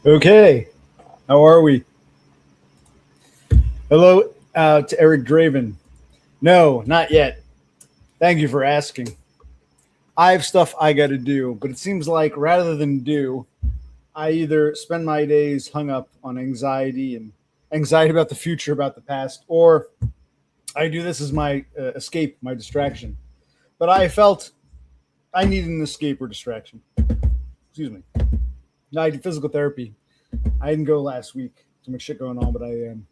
Okay, how are we? Hello to Eric Draven. No, not yet. Thank you for asking. I have stuff I got to do, but it seems like rather than do, I either spend my days hung up on anxiety and anxiety about the future, about the past, or I do this as my escape, my distraction. But I felt I needed an escape or distraction. Excuse me. No, I did physical therapy. I didn't go last week. Too much shit going on, but I am.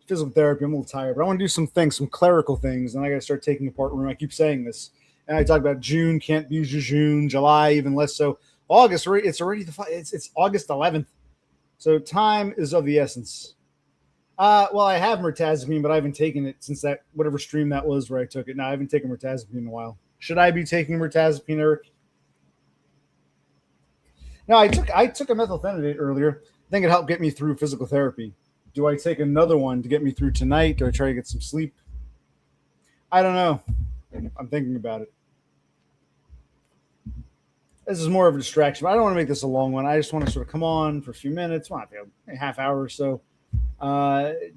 Physical therapy. I'm a little tired, but I want to do some things, some clerical things, and I got to start taking apart room. I keep saying this, and I talk about June can't be June, July even less so. August, it's already it's August 11th, so time is of the essence. Well, I have mirtazapine, but I haven't taken it since that whatever stream that was where I took it. No, I haven't taken mirtazapine in a while. Should I be taking mirtazapine, Eric? No, I took a methylphenidate earlier. I think it helped get me through physical therapy. Do I take another one to get me through tonight? Do I try to get some sleep? I don't know. I'm thinking about it. This is more of a distraction, but I don't want to make this a long one. I just want to sort of come on for a few minutes, well, a half hour or so,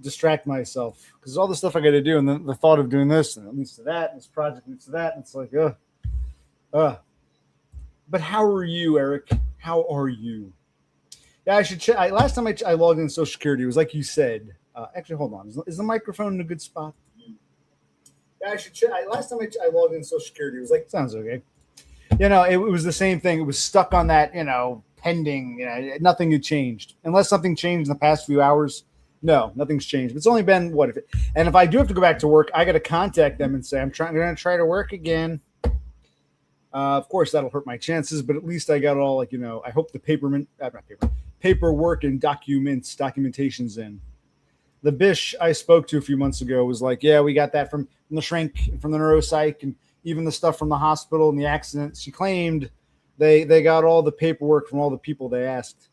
distract myself because all the stuff I got to do, and the thought of doing this and it leads to that, and this project leads to that, and it's like, uh. But how are you, Eric? How are you? Yeah, I should check. Last time I logged in Social Security, it was like you said. Actually, hold on. Is the microphone in a good spot? Yeah, I should check. Last time I logged in Social Security, it was like sounds okay. It was the same thing. It was stuck on that, pending. Nothing had changed unless something changed in the past few hours. No, nothing's changed. It's only been what if it? And if I do have to go back to work, I got to contact them and say I'm going to try to work again. Of course, that'll hurt my chances, but at least I got all I hope the paperwork and documentation's in. The bish I spoke to a few months ago was like, yeah, we got that from the shrink, from the neuropsych, and even the stuff from the hospital and the accident. She claimed they got all the paperwork from all the people they asked.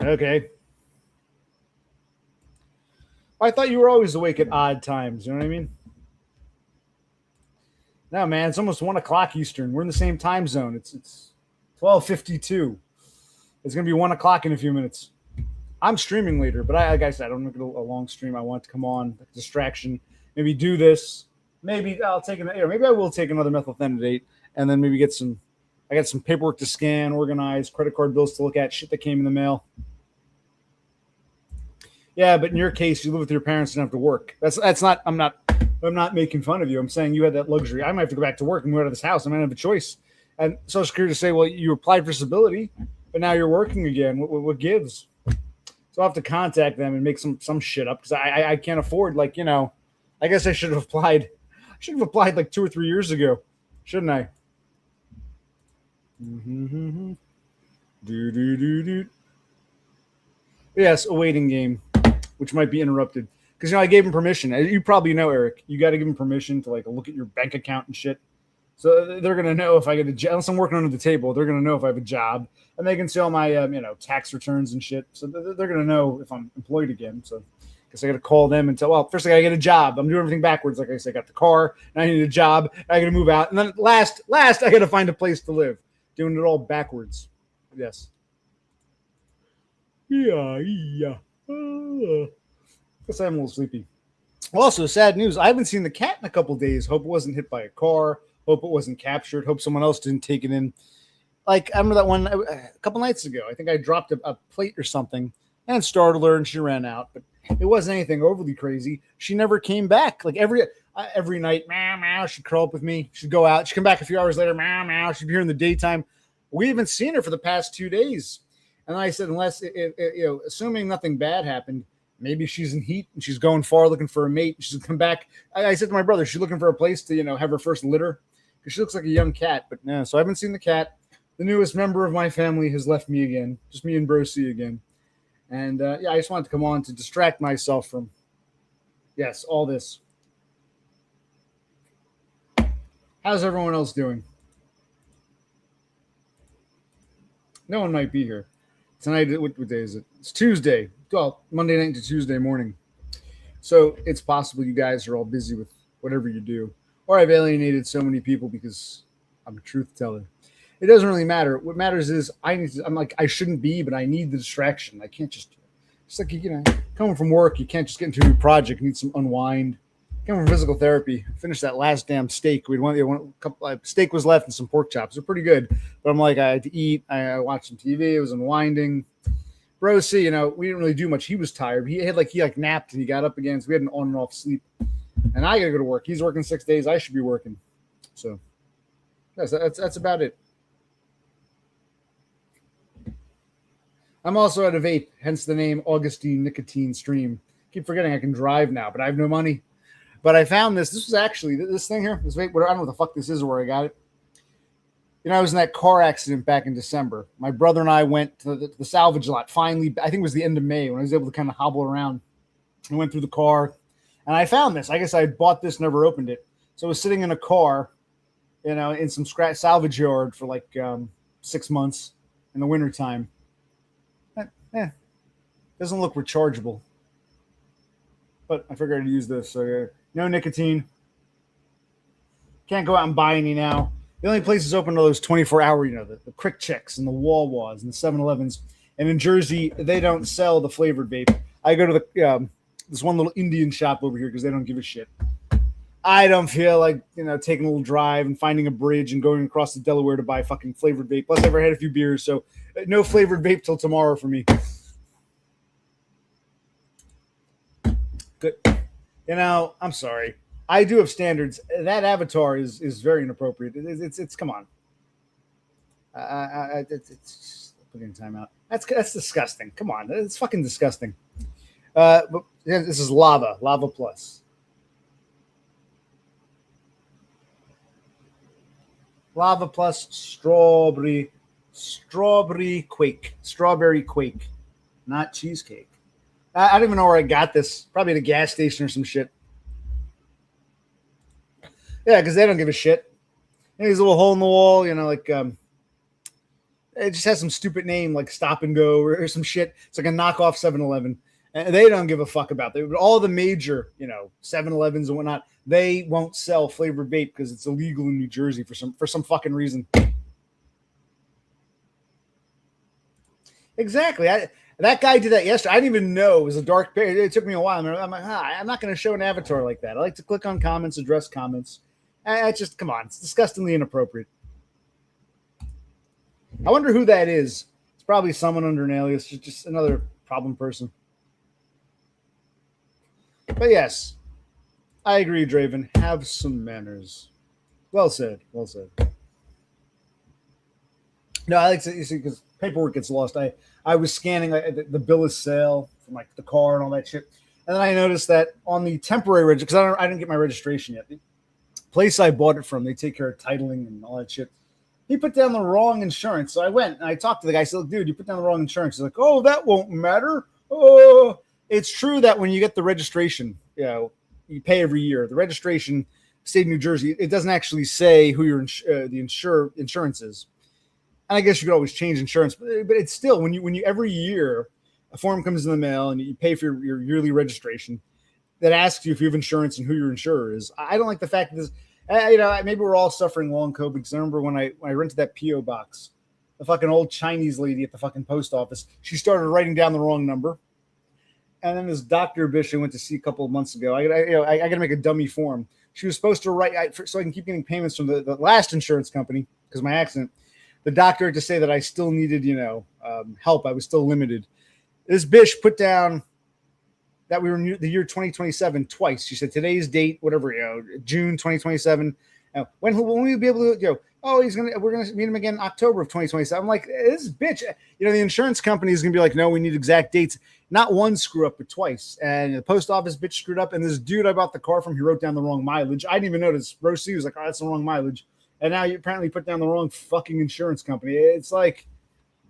Okay. I thought you were always awake at odd times. You know what I mean? No, man, it's almost 1 o'clock Eastern. We're in the same time zone. It's 12:52. It's gonna be 1 o'clock in a few minutes. I'm streaming later, but like I said, I don't make it a long stream. I want to come on, like distraction. Maybe do this. Maybe I'll take maybe I will take another methylphenidate, and then maybe get some. I got some paperwork to scan, organize, credit card bills to look at, shit that came in the mail. Yeah, but in your case, you live with your parents and don't have to work. That's not. I'm not making fun of you. I'm saying you had that luxury. I might have to go back to work and move out of this house. I might have a choice. And Social Security to say, well, you applied for disability, but now you're working again. What gives? So I'll have to contact them and make some shit up because I can't afford I guess I should have applied. I should have applied like 2 or 3 years ago, shouldn't I? Mm-hmm. Do. Yes, a waiting game, which might be interrupted because I gave him permission. You probably know, Eric. You got to give him permission to look at your bank account and shit. So they're gonna know if I get a job. Unless I'm working under the table, they're gonna know if I have a job, and they can see all my tax returns and shit. So they're gonna know if I'm employed again. So I guess I got to call them and tell. Well, first I got to get a job. I'm doing everything backwards. Like I said, I got the car, and I need a job. And I got to move out, and then last I got to find a place to live. Doing it all backwards. Yes. Yeah. Guess I'm a little sleepy. Also, sad news. I haven't seen the cat in a couple days. Hope it wasn't hit by a car. Hope it wasn't captured. Hope someone else didn't take it in. I remember that one a couple nights ago. I think I dropped a plate or something and it startled her and she ran out. But it wasn't anything overly crazy. She never came back. Every night, meow, meow, she'd curl up with me. She'd go out. She'd come back a few hours later, meow, meow. She'd be here in the daytime. We haven't seen her for the past 2 days. And I said, unless, assuming nothing bad happened, maybe she's in heat and she's going far looking for a mate. She's come back. I said to my brother, she's looking for a place to, have her first litter because she looks like a young cat. But no, so I haven't seen the cat. The newest member of my family has left me again, just me and Brocy again. And I just wanted to come on to distract myself from, yes, all this. How's everyone else doing? No one might be here. Tonight, what day is it? It's Tuesday. Well, Monday night to Tuesday morning. So it's possible you guys are all busy with whatever you do. Or I've alienated so many people because I'm a truth teller. It doesn't really matter. What matters is I'm like, I shouldn't be, but I need the distraction. I can't just, it's like, coming from work, you can't just get into a new project. You need some unwind. Coming from physical therapy, finished that last damn steak. A couple steak was left and some pork chops. They're pretty good, but I'm like, I had to eat. I watched some TV. It was unwinding. Bro, see, we didn't really do much. He was tired. He napped and he got up again. So we had an on and off sleep. And I gotta go to work. He's working 6 days. I should be working. So that's about it. I'm also at a vape, hence the name Augustine Nicotine Stream. Keep forgetting I can drive now, but I have no money. But I found this. This was actually this thing here. This vape. I don't know what the fuck this is or where I got it. I was in that car accident back in December. My brother and I went to the salvage lot. Finally, I think it was the end of May when I was able to kind of hobble around. I went through the car, and I found this. I guess I had bought this, never opened it. So I was sitting in a car, in some salvage yard for like 6 months in the wintertime. Doesn't look rechargeable. But I figured I'd use this. So no nicotine. Can't go out and buy any now. The only places open are those 24-hour, the Quick Checks and the Wawas and the 7-Elevens. And in Jersey, they don't sell the flavored vape. I go to this one little Indian shop over here because they don't give a shit. I don't feel like, taking a little drive and finding a bridge and going across to Delaware to buy fucking flavored vape. Plus, I've ever had a few beers, so no flavored vape till tomorrow for me. Good. I'm sorry. I do have standards. That avatar is very inappropriate. It's come on. It's putting in timeout. That's disgusting. Come on, it's fucking disgusting. But this is Lava Plus. Lava Plus strawberry quake, not cheesecake. I don't even know where I got this. Probably at a gas station or some shit. Yeah, because they don't give a shit. There's a little hole in the wall, it just has some stupid name like Stop and Go or some shit. It's like a knockoff 7-Eleven. And they don't give a fuck about that. But all the major, 7-Elevens and whatnot, they won't sell flavored vape because it's illegal in New Jersey for some fucking reason. Exactly. That guy did that yesterday. I didn't even know it was a dark period. It took me a while. I'm like, I'm not going to show an avatar like that. I like to click on comments, address comments. Just come on. It's disgustingly inappropriate. I wonder who that is. It's probably someone under an alias. Just another problem person. But yes, I agree, Draven. Have some manners. Well said. Well said. No, I like to, you see, because paperwork gets lost. I was scanning the bill of sale from like the car and all that shit. And then I noticed that on the temporary registration, because I didn't get my registration yet. The place I bought it from, they take care of titling and all that shit. He put down the wrong insurance. So I went and I talked to the guy. I said, look, dude, you put down the wrong insurance. He's like, oh, that won't matter. Oh, it's true that when you get the registration, you pay every year. The registration, state of New Jersey, it doesn't actually say who your insurance is. And I guess you could always change insurance, but it's still when you every year a form comes in the mail and you pay for your yearly registration that asks you if you have insurance and who your insurer is. I don't like the fact that this, maybe we're all suffering long COVID because I remember when I rented that PO box, the fucking old Chinese lady at the fucking post office, she started writing down the wrong number. And then this Dr. Bish I went to see a couple of months ago, I got to make a dummy form. She was supposed to write so I can keep getting payments from the last insurance company because of my accident. The doctor had to say that I still needed, help. I was still limited. This Bish put down that we were in the year 2027 twice. She said today's date, whatever, June 2027. When will we be able to, we're gonna meet him again in October of 2027. I'm like, this bitch, the insurance company is gonna be like, no, we need exact dates. Not one screw up, but twice. And the post office bitch screwed up. And this dude I bought the car from, he wrote down the wrong mileage. I didn't even notice. Rosie was like, oh, that's the wrong mileage. And now you apparently put down the wrong fucking insurance company. It's like,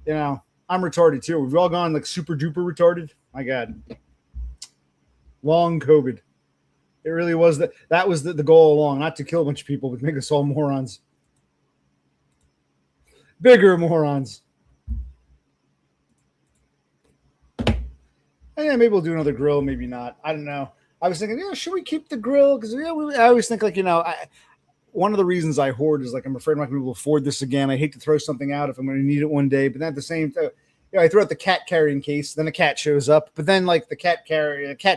I'm retarded too. We've all gone like super duper retarded. My God. Long COVID. It really was that was the goal along, not to kill a bunch of people, but make us all morons. Bigger morons. And yeah, maybe we'll do another grill, maybe not. I don't know. I was thinking, should we keep the grill? Because I always think like, one of the reasons I hoard is like I'm afraid I'm not going to be able to afford this again. I hate to throw something out if I'm going to need it one day, but then at the same time, I throw out the cat carrying case, then a cat shows up, but then like the cat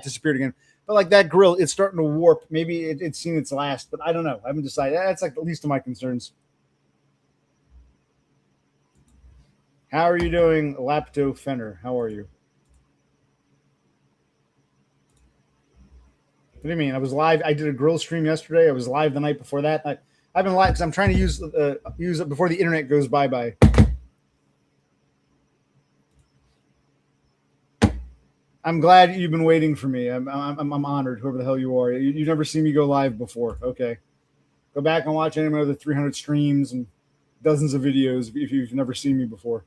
disappeared again. But like that grill, it's starting to warp. Maybe it's seen its last, but I don't know. I haven't decided. That's like the least of my concerns. How are you doing, Lapto Fenner? How are you? What do you mean? I was live. I did a grill stream yesterday. I was live the night before that. I've been live because I'm trying to use it before the internet goes bye. I'm glad you've been waiting for me. I'm honored, whoever the hell you are. You've never seen me go live before. Okay. Go back and watch any of my other 300 streams and dozens of videos if you've never seen me before.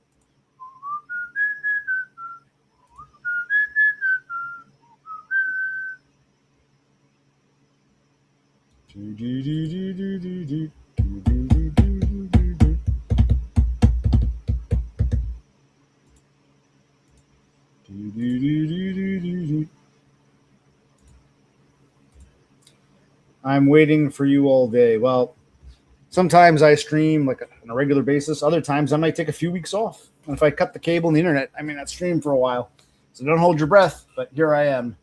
I'm waiting for you all day. Well, sometimes I stream like on a regular basis. Other times I might take a few weeks off. And if I cut the cable and the internet, I mean, I'd stream for a while. So don't hold your breath, but here I am.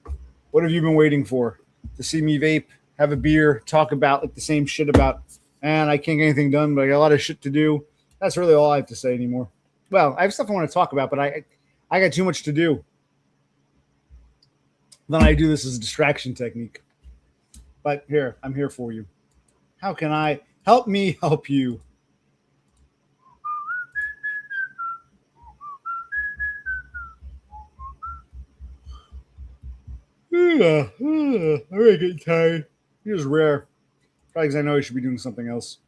What have you been waiting for? To see me vape, have a beer, talk about like the same shit about, and I can't get anything done, but I got a lot of shit to do. That's really all I have to say anymore. Well, I have stuff I want to talk about, but I got too much to do. Then I do this as a distraction technique. But here, I'm here for you. How can I help me help you? I'm really getting tired. It was rare. Probably because I know I should be doing something else.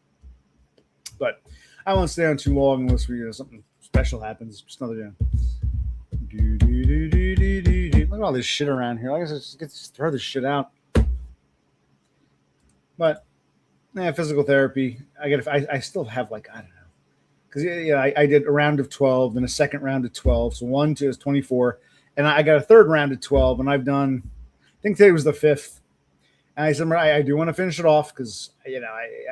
But I won't stay on too long unless something special happens. Just another Look at all this shit around here. I guess just throw this shit out. But physical therapy. I still have like, I don't know. Because I did a round of 12, then a second round of 12. So 1, 2 is 24. And I got a third round of 12, and I've done, I think today was the 5th. And I said, I do want to finish it off because, I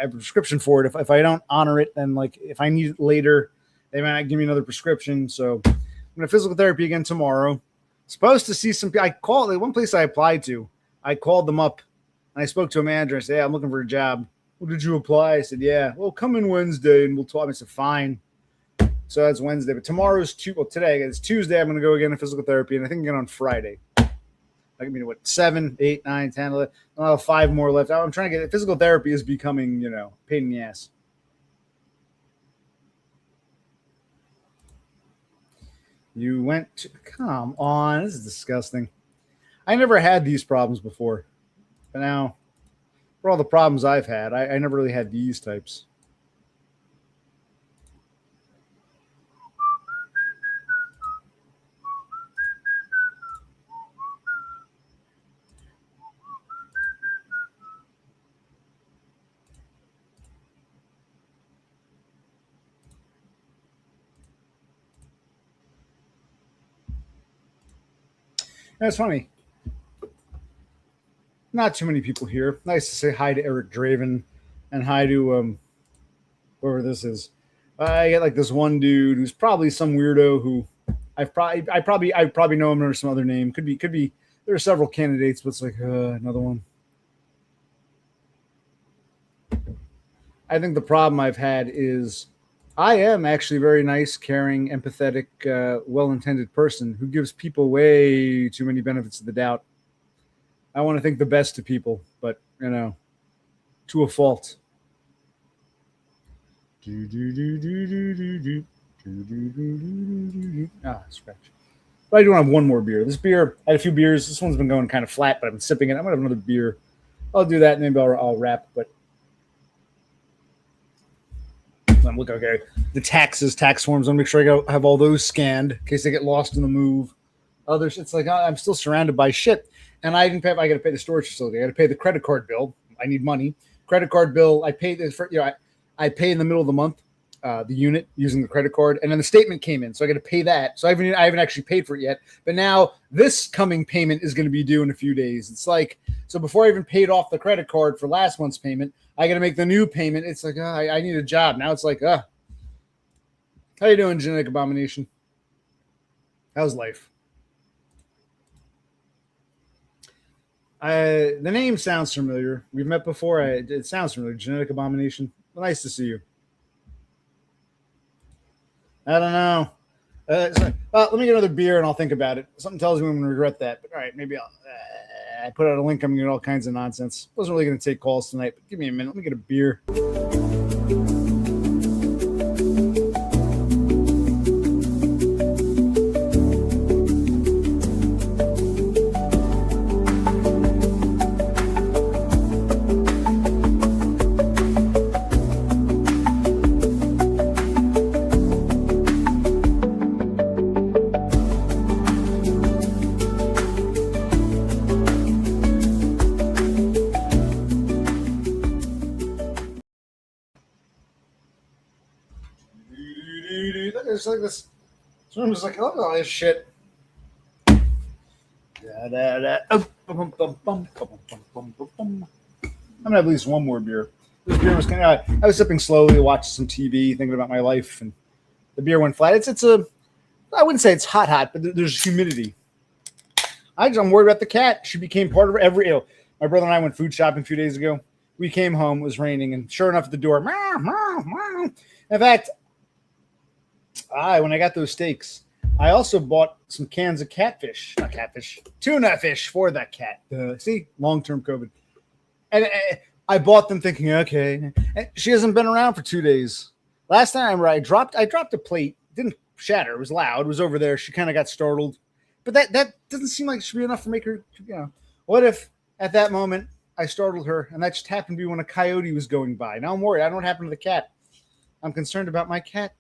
have a prescription for it. If I don't honor it, then like if I need it later, they might not give me another prescription. So I'm going to physical therapy again tomorrow. Supposed to see some, I called the one place I applied to. I called them up and I spoke to a manager. I said, I'm looking for a job. Well, did you apply? I said, yeah. Well, come in Wednesday and we'll talk. I said, fine. So that's Wednesday. But tomorrow's today. It's Tuesday. I'm going to go again to physical therapy. And I think again on Friday. I mean, 7, 8, 9, 10, 11. I'll have 5 more left. I'm trying to get physical therapy is becoming, pain in the ass. You went to, come on. This is disgusting. I never had these problems before. But now, for all the problems I've had, I never really had these types. That's funny. Not too many people here. Nice to say hi to Eric Draven and hi to whoever this is. I get like this one dude who's probably some weirdo who I probably know him under some other name. Could be. There are several candidates, but it's like another one. I think the problem I've had is I am actually a very nice, caring, empathetic, well-intended person who gives people way too many benefits of the doubt. I want to think the best of people, but, to a fault. Scratch. But I do want to have one more beer. This beer, I had a few beers. This one's been going kind of flat, but I've been sipping it. I'm going to have another beer. I'll do that, and maybe I'll wrap, but I'm looking, okay, the tax forms. I'll make sure I have all those scanned in case they get lost in the move. Others, it's like I'm still surrounded by shit, and I got to pay the storage facility. I got to pay the credit card bill. I need money. Credit card bill. I pay this for, I pay in the middle of the month. the unit using the credit card, and then the statement came in, so I got to pay that. So I haven't actually paid for it yet, but now this coming payment is going to be due in a few days. It's like, so before I even paid off the credit card for last month's payment, I got to make the new payment. It's like, I need a job now. It's like, how you doing, Genetic Abomination? How's life? The name sounds familiar. We've met before. It sounds familiar. Genetic Abomination. Well, nice to see you. I don't know. Well, let me get another beer and I'll think about it. Something tells me I'm going to regret that. But all right, maybe I put out a link. I'm going to get all kinds of nonsense. Wasn't really going to take calls tonight, but give me a minute. Let me get a beer. It's like this. So I'm just like, oh, this shit. I'm gonna have at least one more beer. This beer was kind of. I was sipping slowly, watching some TV, thinking about my life, and the beer went flat. It's a. I wouldn't say it's hot, but there's humidity. I'm worried about the cat. She became part of every. My brother and I went food shopping a few days ago. We came home. It was raining, and sure enough, at the door, meow, meow, meow. In fact, when I got those steaks, I also bought some cans of tuna fish for that cat. See, long-term COVID. And I bought them thinking, okay. And she hasn't been around for 2 days. Last time I dropped a plate. Didn't shatter. It was loud. It was over there. She kind of got startled. But that doesn't seem like it should be enough to make her, What if at that moment I startled her and that just happened to be when a coyote was going by? Now I'm worried. I don't know what happened to the cat. I'm concerned about my cat.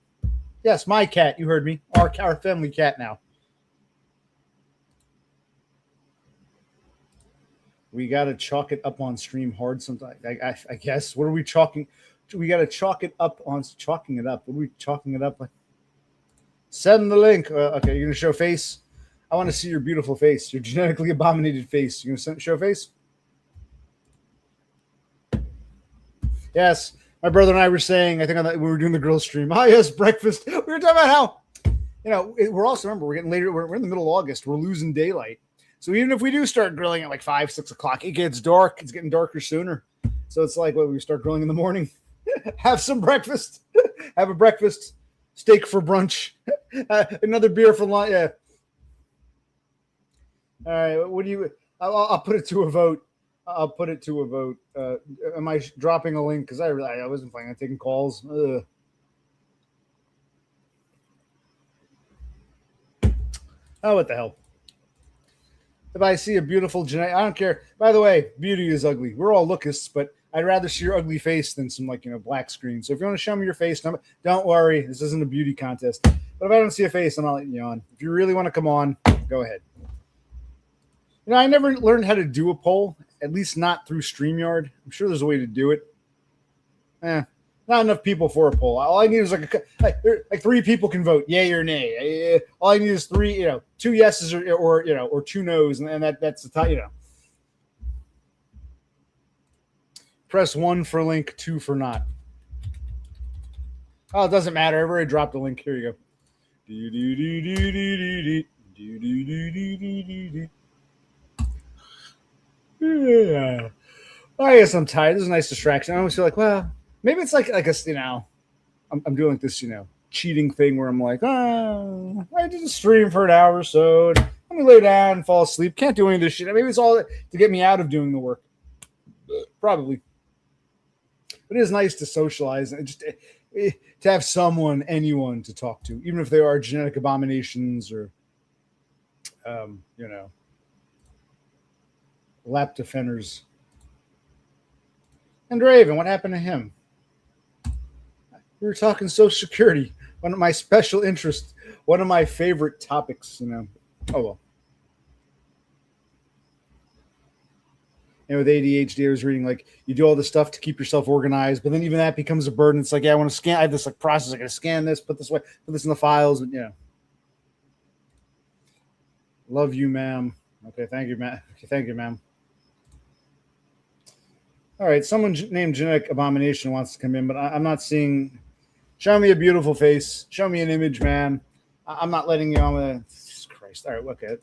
Yes, my cat. You heard me. Our family cat now. We got to chalk it up on stream hard sometimes. I guess. What are we chalking? We got to chalk it up on chalking it up. What are we chalking it up? Send the link. Okay, you're going to show face? I want to see your beautiful face. Your genetically abominated face. You're going to show face? Yes. My brother and I were saying, I think when we were doing the grill stream, yes, breakfast. We were talking about how, we're also, remember, we're getting later. We're in the middle of August. We're losing daylight. So even if we do start grilling at like 5, 6 o'clock, it gets dark. It's getting darker sooner. So it's like, we start grilling in the morning. Have some breakfast. Have a breakfast. Steak for brunch. Another beer for lunch. Yeah. All right. What do you, I'll put it to a vote. I'll put it to a vote. Am I dropping a link? Because I wasn't planning on taking calls. Oh, what the hell? If I see a beautiful genetic, I don't care. By the way, beauty is ugly. We're all lookists, but I'd rather see your ugly face than some black screen. So if you want to show me your face, don't worry. This isn't a beauty contest. But if I don't see a face, I'm not letting you on. If you really want to come on, go ahead. I never learned how to do a poll. At least not through StreamYard. I'm sure there's a way to do it. Not enough people for a poll. All I need is like 3 people can vote, yay or nay. All I need is 3, 2 yeses or 2 no's, and that's the time. Press 1 for link, 2 for not. Oh, it doesn't matter. I've already dropped the link. Here you go. Yeah. I guess I'm tired. This is a nice distraction. I always feel like, well, maybe it's like a, I'm doing like this, cheating thing where I'm like, I did a stream for an hour or so. And let me lay down and fall asleep. Can't do any of this shit. Maybe it's all to get me out of doing the work. Probably. But it is nice to socialize and just to have anyone to talk to, even if they are genetic abominations or, lap defenders. And Draven, what happened to him? We were talking Social Security, one of my special interests, one of my favorite topics, Oh, well. with ADHD, I was reading like you do all this stuff to keep yourself organized, but then even that becomes a burden. It's like, yeah, I want to scan. I have this like process. I got to scan this, put this away, put this in the files, and love you, ma'am. Okay, thank you, ma'am. Okay, thank you, ma'am. All right, someone named Genetic Abomination wants to come in, but I'm not seeing. Show me a beautiful face. Show me an image, man. I'm not letting you on with. Jesus Christ. All right, okay.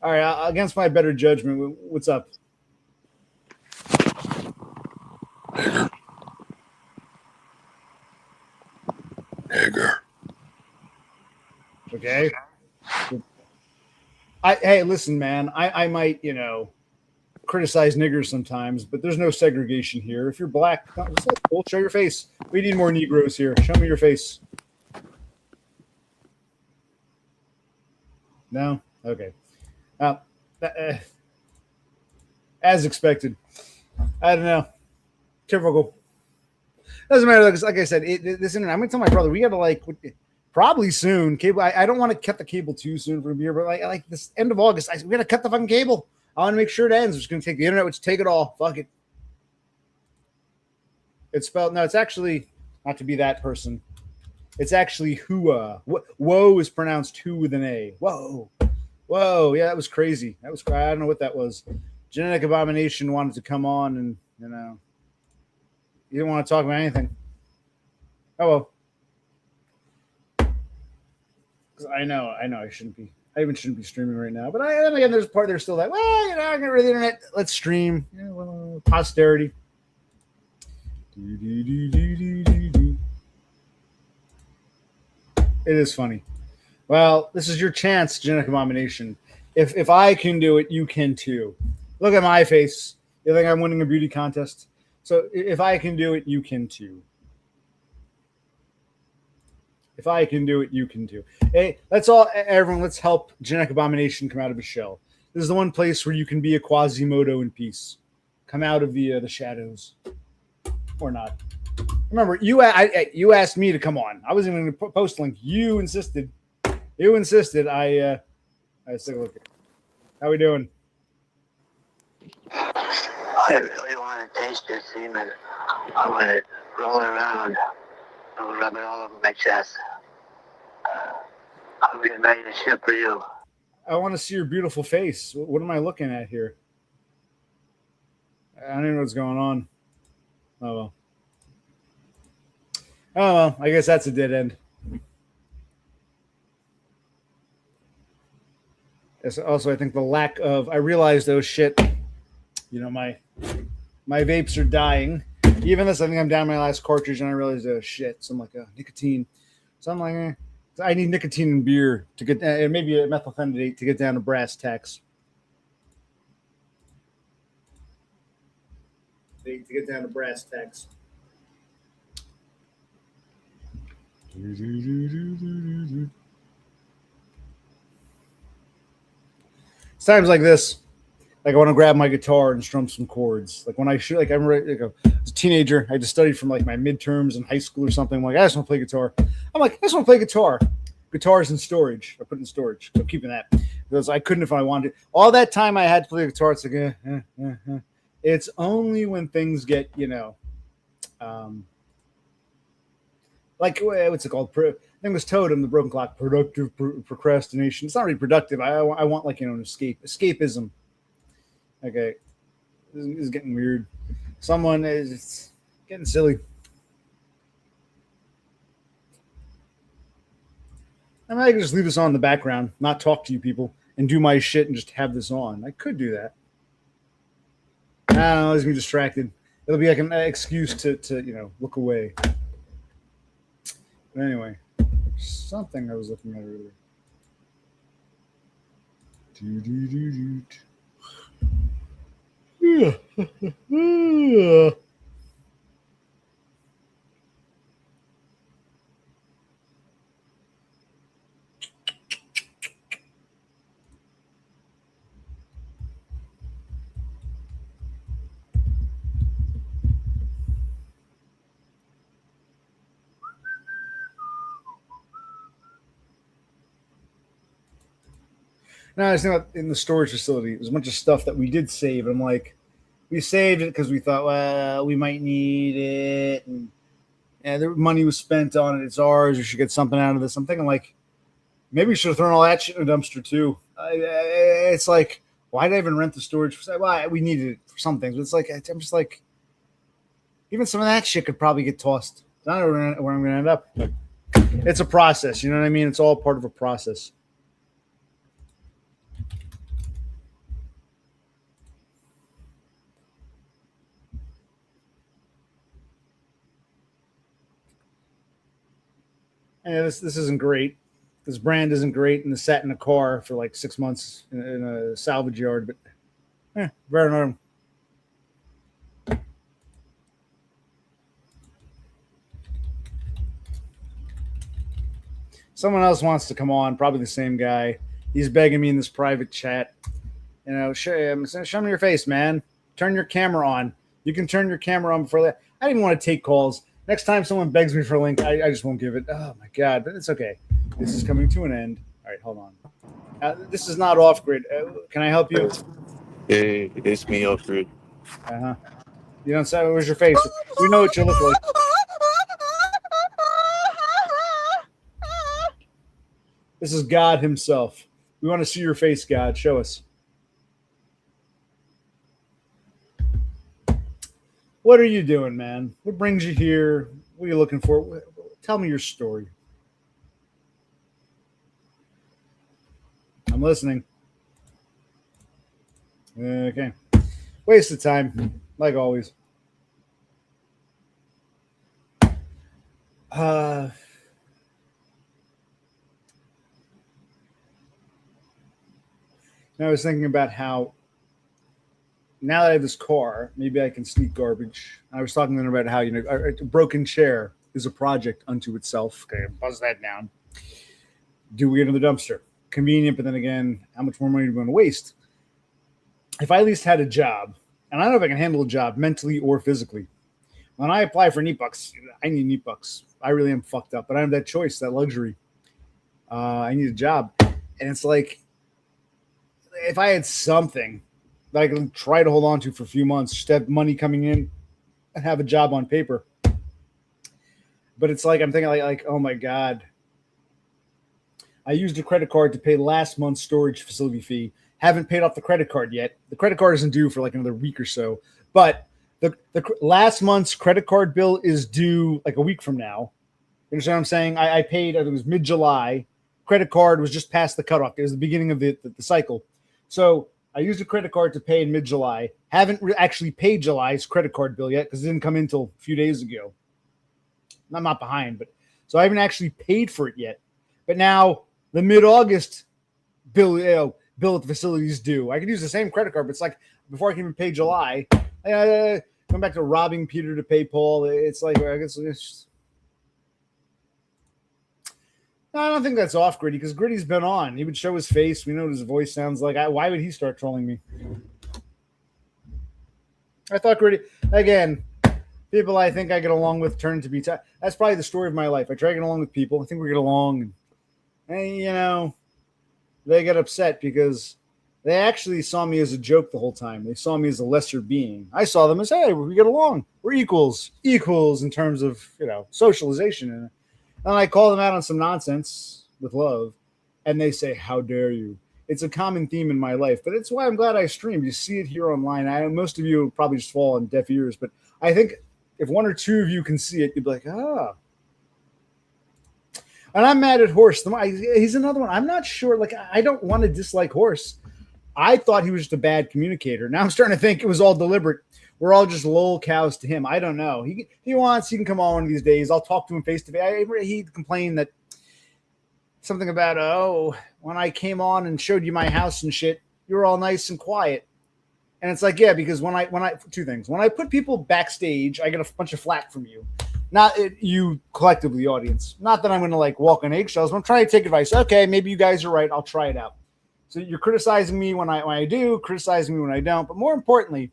All right, against my better judgment, what's up? Nigger. Okay. Hey, listen, man. I might, criticize niggers sometimes, but there's no segregation here. If you're black, cool. Show your face. We need more Negroes here. Show me your face. No? Okay. As expected. I don't know. Typical. Doesn't matter. Like I said, this internet. I'm gonna tell my brother we gotta probably soon. Cable. I don't want to cut the cable too soon for a year, but like this end of August, we gotta cut the fucking cable. I want to make sure it ends. We're just gonna take the internet, which take it all. Fuck it. It's spelled. No, it's actually not to be that person. It's actually Hua. Whoa is pronounced who with an A. Whoa. Whoa. Yeah, that was crazy. I don't know what that was. Genetic Abomination wanted to come on and, he didn't want to talk about anything. Oh, well. I know I shouldn't be. I even shouldn't be streaming right now. But then again, there's a part there's still like, well, I'm getting rid of the internet. Let's stream. Posterity. It is funny. Well, this is your chance, Genetic Abomination. If I can do it, you can too. Look at my face. You think I'm winning a beauty contest? So if I can do it, you can too. If I can do it, you can too. Hey, everyone, let's help Genetic Abomination come out of his shell. This is the one place where you can be a Quasimodo in peace. Come out of the shadows. Or not. Remember, you asked me to come on. I wasn't even going to post a link. You insisted. I let's take a look. How we doing? I really want to taste your semen. I want to roll it around. I'll rub it all over my chest. I'm getting ready to ship for you. I want to see your beautiful face. What am I looking at here? I don't even know what's going on. Oh well. I guess that's a dead end. Also, I think the lack of. I realized, oh shit. My vapes are dying. Even this, I think I'm down my last cartridge, and I realized, oh shit. So I'm like, nicotine. So I'm like, I need nicotine and beer to get, and maybe a methylphenidate to get down to brass tacks. To get down to brass tacks. It's times like this. Like I want to grab my guitar and strum some chords. Like when I shoot, I'm ready. As a teenager, I just studied from like my midterms in high school or something. I'm like, I just want to play guitar. I'm like, I just want to play guitar. Guitar's in storage. I put it in storage. So I'm keeping that because I couldn't if I wanted to. All that time I had to play guitar. It's like, It's only when things get, like what's it called? I think it was Totem, the Broken Clock. Productive procrastination. It's not really productive. I want like an escapism. Okay, this is getting weird. Someone is getting silly. I mean, I could just leave this on in the background, not talk to you people, and do my shit and just have this on. I could do that. I don't know. It's me distracted. It'll be like an excuse to look away. But anyway, something I was looking at earlier. Yeah. No, I was thinking about in the storage facility. There's a bunch of stuff that we did save. And I'm like, we saved it because we thought, well, we might need it, and the money was spent on it. It's ours. We should get something out of this. I'm thinking like maybe we should have thrown all that shit in a dumpster too. It's like, why did I even rent the storage? Well, we needed it for some things, but it's like I'm just like, even some of that shit could probably get tossed. I don't know where I'm going to end up. But it's a process. You know what I mean? It's all part of a process. Yeah, this isn't great. This brand isn't great, and it sat in a car for like 6 months in a salvage yard. But very normal. Someone else wants to come on, probably the same guy. He's begging me in this private chat. You know, show me your face, man. Turn your camera on. You can turn your camera on before that. I didn't want to take calls. Next time someone begs me for a link, I just won't give it. Oh, my God. But it's okay. This is coming to an end. All right, hold on. This is not off-grid. Can I help you? Hey, it's me, off-grid. Uh-huh. You don't say, where's your face? We know what you look like. This is God himself. We want to see your face, God. Show us. What are you doing, man? What brings you here? What are you looking for? Tell me your story. I'm listening. Okay. Waste of time, like always. I was thinking about how now that I have this car, maybe I can sneak garbage. I was talking to them about how, you know, a broken chair is a project unto itself. Okay, buzz that down. Do we get in the dumpster? Convenient, but then again, how much more money are we going to waste? If I at least had a job, and I don't know if I can handle a job mentally or physically. When I apply for neat bucks, I need neat bucks. I really am fucked up, but I have that choice, that luxury. I need a job. And it's like, if I had something that I could try to hold on to for a few months, just have money coming in and have a job on paper. But it's like, I'm thinking like, oh my God. I used a credit card to pay last month's storage facility fee. Haven't paid off the credit card yet. The credit card isn't due for like another week or so. But the last month's credit card bill is due like a week from now. You understand what I'm saying? I paid, it was mid-July. Credit card was just past the cutoff. It was the beginning of the cycle. So I used a credit card to pay in mid-July. Haven't actually paid July's credit card bill yet because it didn't come in until a few days ago. I'm not behind, but so I haven't actually paid for it yet. But now the mid-August bill at the facility is due. I could use the same credit card, but it's like before I can even pay July, come back to robbing Peter to pay Paul. It's like, I guess it's just, no, I don't think that's off Gritty because Gritty's been on. He would show his face. We know what his voice sounds like. Why would he start trolling me? I thought Gritty, again, people I think I get along with turn to be that's probably the story of my life. I try to get along with people. I think we get along. And you know, they get upset because they actually saw me as a joke the whole time. They saw me as a lesser being. I saw them as, hey, we get along. We're equals in terms of, you know, socialization. And I call them out on some nonsense with love. And they say, how dare you? It's a common theme in my life. But it's why I'm glad I streamed. You see it here online. Most of you probably just fall on deaf ears. But I think if one or two of you can see it, you'd be like, ah. And I'm mad at Horse. He's another one. I'm not sure. Like, I don't want to dislike Horse. I thought he was just a bad communicator. Now I'm starting to think it was all deliberate. We're all just lol cows to him. I don't know. He can come on one of these days. I'll talk to him face to face. He complained that something about, when I came on and showed you my house and shit, you were all nice and quiet. And it's like, yeah, because when I two things. When I put people backstage, I get a bunch of flack from you. Not you collectively, audience. Not that I'm going to like walk on eggshells, but I'm trying to take advice. Okay, maybe you guys are right. I'll try it out. So you're criticizing me when I do, criticizing me when I don't. But more importantly,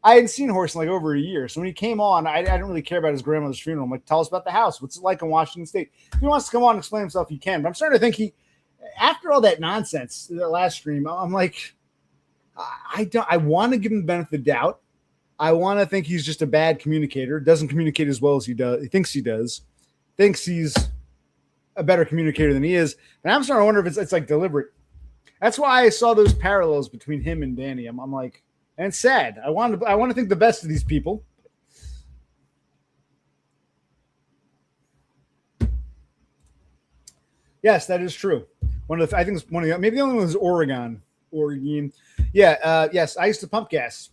I hadn't seen Horse in like over a year. So when he came on, I didn't really care about his grandmother's funeral. I'm like, tell us about the house. What's it like in Washington State? If he wants to come on and explain himself, he can. But I'm starting to think after all that nonsense, that last stream, I'm like, I want to give him the benefit of the doubt. I want to think he's just a bad communicator, doesn't communicate as well as he does. He thinks thinks he's a better communicator than he is. And I'm starting to wonder if it's like deliberate. That's why I saw those parallels between him and Danny. I'm like, and it's sad. I want to think the best of these people. Yes, that is true. I think it's one of the, maybe the only one is Oregon. Yeah. Yes, I used to pump gas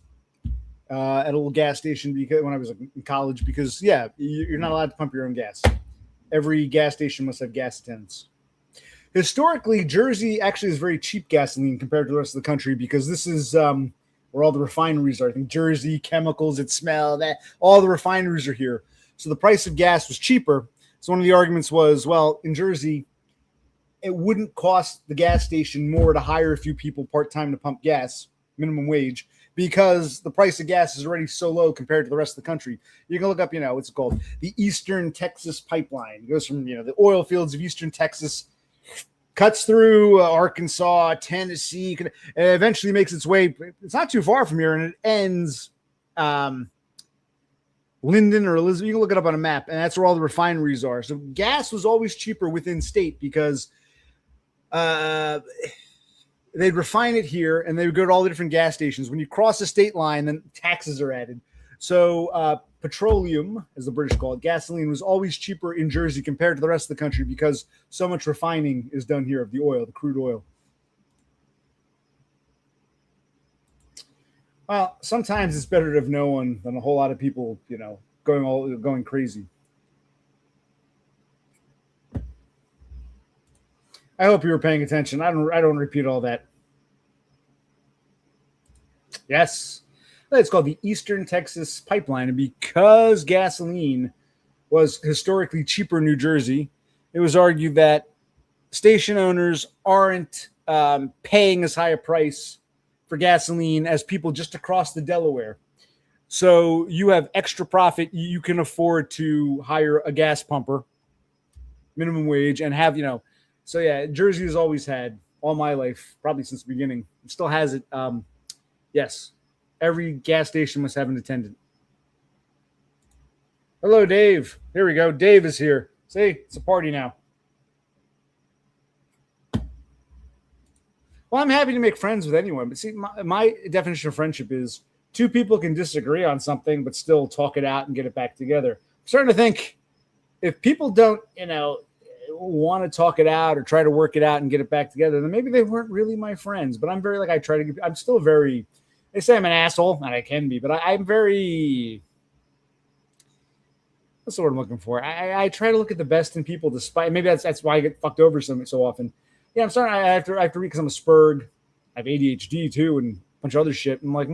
at a little gas station because when I was in college, because you're not allowed to pump your own gas. Every gas station must have gas attendants. Historically, Jersey actually is very cheap gasoline compared to the rest of the country because this is where all the refineries are. I think Jersey, chemicals that smell, that all the refineries are here. So the price of gas was cheaper. So one of the arguments was, well, in Jersey, it wouldn't cost the gas station more to hire a few people part-time to pump gas, minimum wage, because the price of gas is already so low compared to the rest of the country. You can look up, what's it called? The Eastern Texas Pipeline. It goes from, the oil fields of Eastern Texas, cuts through Arkansas, Tennessee, and eventually makes its way. It's not too far from here, and it ends Linden or Elizabeth. You can look it up on a map, and that's where all the refineries are. So gas was always cheaper within state because they'd refine it here, and they would go to all the different gas stations. When you cross the state line, then taxes are added. So petroleum, as the British call it, gasoline, was always cheaper in Jersey compared to the rest of the country because so much refining is done here of the oil, the crude oil. Well, sometimes it's better to have no one than a whole lot of people, going crazy. I hope you were paying attention. I don't repeat all that. Yes. It's called the Eastern Texas Pipeline. And because gasoline was historically cheaper in New Jersey, it was argued that station owners aren't paying as high a price for gasoline as people just across the Delaware. So you have extra profit. You can afford to hire a gas pumper, minimum wage, and have, So yeah, Jersey has always had, all my life, probably since the beginning, it still has it. Yes, every gas station must have an attendant. Hello, Dave. Here we go. Dave is here. See, it's a party now. Well, I'm happy to make friends with anyone, but see, my definition of friendship is two people can disagree on something, but still talk it out and get it back together. I'm starting to think if people don't, want to talk it out or try to work it out and get it back together, then maybe they weren't really my friends. But I'm very I'm still very, they say I'm an asshole, and I can be, but I'm very, what's the word I'm looking for? I try to look at the best in people despite, maybe that's why I get fucked over so often. Yeah, I'm starting, I have to read because I'm a spurg. I have ADHD too and a bunch of other shit. I'm like,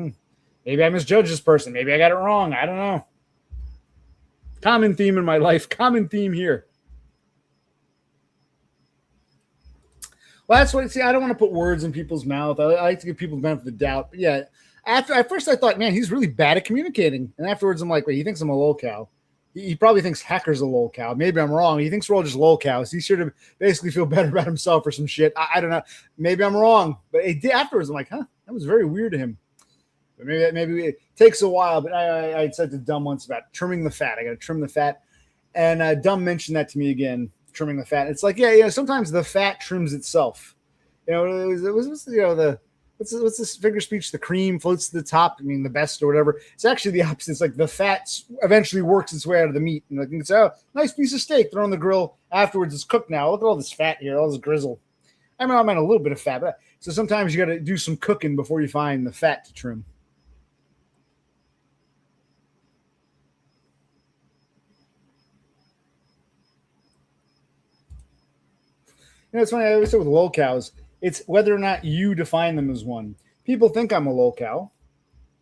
maybe I misjudged this person. Maybe I got it wrong. I don't know. Common theme in my life. Common theme here. Well, that's what. See, I don't want to put words in people's mouth. I like to give people the benefit of the doubt. But yeah, at first I thought, man, he's really bad at communicating. And afterwards, I'm like, wait, he thinks I'm a lolcow. He probably thinks Hacker's a lolcow. Maybe I'm wrong. He thinks we're all just lolcows. He's sure to basically feel better about himself or some shit. I don't know. Maybe I'm wrong. But afterwards, I'm like, that was very weird to him. But maybe it takes a while. But I said to Dumb once about trimming the fat. I got to trim the fat. And Dumb mentioned that to me again. Trimming the fat. It's like, sometimes the fat trims itself. It was what's this figure speech? The cream floats to the top. I mean, the best or whatever. It's actually the opposite. It's like the fat eventually works its way out of the meat. And it's nice piece of steak. Throw on the grill. Afterwards, it's cooked now. Look at all this fat here, all this grizzle. I mean, a little bit of fat. But, so sometimes you got to do some cooking before you find the fat to trim. It's funny. I always say with lolcows, it's whether or not you define them as one. People think I'm a lolcow.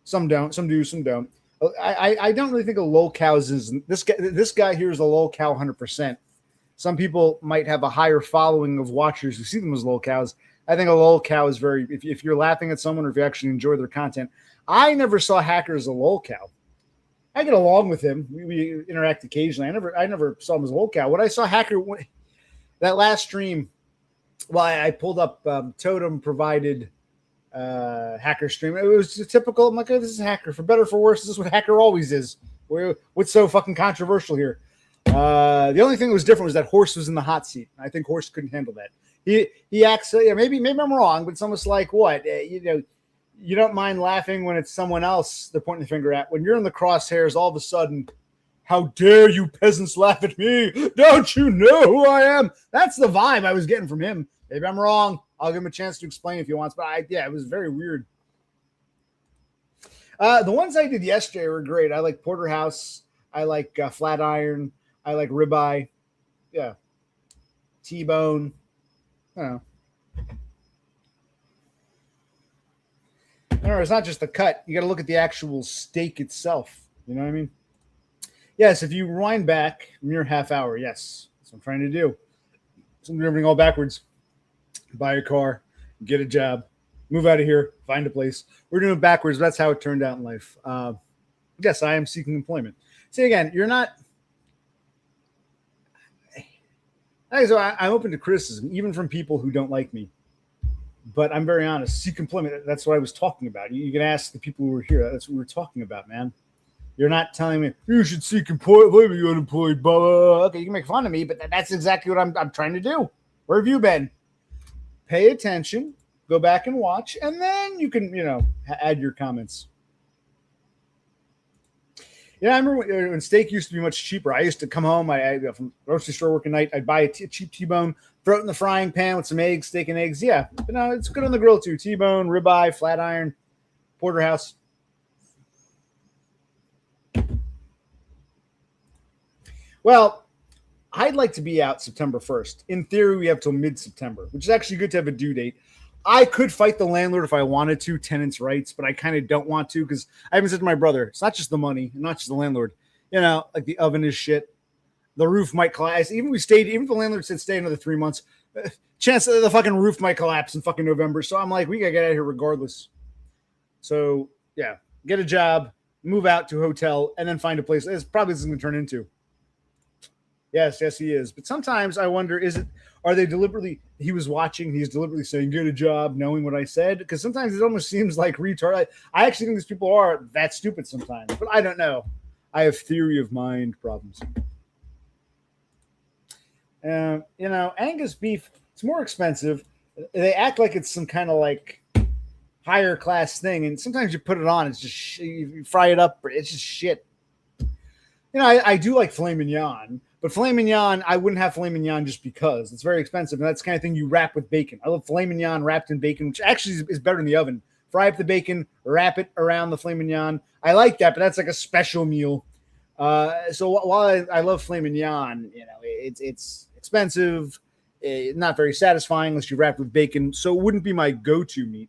Some don't. Some do. Some don't. I don't really think a lolcow is this guy here is a lolcow 100%. Some people might have a higher following of watchers who see them as lolcows. I think a lolcow is very. If you're laughing at someone or if you actually enjoy their content, I never saw Hacker as a lolcow. I get along with him. We interact occasionally. I never saw him as a lolcow. What I saw Hacker that last stream. Well, I pulled up Totem provided hacker stream. It was just typical. I'm like, oh, this is hacker. For better or for worse, this is what hacker always is. What's so fucking controversial here? The only thing that was different was that Horse was in the hot seat. I think Horse couldn't handle that. He acts. Maybe I'm wrong, but it's almost like what you don't mind laughing when it's someone else they're pointing the finger at. When you're in the crosshairs, all of a sudden, how dare you peasants laugh at me? Don't you know who I am? That's the vibe I was getting from him. Maybe I'm wrong. I'll give him a chance to explain if he wants. But it was very weird. The ones I did yesterday were great. I like porterhouse. I like flat iron. I like ribeye. Yeah. T-bone. No, it's not just the cut. You got to look at the actual steak itself. You know what I mean? Yes, if you rewind back a mere half hour, yes. That's what I'm trying to do. So I'm doing everything all backwards. Buy a car, get a job, move out of here, find a place. We're doing it backwards. That's how it turned out in life. Yes, I am seeking employment. See, again, you're not. So I'm open to criticism, even from people who don't like me. But I'm very honest. Seek employment. That's what I was talking about. You can ask the people who were here. That's what we were talking about, man. You're not telling me you should seek employment. You're unemployed. Blah, blah, blah. Okay, you can make fun of me, but that's exactly what I'm trying to do. Where have you been? Pay attention. Go back and watch, and then you can, add your comments. Yeah, I remember when steak used to be much cheaper. I used to come home, from grocery store working night, I'd buy a cheap T-bone, throw it in the frying pan with some eggs, steak and eggs. Yeah, but no, it's good on the grill too. T-bone, ribeye, flat iron, porterhouse. Well, I'd like to be out September 1st. In theory, we have till mid-September, which is actually good to have a due date. I could fight the landlord if I wanted to, tenants' rights, but I kind of don't want to because I even said to my brother, it's not just the money, not just the landlord. Like the oven is shit. The roof might collapse. Even if the landlord said stay another 3 months, chance that the fucking roof might collapse in fucking November. So I'm like, we got to get out of here regardless. So, yeah, get a job, move out to a hotel, and then find a place. It's probably this is going to turn into. Yes, he is. But sometimes I wonder, are they deliberately, he was watching, he's deliberately saying, get a job, knowing what I said? Because sometimes it almost seems like retard. I actually think these people are that stupid sometimes, but I don't know. I have theory of mind problems. Angus beef, it's more expensive. They act like it's some kind of like higher class thing. And sometimes you put it on, it's just, you fry it up, it's just shit. I do like filet mignon. But filet mignon, I wouldn't have filet mignon just because. It's very expensive, and that's the kind of thing you wrap with bacon. I love filet mignon wrapped in bacon, which actually is better in the oven. Fry up the bacon, wrap it around the filet mignon. I like that, but that's like a special meal. So while I love filet mignon, it's expensive, not very satisfying unless you wrap it with bacon. So it wouldn't be my go-to meat.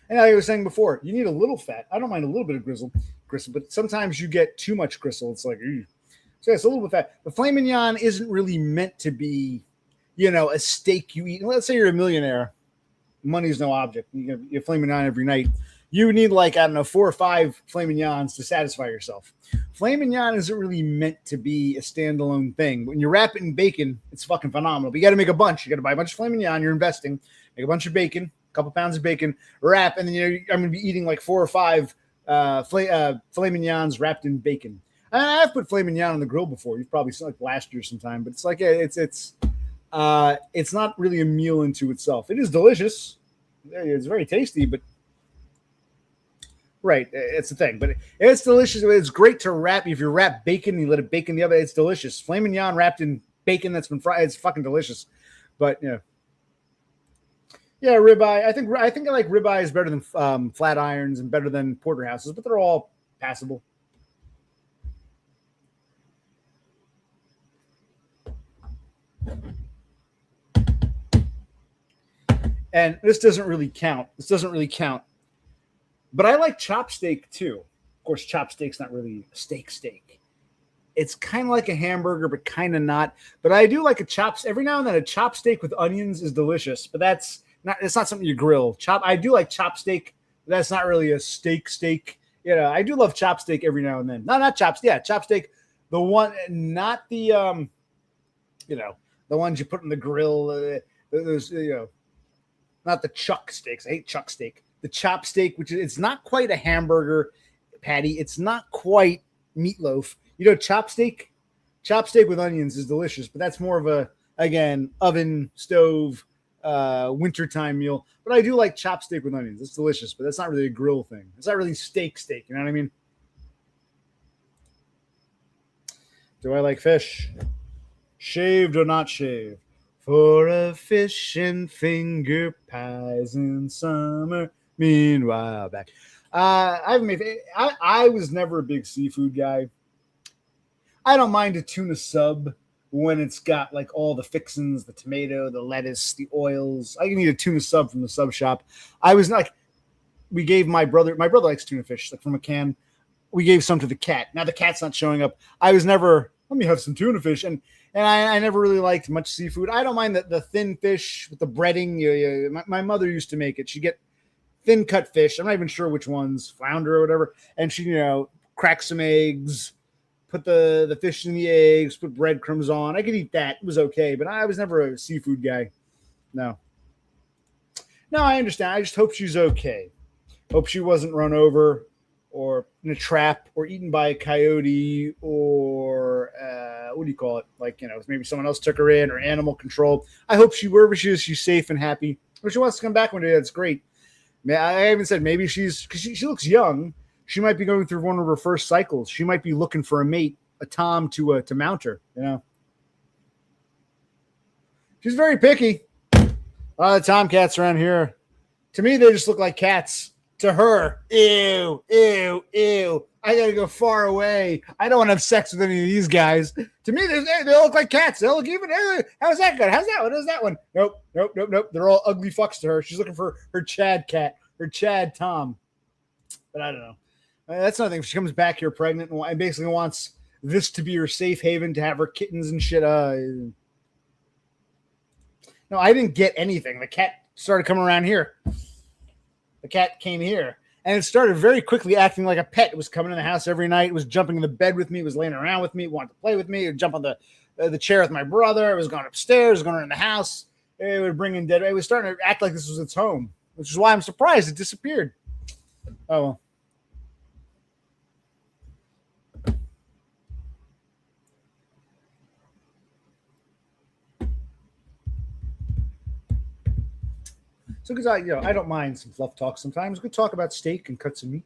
And like I was saying before, you need a little fat. I don't mind a little bit of gristle, but sometimes you get too much gristle. It's like, ew. So it's a little bit fat. The filet mignon isn't really meant to be, a steak you eat. Let's say you're a millionaire. Money's no object. You get filet mignon every night. You need 4 or 5 filet mignons to satisfy yourself. Filet mignon isn't really meant to be a standalone thing. When you wrap it in bacon, it's fucking phenomenal. But you got to make a bunch. You got to buy a bunch of filet mignon. You're investing. Make a bunch of bacon. Couple pounds of bacon, wrap, and then I'm going to be eating 4 or 5 filet mignons wrapped in bacon. And I've put filet mignon on the grill before. You've probably seen last year sometime, but it's not really a meal into itself. It is delicious. It's very tasty, but right, it's the thing. But it's delicious. It's great to wrap. If you wrap bacon and you let it bake in the oven, it's delicious. Filet mignon wrapped in bacon that's been fried, it's fucking delicious. But yeah, ribeye. I think I like ribeye is better than flat irons and better than porterhouses, but they're all passable. And this doesn't really count. But I like chop steak too. Of course, chop steak's not really a steak. It's kind of like a hamburger, but kind of not. But I do like every now and then a chop steak with onions is delicious, but it's not something you grill. I do like chop steak. But that's not really a steak. I do love chop steak every now and then. No, not chops. Yeah, chop steak. The one, not the the ones you put in the grill. Those, not the chuck steaks. I hate chuck steak. The chop steak, which is it's not quite a hamburger patty. It's not quite meatloaf. Chopsteak with onions is delicious, but that's more of a, again, oven, stove, wintertime meal. But I do like chopsteak with onions. It's delicious, but that's not really a grill thing. It's not really steak. You know what I mean? Do I like fish? Shaved or not shaved? For a fish and finger pies in summer. Meanwhile, back. I was never a big seafood guy. I don't mind a tuna sub when it's got like all the fixins, the tomato, the lettuce, the oils. I can eat a tuna sub from the sub shop. I was not. We gave my brother likes tuna fish, like from a can. We gave some to the cat. Now the cat's not showing up. I was never, let me have some tuna fish. And I never really liked much seafood. I don't mind the thin fish with the breading. My mother used to make it. She'd get thin cut fish. I'm not even sure which ones, flounder or whatever. And she, crack some eggs, put the fish in the eggs, put breadcrumbs on. I could eat that. It was okay. But I was never a seafood guy. No, I understand. I just hope she's okay. Hope she wasn't run over or in a trap or eaten by a coyote or what do you call it? Like, maybe someone else took her in or animal control. I hope wherever she is, she's safe and happy. If she wants to come back one day, that's great. I haven't said maybe because she looks young. She might be going through one of her first cycles. She might be looking for a mate, a tom to mount her, She's very picky. A lot of tomcats around here. To me, they just look like cats. To her, ew. I gotta go far away. I don't want to have sex with any of these guys. To me, they look like cats. They look even. How's that good? How's that one? How's that one? Nope. They're all ugly fucks to her. She's looking for her Chad cat, her Chad Tom. But I don't know. That's another thing. If she comes back here pregnant and basically wants this to be her safe haven to have her kittens and shit. No, I didn't get anything. The cat started coming around here. The cat came here. And it started very quickly acting like a pet. It was coming in the house every night. It was jumping in the bed with me. It was laying around with me. It wanted to play with me. It would jump on the chair with my brother. It was going upstairs, going around the house. It would bring in dead. It was starting to act like this was its home, which is why I'm surprised it disappeared. Oh, well. So, because I don't mind some fluff talk sometimes. We could talk about steak and cuts of meat.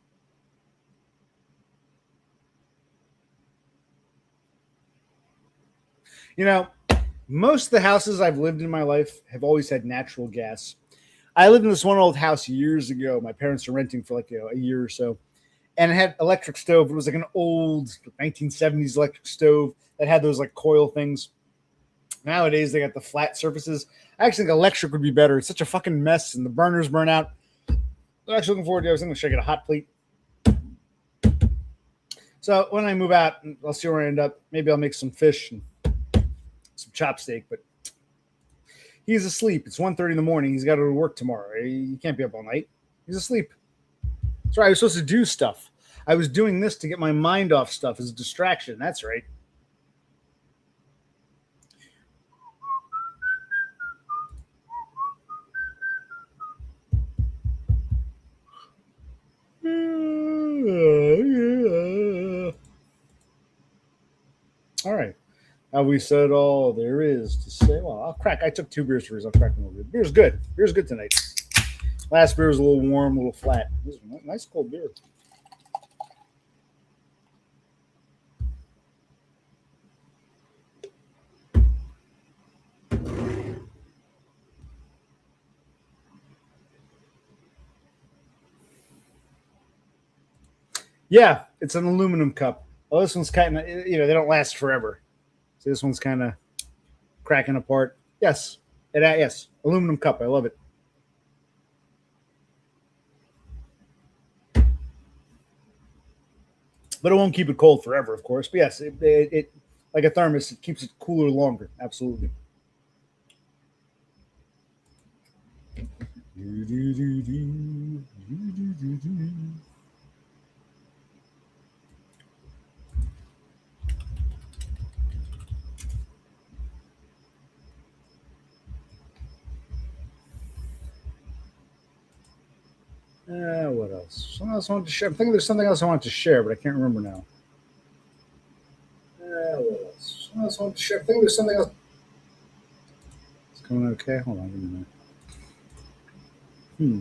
Most of the houses I've lived in my life have always had natural gas. I lived in this one old house years ago. My parents were renting for like a year or so, and it had electric stove. It was like an old 1970s electric stove that had those like coil things. Nowadays, they got the flat surfaces. I actually think electric would be better. It's such a fucking mess, and the burners burn out. I'm actually looking forward to it. I was thinking, should I get a hot plate? So when I move out, I'll see where I end up. Maybe I'll make some fish and some chopsteak, but he's asleep. It's 1:30 in the morning. He's got to go to work tomorrow. He can't be up all night. He's asleep. That's right. I was supposed to do stuff. I was doing this to get my mind off stuff as a distraction. That's right. All right. Have we said all there is to say? Well, I'll crack. I took 2 beers for I'll crack them over. Beer's good. Beer's good tonight. Last beer was a little warm, a little flat. This is a nice cold beer. Yeah, it's an aluminum cup. Oh, this one's kind of, they don't last forever. So this one's kind of cracking apart. Yes, yes, aluminum cup. I love it. But it won't keep it cold forever, of course. But yes, it like a thermos, it keeps it cooler longer. Absolutely. What else? Something else I wanted to share. I'm thinking there's something else I wanted to share, but I can't remember now. What else? Something else I wanted to share. I think there's something else. It's going okay. Hold on, give me a minute.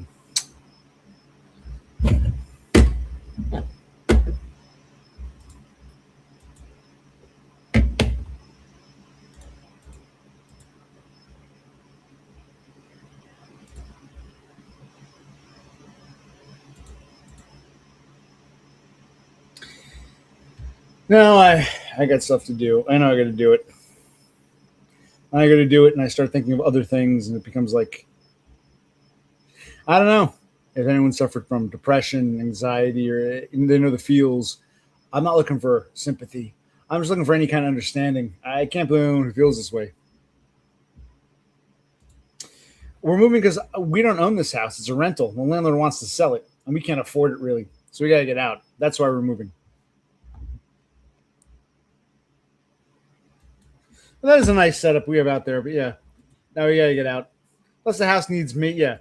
No, I got stuff to do. I know I got to do it. I got to do it, and I start thinking of other things, and it becomes like, I don't know if anyone suffered from depression, anxiety, or they know the feels. I'm not looking for sympathy. I'm just looking for any kind of understanding. I can't blame anyone who feels this way. We're moving because we don't own this house. It's a rental. The landlord wants to sell it, and we can't afford it really. So we got to get out. That's why we're moving. Well, that is a nice setup we have out there, but yeah, now we got to get out. Plus, the house needs the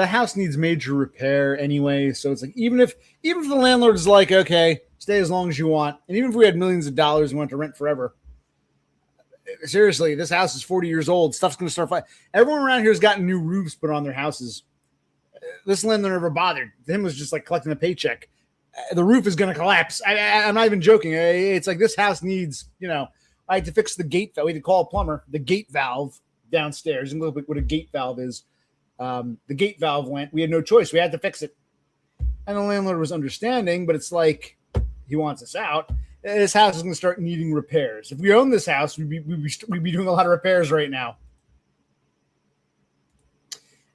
house needs major repair anyway. So it's like even if the landlord is like, okay, stay as long as you want, and even if we had millions of dollars and went to rent forever, seriously, this house is 40 years old. Stuff's going to start flying. Everyone around here has gotten new roofs put on their houses. This landlord never bothered. Him was just like collecting a paycheck. The roof is going to collapse. I'm not even joking. It's like this house needs, I had to fix the gate valve. We had to call a plumber. The gate valve downstairs, and look what a gate valve is. The gate valve went. We had no choice. We had to fix it. And the landlord was understanding, but it's like he wants us out. This house is going to start needing repairs. If we own this house, we'd be doing a lot of repairs right now.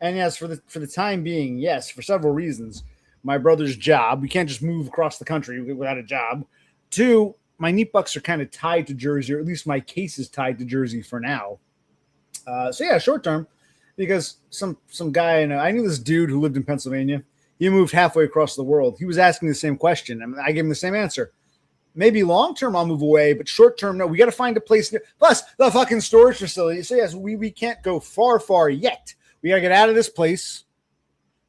And yes, for the time being, yes, for several reasons. My brother's job. We can't just move across the country without a job. 2, my knee bucks are kind of tied to Jersey, or at least my case is tied to Jersey for now. So yeah, short term, because some guy I knew this dude who lived in Pennsylvania. He moved halfway across the world. He was asking the same question, and I gave him the same answer. Maybe long term I'll move away, but short term no. We got to find a place near. Plus the fucking storage facility. So yes, we can't go far yet. We got to get out of this place,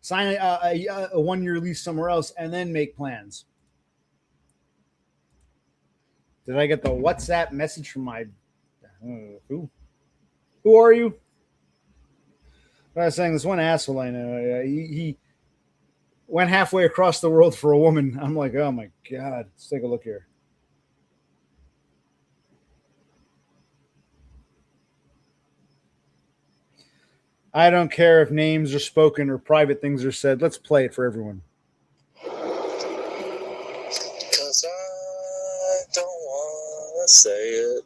sign a 1-year lease somewhere else, and then make plans. Did I get the WhatsApp message from my who? Who are you? I was saying this one asshole I know. He went halfway across the world for a woman. I'm like, oh my God. Let's take a look here. I don't care if names are spoken or private things are said. Let's play it for everyone. 'Cause I don't want to say it.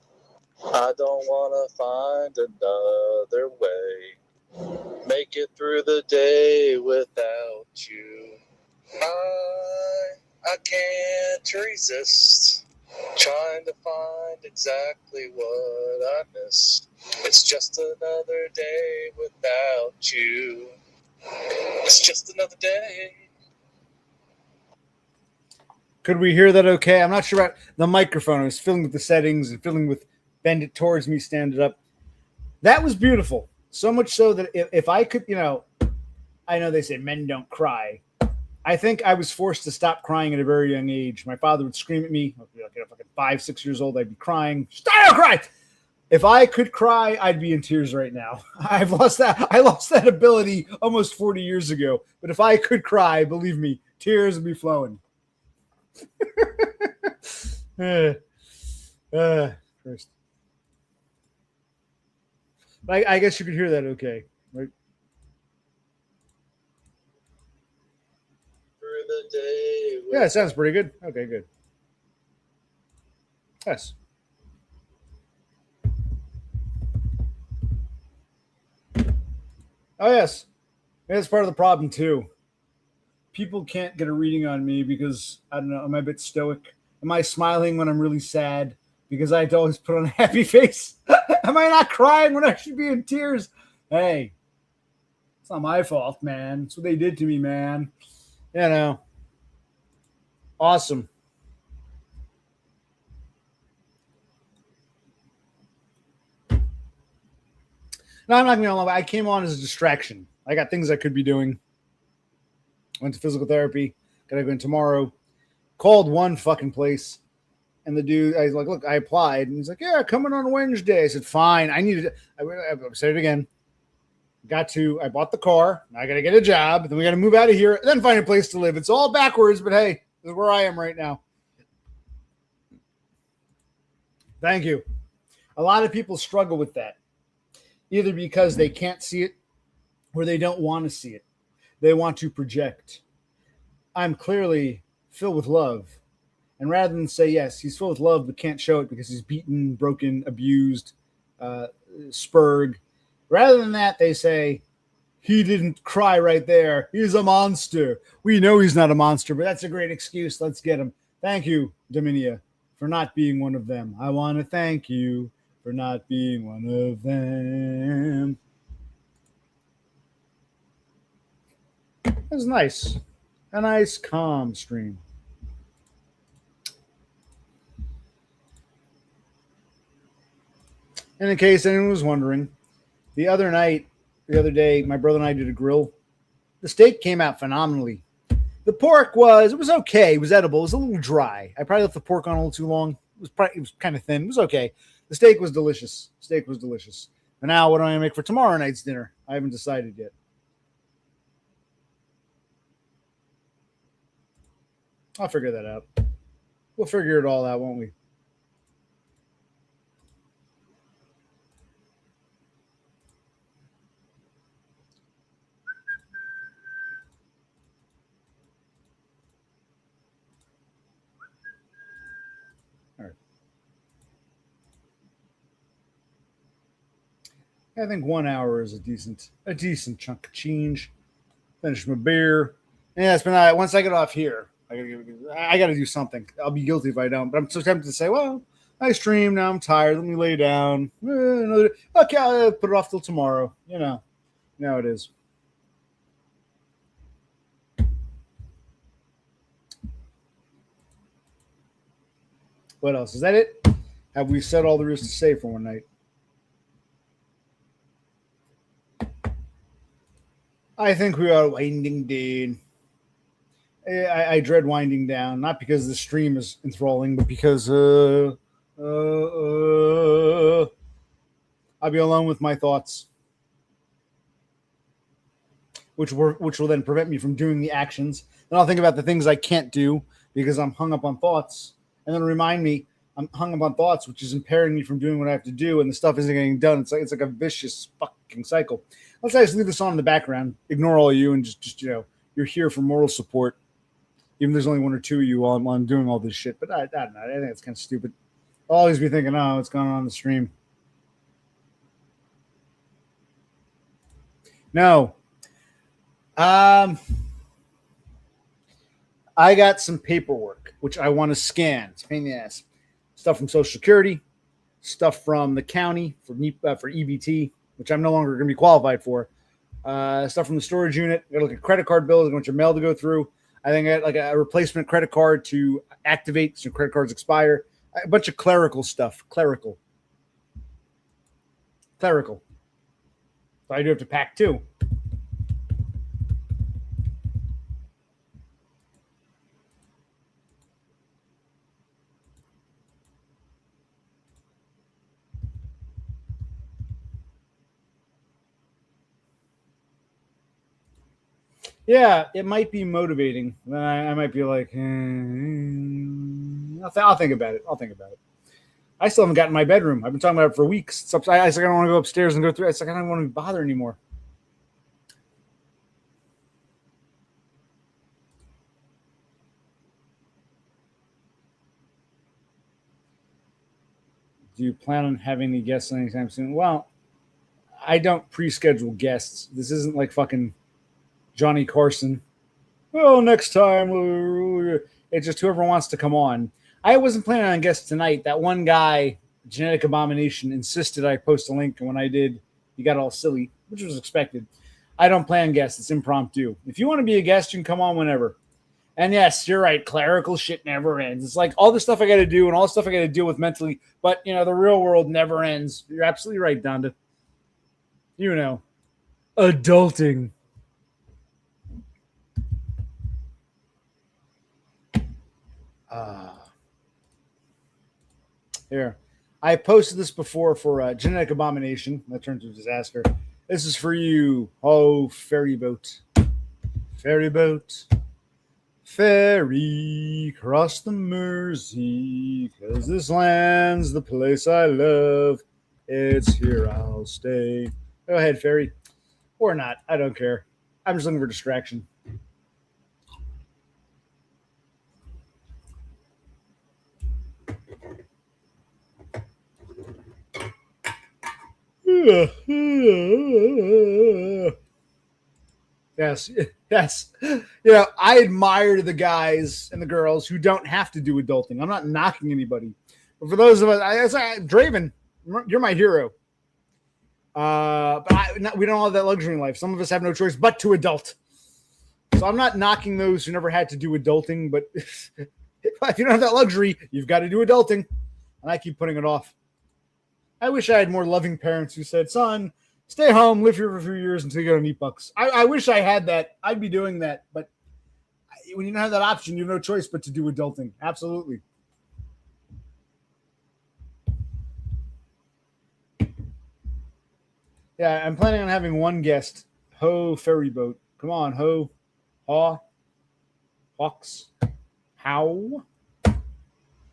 I don't want to find another way. Make it through the day without you. I can't resist trying to find exactly what I missed. It's just another day without you. It's just another day. Could we hear that okay? I'm not sure about the microphone. I was filling with the settings and filling with bend it towards me, stand it up. That was beautiful. So much so that if I could, I know they say men don't cry. I think I was forced to stop crying at a very young age. My father would scream at me. I'd be like, fucking 5, 6 years old. I'd be crying. Stop crying. If I could cry, I'd be in tears right now. I lost that ability almost 40 years ago. But if I could cry, believe me, tears would be flowing. First. I guess you could hear that okay, right? Through the day. Yeah, it sounds pretty good. Okay, good. Yes. Oh, yes. That's part of the problem, too. People can't get a reading on me because, I don't know, am I a bit stoic? Am I smiling when I'm really sad? Because I always put on a happy face. Am I not crying when I should be in tears? Hey, it's not my fault, man. It's what they did to me, man. Awesome. No, I'm not going to lie. I came on as a distraction. I got things I could be doing. Went to physical therapy. Got to go in tomorrow. Called one fucking place. And the dude, I was like, look, I applied. And he's like, yeah, coming on Wednesday. I said, fine. I said it again. I bought the car. Now I got to get a job. Then we got to move out of here. And then find a place to live. It's all backwards, but hey, this is where I am right now. Thank you. A lot of people struggle with that, either because they can't see it or they don't want to see it. They want to project. I'm clearly filled with love. And rather than say, yes, he's filled with love, but can't show it because he's beaten, broken, abused, spurred. Rather than that, they say, he didn't cry right there. He's a monster. We know he's not a monster, but that's a great excuse. Let's get him. Thank you, Dominia, for not being one of them. I want to thank you for not being one of them. It was nice. A nice, calm stream. And in case anyone was wondering, the other day, my brother and I did a grill. The steak came out phenomenally. The pork it was okay. It was edible. It was a little dry. I probably left the pork on a little too long. It was kind of thin. It was okay. The steak was delicious. But now what am I going to make for tomorrow night's dinner? I haven't decided yet. I'll figure that out. We'll figure it all out, won't we? I think 1 hour is a decent chunk of change. Finish my beer. Yeah, it's been once I get off here, I got to do something. I'll be guilty if I don't. But I'm so tempted to say, well, I streamed. Now I'm tired. Let me lay down. Okay, I'll put it off till tomorrow. Now it is. What else? Is that it? Have we said all there is to say for one night? I think we are winding down. I dread winding down, not because the stream is enthralling, but because I'll be alone with my thoughts, which will then prevent me from doing the actions. Then I'll think about the things I can't do because I'm hung up on thoughts, and then remind me I'm hung up on thoughts, which is impairing me from doing what I have to do, and the stuff isn't getting done. It's like a vicious fucking cycle. Let's just leave this on in the background. Ignore all of you and just you're here for moral support. Even there's only one or two of you while I'm doing all this shit. But I don't know. I think it's kind of stupid. I'll always be thinking, oh, what's going on in the stream? No. I got some paperwork, which I want to scan. It's a pain in the ass. Stuff from Social Security, stuff from the county for EBT, which I'm no longer going to be qualified for. Stuff from the storage unit. I got to look at credit card bills. I got a bunch of mail to go through. I think I got like a replacement credit card to activate so credit cards expire. A bunch of clerical stuff. Clerical. So I do have to pack too. Yeah, it might be motivating. I might be like, I'll think about it. I still haven't gotten my bedroom. I've been talking about it for weeks. I don't want to go upstairs and go through it. It's like I don't want to bother anymore. Do you plan on having any guests anytime soon? Well, I don't pre-schedule guests. This isn't like fucking Johnny Carson. Well, next time. It's just whoever wants to come on. I wasn't planning on guests tonight. That one guy, Genetic Abomination, insisted I post a link. And when I did, he got all silly, which was expected. I don't plan guests. It's impromptu. If you want to be a guest, you can come on whenever. And yes, you're right. Clerical shit never ends. It's like all the stuff I got to do and all the stuff I got to deal with mentally. But, the real world never ends. You're absolutely right, Donda. Adulting. Here. I posted this before for Genetic Abomination. That turned to a disaster. This is for you. Oh, ferry boat. Ferry boat. Ferry cross the Mersey, 'cause this land's the place I love. It's here I'll stay. Go ahead, ferry. Or not. I don't care. I'm just looking for distraction. Yes, yes. I admire the guys and the girls who don't have to do adulting. I'm not knocking anybody. But for those of us, Draven, you're my hero. But we don't have that luxury in life. Some of us have no choice but to adult. So I'm not knocking those who never had to do adulting. But if you don't have that luxury, you've got to do adulting. And I keep putting it off. I wish I had more loving parents who said, son, stay home, live here for a few years until you get on eat bucks. I wish I had that. I'd be doing that. But when you don't have that option, you have no choice but to do adulting. Absolutely. Yeah, I'm planning on having one guest. Ho, ferry boat. Come on, ho. Haw. Hawks. How.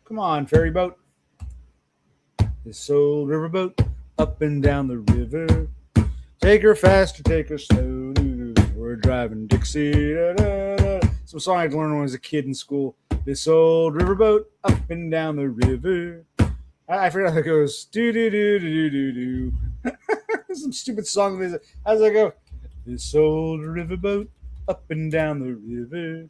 Come on, ferry boat. This old riverboat up and down the river. Take her fast or take her slow. We're driving Dixie. Da, da, da. Some song I learned when I was a kid in school. This old riverboat up and down the river. I forgot how it goes. Do do do do do do do. Some stupid song. How does that go? This old riverboat up and down the river.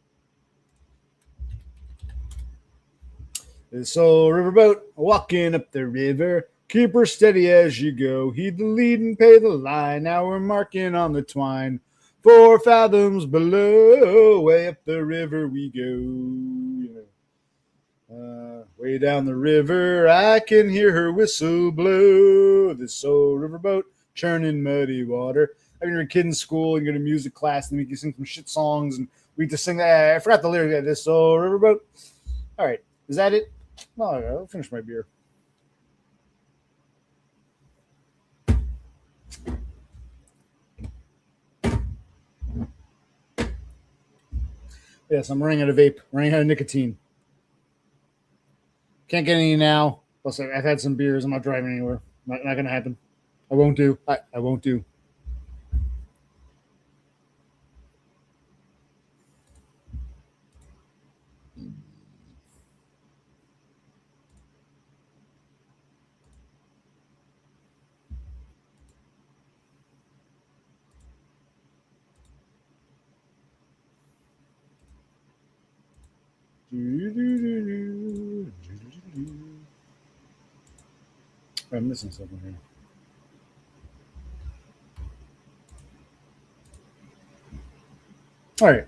This old riverboat walking up the river. Keep her steady as you go. Heed the lead and pay the line. Now we're marking on the twine. 4 fathoms below. Way up the river we go. Way down the river, I can hear her whistle blow. This old riverboat churning muddy water. I mean, you're a kid in school and you go to music class and we can sing some shit songs and we just sing that. I forgot the lyrics. This old riverboat. All right. Is that it? Oh, I'll finish my beer. Yes, I'm running out of vape, running out of nicotine. Can't get any now. Plus, I've had some beers. I'm not driving anywhere. Not going to happen. I won't do. I won't do. I'm missing something here. All right.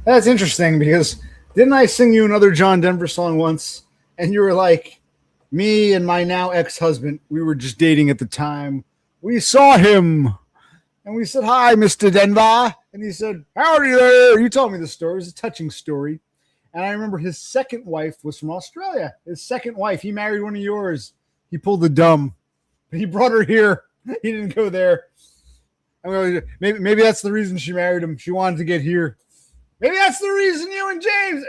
That's interesting because didn't I sing you another John Denver song once? And you were like, me and my now ex-husband, we were just dating at the time. We saw him and we said, hi, Mr. Denver. And he said, howdy there. You told me the story. It was a touching story. And I remember his second wife was from Australia. His second wife, he married one of yours. He pulled the dumb. He brought her here. He didn't go there. I mean, maybe that's the reason she married him. She wanted to get here. Maybe that's the reason you and James.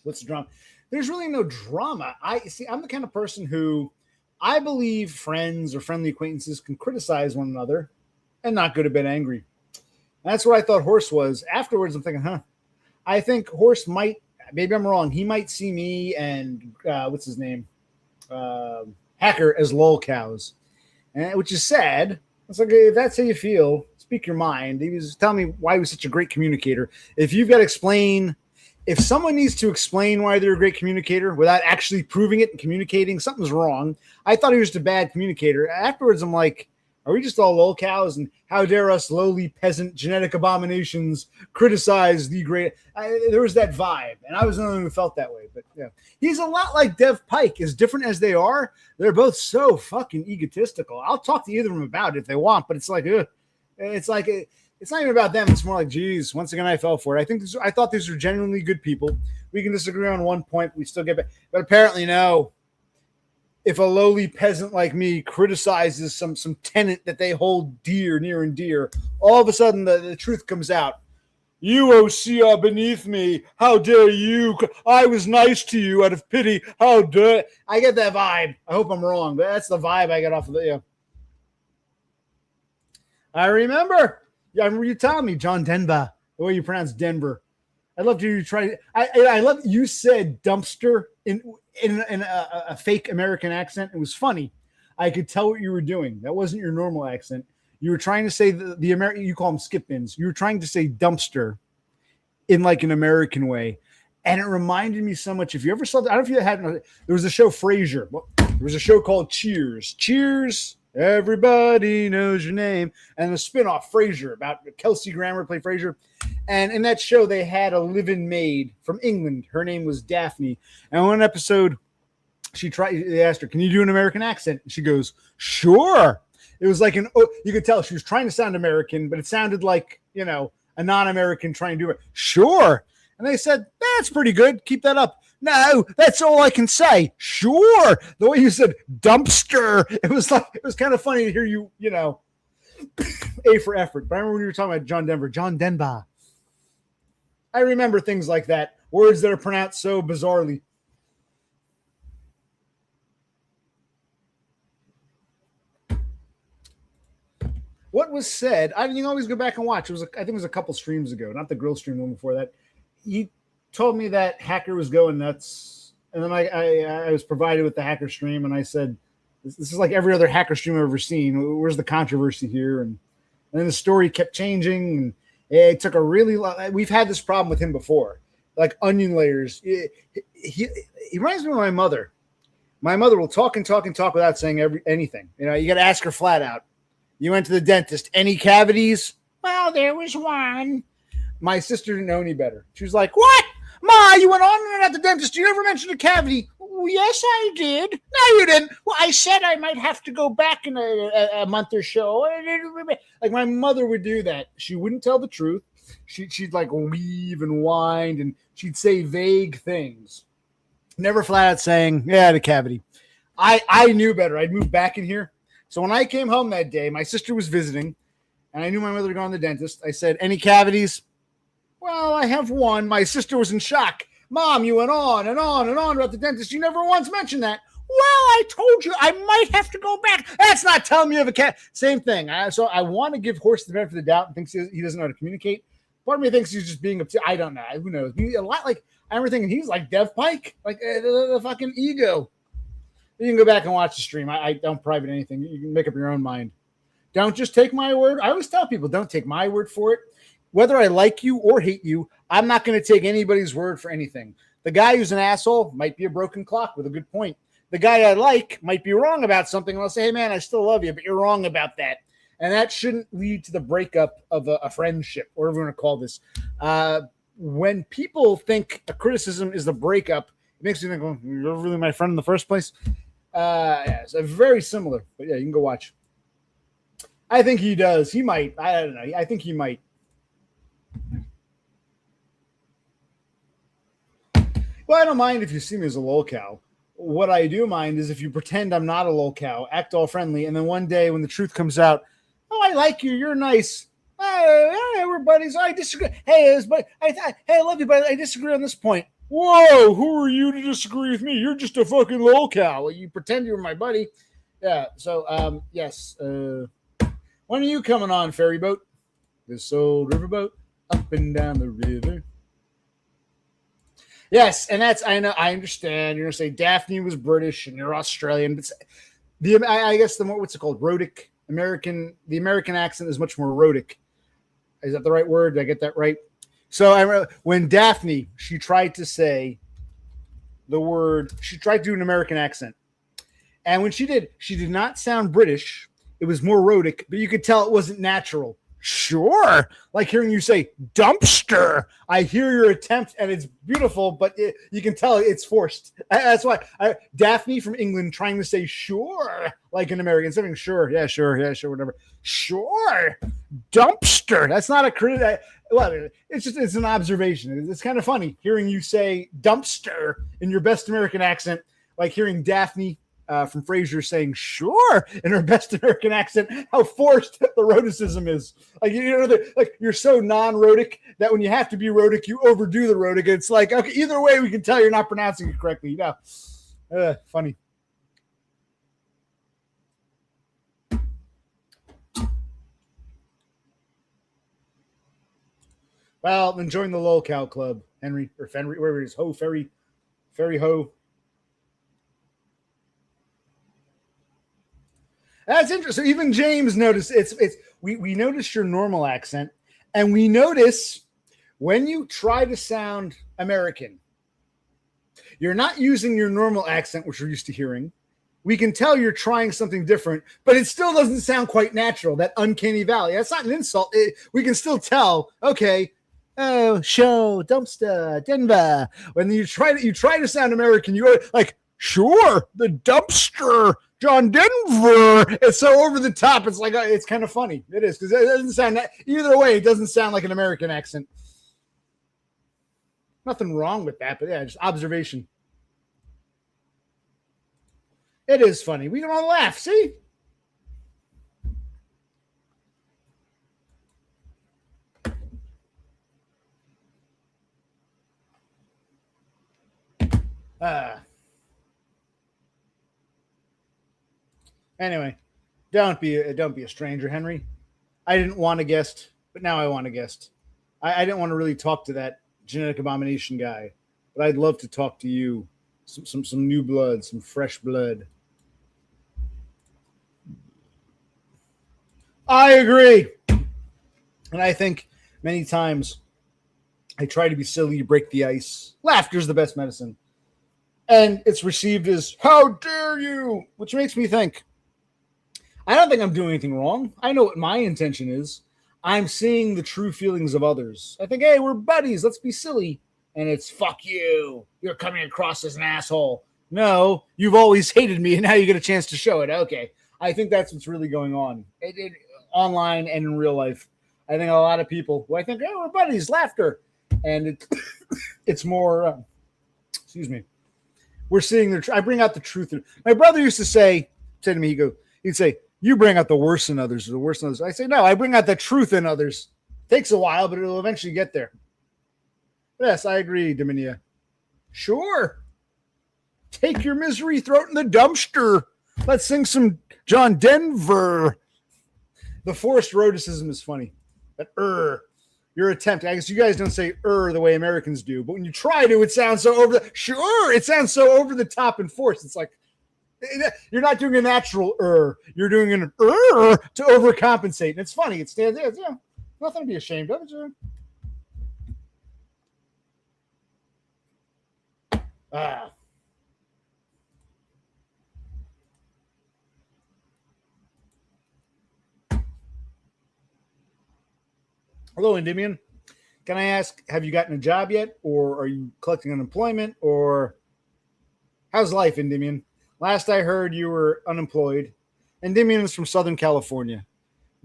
What's the drama? There's really no drama. I'm the kind of person who I believe friends or friendly acquaintances can criticize one another and not go to bed angry. That's what I thought Horse was. Afterwards, I'm thinking, I think Horse might, maybe I'm wrong. He might see me and what's his name? Hacker as lol cows, which is sad. It's like, if that's how you feel, speak your mind. He was telling me why he was such a great communicator. If you've got to explain, if someone needs to explain why they're a great communicator without actually proving it and communicating, something's wrong. I thought he was just a bad communicator. Afterwards, I'm like, Are we just all lolcows? And how dare us lowly peasant genetic abominations criticize the great? There was that vibe, and I was the only one who felt that way. But yeah, he's a lot like Dev Pike. As different as they are, they're both so fucking egotistical. I'll talk to either of them about it if they want, but it's like, it's not even about them. It's more like, geez, once again, I fell for it. I thought these were genuinely good people. We can disagree on one point. We still get back, but apparently no. If a lowly peasant like me criticizes some tenant that they hold dear, near and dear, all of a sudden the truth comes out. You, O.C., are beneath me. How dare you? I was nice to you out of pity. How dare... I get that vibe. I hope I'm wrong, but that's the vibe I get off of the... Yeah. I remember. Yeah, I remember you telling me, John Denver, the way you pronounce Denver. I loved you try. I love you said dumpster in a fake American accent. It was funny. I could tell what you were doing. That wasn't your normal accent. You were trying to say the American. You call them skip bins. You were trying to say dumpster in like an American way, and it reminded me so much. If you ever saw, I don't know if you had. There was a show Frasier. Well, there was a show called Cheers. Cheers. Everybody knows your name, and a spinoff Frasier about Kelsey Grammer played Frasier. And in that show, they had a live-in maid from England. Her name was Daphne. And one episode, they asked her, "Can you do an American accent?" And she goes, "Sure." It was like you could tell she was trying to sound American, but it sounded like, a non-American trying to do it. "Sure." And they said, "That's pretty good. Keep that up." "No, that's all I can say." "Sure." The way you said dumpster, it was kind of funny to hear you, A for effort. But I remember when you were talking about John Denver. John Denver. I remember things like that. Words that are pronounced so bizarrely. What was said, you can always go back and watch. I think it was a couple streams ago, not the grill stream one before that. He told me that Hacker was going nuts. And then I was provided with the Hacker stream, and I said, this is like every other Hacker stream I've ever seen. Where's the controversy here? And then the story kept changing, and it took a really long... We've had this problem with him before, like onion layers. He reminds me of my mother. My mother will talk and talk and talk without saying anything. You got to ask her flat out. You went to the dentist. Any cavities? Well, there was one. My sister didn't know any better. She was like, "What? Ma, you went on and on at the dentist. You never mentioned a cavity." "Oh, yes, I did." "No, you didn't." "Well, I said I might have to go back in a month or so." Like my mother would do that. She wouldn't tell the truth. She'd like weave and wind, and she'd say vague things. Never flat out saying, "Yeah, I had a cavity." I knew better. I'd moved back in here. So when I came home that day, my sister was visiting, and I knew my mother had gone to the dentist. I said, "Any cavities?" "Well, I have one." My sister was in shock. "Mom, you went on and on and on about the dentist. You never once mentioned that." "Well, I told you I might have to go back." "That's not telling me you have a cat." Same thing. So I want to give Horst the benefit of the doubt and thinks he doesn't know how to communicate. Part of me thinks he's just being upset. I don't know. Who knows? A lot like I remember thinking he's like Dev Pike, like the fucking ego. You can go back and watch the stream. I don't private anything. You can make up your own mind. Don't just take my word. I always tell people, don't take my word for it. Whether I like you or hate you, I'm not going to take anybody's word for anything. The guy who's an asshole might be a broken clock with a good point. The guy I like might be wrong about something, and I'll say, "Hey, man, I still love you, but you're wrong about that." And that shouldn't lead to the breakup of a friendship, or whatever you want to call this. When people think a criticism is the breakup, it makes me think, "Well, you're really my friend in the first place." Yeah, so very similar. But yeah, you can go watch. I think he does. He might. I don't know. I think he might. Well, I don't mind if you see me as a lolcow. What I do mind is if you pretend I'm not a lolcow, act all friendly, and then one day when the truth comes out, "Oh, I like you. You're nice. Hey, we're buddies. I disagree. Hey, I love you, but I disagree on this point." "Whoa, who are you to disagree with me? You're just a fucking lolcow. You pretend you were my buddy." Yeah, so, yes. When are you coming on, ferry boat? This old riverboat up and down the river. Yes, and I know, I understand. You're going to say Daphne was British and you're Australian. But I guess what's it called? Rhotic. The American accent is much more rhotic. Is that the right word? Did I get that right? So I remember when Daphne, she tried to say the word, she tried to do an American accent. And when she did not sound British. it was more rhotic, but you could tell it wasn't natural. Sure. Like hearing you say dumpster. I hear your attempt and it's beautiful, but you can tell it's forced. That's why Daphne from England trying to say sure like an American, saying sure, whatever. Sure. Dumpster. That's not a critic. Well, it's an observation. It's kind of funny hearing you say dumpster in your best American accent, like hearing Daphne from Frasier saying sure in her best American accent, how forced the rhoticism is. Like, like you're so non-rhotic that when you have to be rhotic, you overdo the rhotic. It's like, okay, either way, we can tell you're not pronouncing it correctly. Funny. Well, then join the lolcow club, Henry, or Fenry, wherever it is. Ho, ferry, ho. That's interesting. Even James noticed we notice your normal accent, and we notice when you try to sound American, you're not using your normal accent, which we're used to hearing. We can tell you're trying something different, but it still doesn't sound quite natural. That uncanny valley. That's not an insult. We can still tell. Okay. Oh, show dumpster Denver. When you try to sound American, you go like, sure, the dumpster. John Denver. It's so over the top. It's like it's kind of funny. It is because it doesn't sound either way. It doesn't sound like an American accent. Nothing wrong with that, but yeah, just observation. It is funny. We can all laugh. See. Anyway, don't be a stranger, Henry. I didn't want a guest, but now I want a guest. I didn't want to really talk to that genetic abomination guy, but I'd love to talk to you. Some new blood, some fresh blood. I agree. And I think many times I try to be silly, break the ice. Laughter's the best medicine. And it's received as, how dare you? Which makes me think, I don't think I'm doing anything wrong. I know what my intention is. I'm seeing the true feelings of others. I think, hey, we're buddies. Let's be silly. And it's, fuck you. You're coming across as an asshole. No, you've always hated me, and now you get a chance to show it. Okay. I think that's what's really going on. Online and in real life. I think a lot of people who I think, oh, we're buddies, laughter. And it's more, excuse me. We're seeing I bring out the truth. My brother used to say to me, he'd say, you bring out the worst in others, or the worst in others. I say, no, I bring out the truth in others. Takes a while, but it'll eventually get there. Yes, I agree, Dominia. Sure. Take your misery, throw it in the dumpster. Let's sing some John Denver. The forced rhoticism is funny. But your attempt. I guess you guys don't say the way Americans do, but when you try to, it sounds so it sounds so over the top and forced. It's like you're not doing a natural you're doing an to overcompensate. And it's funny. It stands there. Yeah, nothing to be ashamed of. Hello, Endymion. Can I ask, have you gotten a job yet? Or are you collecting unemployment? Or how's life, Endymion? Last I heard, you were unemployed. Endymion is from Southern California.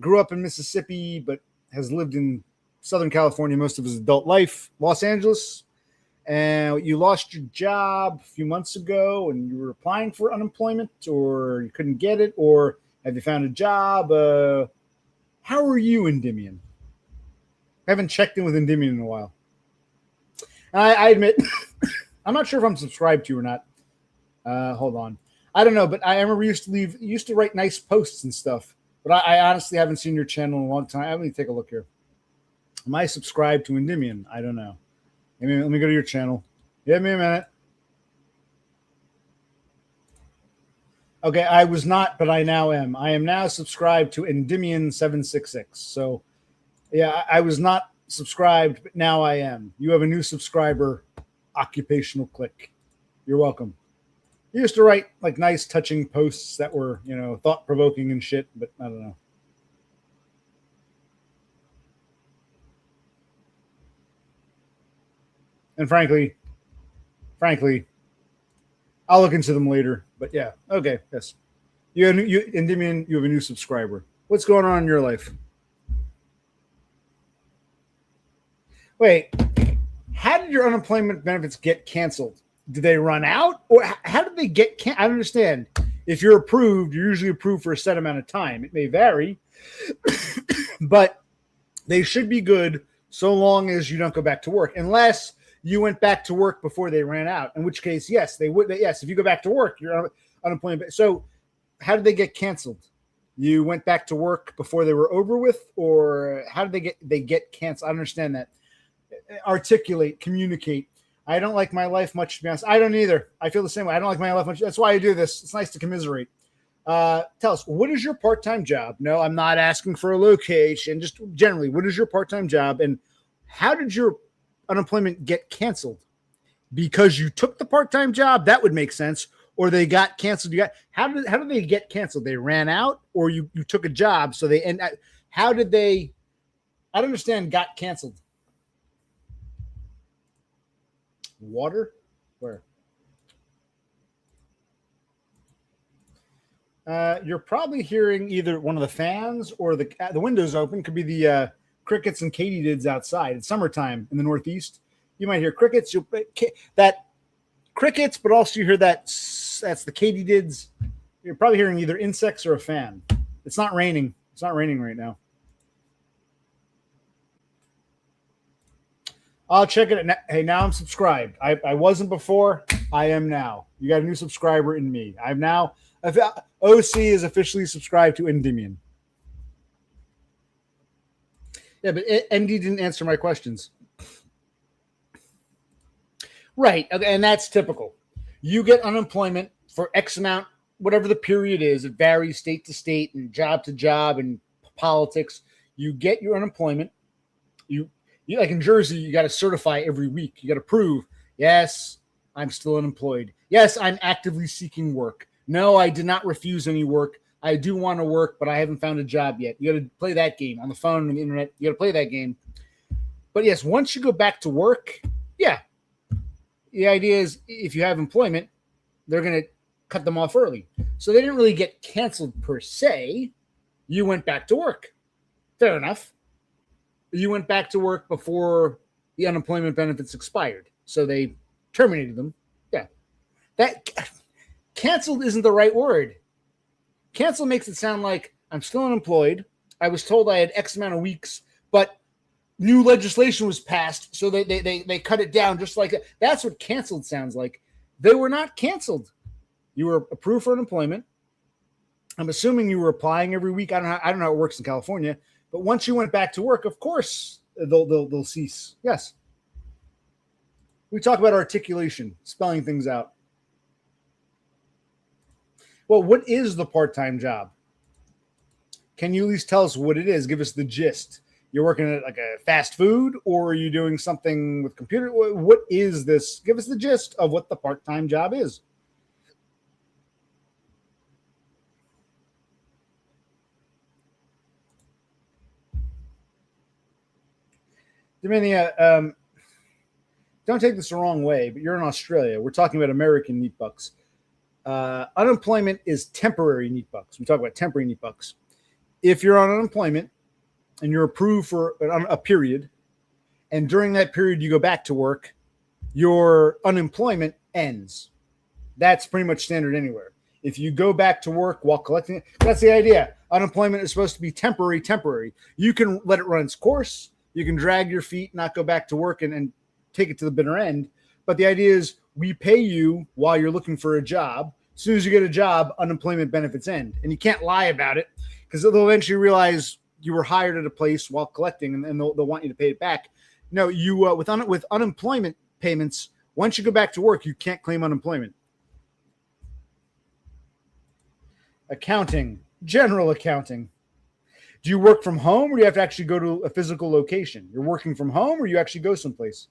Grew up in Mississippi, but has lived in Southern California most of his adult life. Los Angeles. And you lost your job a few months ago and you were applying for unemployment, or you couldn't get it, or have you found a job? How are you, Endymion? I haven't checked in with Endymion in a while. I admit, I'm not sure if I'm subscribed to you or not. Hold on. I don't know, but I remember used to write nice posts and stuff. But I honestly haven't seen your channel in a long time. Let me take a look here. Am I subscribed to Endymion? I don't know. Let me go to your channel. Give me a minute. Okay, I was not, but I now am. I am now subscribed to Endymion766. So, yeah, I was not subscribed, but now I am. You have a new subscriber, occupational click. You're welcome. He used to write like nice, touching posts that were, thought provoking and shit. But I don't know. And frankly, I'll look into them later. But yeah, okay, yes. Endymion, you have a new subscriber. What's going on in your life? Wait, how did your unemployment benefits get canceled? Did they run out? Or how did they get canceled? I don't understand. If you're approved, you're usually approved for a set amount of time. It may vary, but they should be good so long as you don't go back to work, unless you went back to work before they ran out, in which case, yes, they would. Yes, if you go back to work, you're unemployment. So how did they get canceled? You went back to work before they were over with, or how did they get canceled? I understand that. Articulate, communicate. I don't like my life much, to be honest. I don't either. I feel the same way. I don't like my life much. That's why I do this. It's nice to commiserate. Tell us, what is your part-time job? No, I'm not asking for a location. Just generally, what is your part-time job, and how did your unemployment get canceled? Because you took the part-time job, that would make sense. Or they got canceled. How did they get canceled? They ran out, or you took a job, so they end. How did they? I don't understand. Got canceled. Water? Where? You're probably hearing either one of the fans or the windows open. Could be the crickets and katydids outside. It's summertime in the Northeast. You might hear crickets. Crickets, but also you hear that's the katydids. You're probably hearing either insects or a fan. It's not raining. It's not raining right now. I'll check it. Hey, now I'm subscribed. I wasn't before. I am now. You got a new subscriber in me. I'm now. OC is officially subscribed to Endymion. Yeah, but ND didn't answer my questions. Right, okay, and that's typical. You get unemployment for X amount, whatever the period is. It varies state to state and job to job and politics. You get your unemployment. You like in Jersey, you got to certify every week. You got to prove, yes, I'm still unemployed. Yes, I'm actively seeking work. No, I did not refuse any work. I do want to work, but I haven't found a job yet. You got to play that game on the phone and the internet. You got to play that game. But yes, once you go back to work, yeah. The idea is if you have employment, they're going to cut them off early. So they didn't really get canceled per se. You went back to work. Fair enough. You went back to work before the unemployment benefits expired. So they terminated them. Yeah. That canceled isn't the right word. Cancel makes it sound like I'm still unemployed. I was told I had X amount of weeks, but new legislation was passed, so they cut it down just like that. That's what canceled sounds like. They were not canceled. You were approved for unemployment. I'm assuming you were applying every week. I don't know how it works in California, but once you went back to work, of course they'll cease. Yes. We talk about articulation, spelling things out. Well, what is the part-time job? Can you at least tell us what it is? Give us the gist. You're working at like a fast food, or are you doing something with computer? What is this? Give us the gist of what the part-time job is. Dominia, don't take this the wrong way, but you're in Australia. We're talking about American neat bucks. Unemployment is temporary neat bucks. We talk about temporary neat bucks. If you're on unemployment and you're approved for a period, and during that period you go back to work, your unemployment ends. That's pretty much standard anywhere. If you go back to work while collecting, that's the idea. Unemployment is supposed to be temporary. You can let it run its course. You can drag your feet, not go back to work and take it to the bitter end. But the idea is we pay you while you're looking for a job. As soon as you get a job, unemployment benefits end. And you can't lie about it because they'll eventually realize you were hired at a place while collecting and they'll want you to pay it back. No, you with unemployment payments, once you go back to work, you can't claim unemployment. Accounting, general accounting. Do you work from home or do you have to actually go to a physical location? You're working from home or you actually go someplace?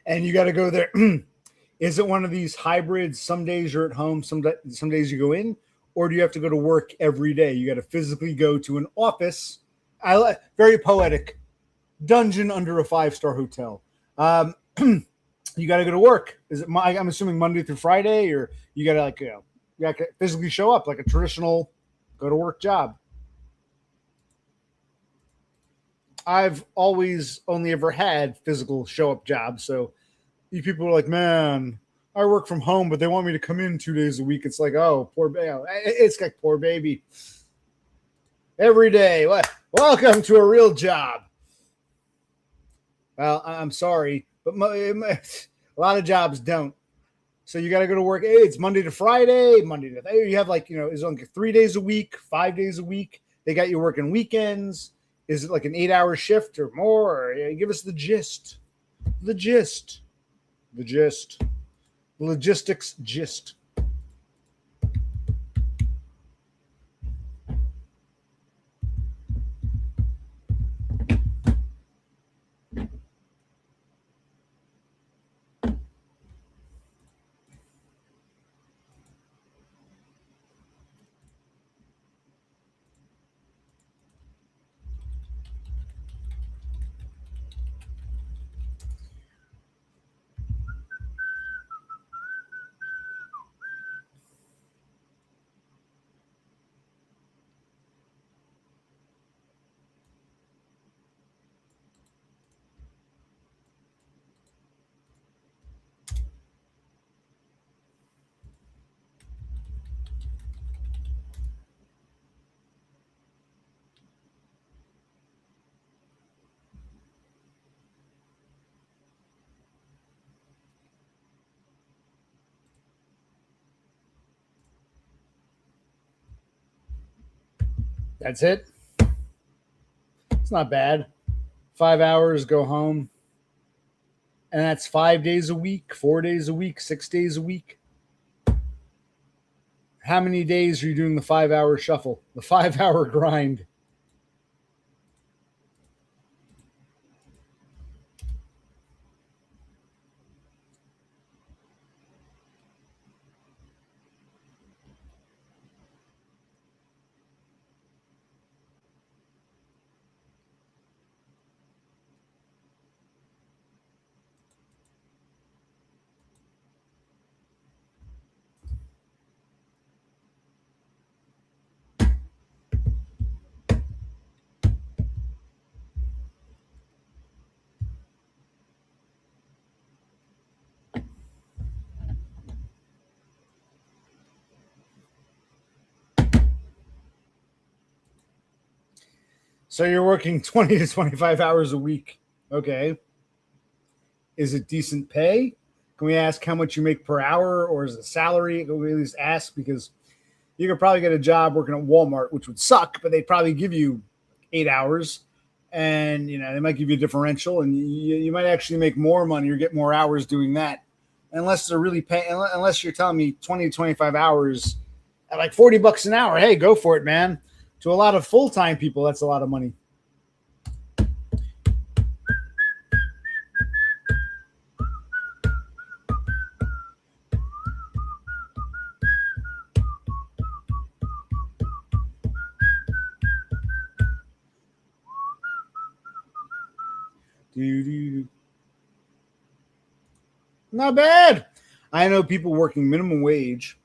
and you got to go there. Is it one of these hybrids? Some days you're at home, some days you go in, or do you have to go to work every day? You got to physically go to an office. Very poetic dungeon under a 5-star hotel. You got to go to work. Is it? I'm assuming Monday through Friday, or you got to you got to physically show up like a traditional go to work job. I've always only ever had physical show up jobs, so you people are like, man, I work from home, but they want me to come in 2 days a week. It's like, oh, poor baby. It's like poor baby. Every day. Welcome to a real job. Well, I'm sorry, but a lot of jobs don't. So you got to go to work. Hey, it's Monday to Friday. You have is it like 3 days a week, 5 days a week? They got you working weekends. Is it like an 8-hour shift or more? Or, give us the gist. The gist. The gist. The logistics gist. That's it. It's not bad. 5 hours, go home. And that's 5 days a week, 4 days a week, 6 days a week. How many days are you doing the 5-hour shuffle, the 5-hour grind? So you're working 20 to 25 hours a week. Okay. Is it decent pay? Can we ask how much you make per hour, or is it salary? Can we at least ask? Because you could probably get a job working at Walmart, which would suck, but they'd probably give you 8 hours, and they might give you a differential, and you might actually make more money or get more hours doing that. Unless they're really paying, unless you're telling me 20 to 25 hours at like $40 an hour. Hey, go for it, man. To a lot of full-time people, that's a lot of money. Not bad. I know people working minimum wage,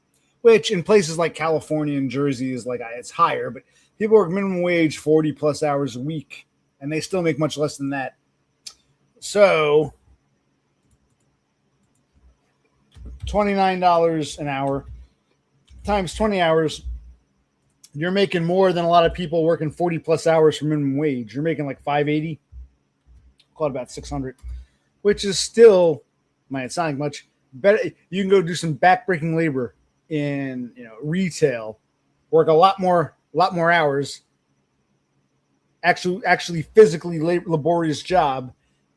which in places like California and Jersey is like it's higher, but people work minimum wage 40 plus hours a week, and they still make much less than that. So $29 an hour times 20 hours, you're making more than a lot of people working 40 plus hours for minimum wage. You're making like $580, call it about $600, which is still, might sound like much better. You can go do some backbreaking labor in retail, work a lot more hours, actually physically laborious job,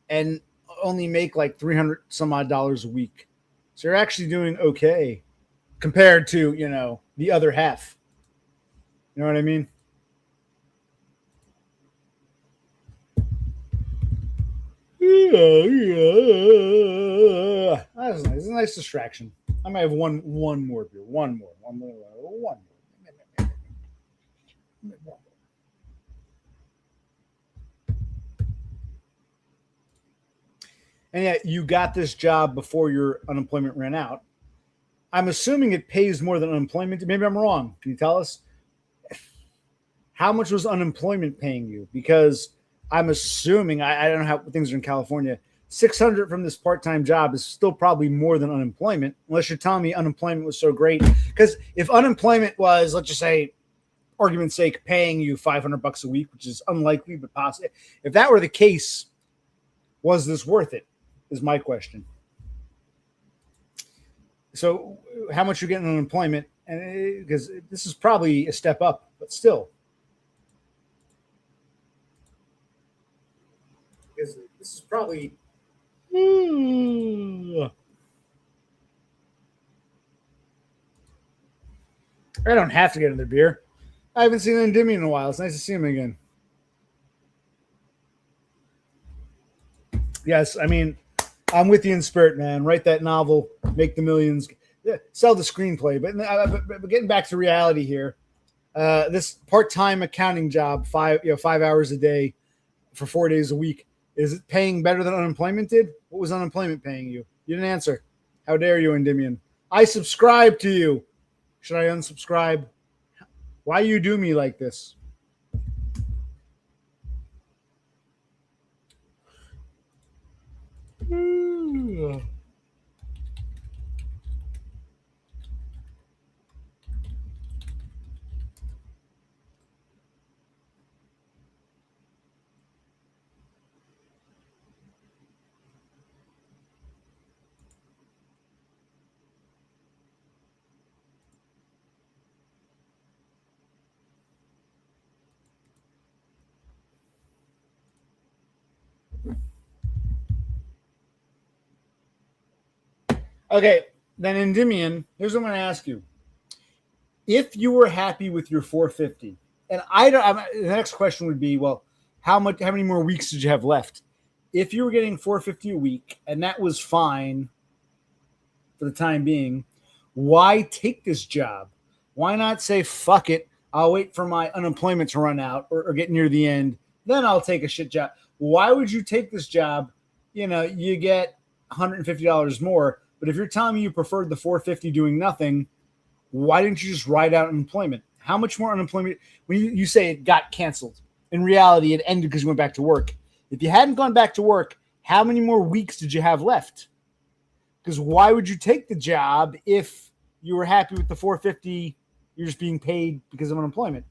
and only make like $300 some odd a week. So you're actually doing okay compared to the other half. You know what I mean? That's nice. It's a nice distraction. I might have one more beer. One more. And yet you got this job before your unemployment ran out. I'm assuming it pays more than unemployment. Maybe I'm wrong. Can you tell us? How much was unemployment paying you? Because I'm assuming, I don't know how things are in California, 600 from this part-time job is still probably more than unemployment, unless you're telling me unemployment was so great. Because if unemployment was, let's just say, argument's sake, paying you $500 a week, which is unlikely but possible, if that were the case, was this worth it? Is my question. So how much you get in unemployment? And because this is probably a step up, but still. Because this is probably. I don't have to get another beer. I haven't seen Endymion in a while. It's nice to see him again. Yes, I mean, I'm with you in spirit, man. Write that novel, make the millions, sell the screenplay. But getting back to reality here, this part-time accounting job, 5 hours a day for 4 days a week, is it paying better than unemployment did? What was unemployment paying you? You didn't answer. How dare you, Endymion? I subscribe to you. Should I unsubscribe? Why you do me like this? Okay, then Endymion, here's what I'm going to ask you. If you were happy with your 450, and the next question would be, well, how many more weeks did you have left? If you were getting 450 a week and that was fine for the time being, why take this job? Why not say, fuck it, I'll wait for my unemployment to run out or get near the end, then I'll take a shit job. Why would you take this job? You get $150 more. But if you're telling me you preferred the 450 doing nothing, why didn't you just ride out unemployment? How much more unemployment? When you say it got canceled, in reality, it ended because you went back to work. If you hadn't gone back to work, how many more weeks did you have left? Because why would you take the job if you were happy with the 450? You're just being paid because of unemployment.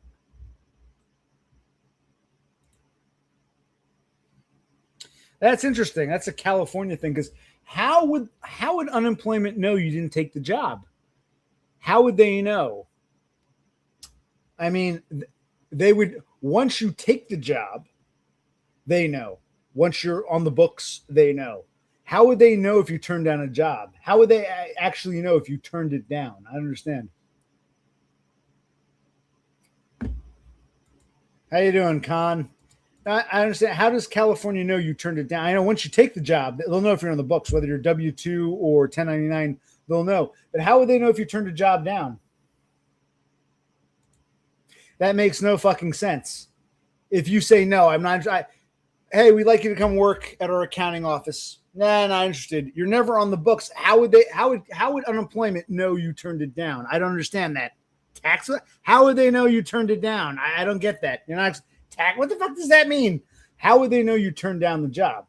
That's interesting. That's a California thing because how would unemployment know you didn't take the job? How would they know? I mean, they would, once you take the job, they know. Once you're on the books, they know. How would they know if you turned down a job? How would they actually know if you turned it down? I don't understand. How you doing, Con? I understand. How does California know you turned it down? I know once you take the job, they'll know if you're on the books, whether you're W-2 or 1099, they'll know. But how would they know if you turned a job down? That makes no fucking sense. If you say, no, I'm not, hey, we'd like you to come work at our accounting office. Nah, not interested. You're never on the books. How would unemployment know you turned it down? I don't understand that. Tax? How would they know you turned it down? I don't get that. You're not tax. What the fuck does that mean? How would they know you turned down the job?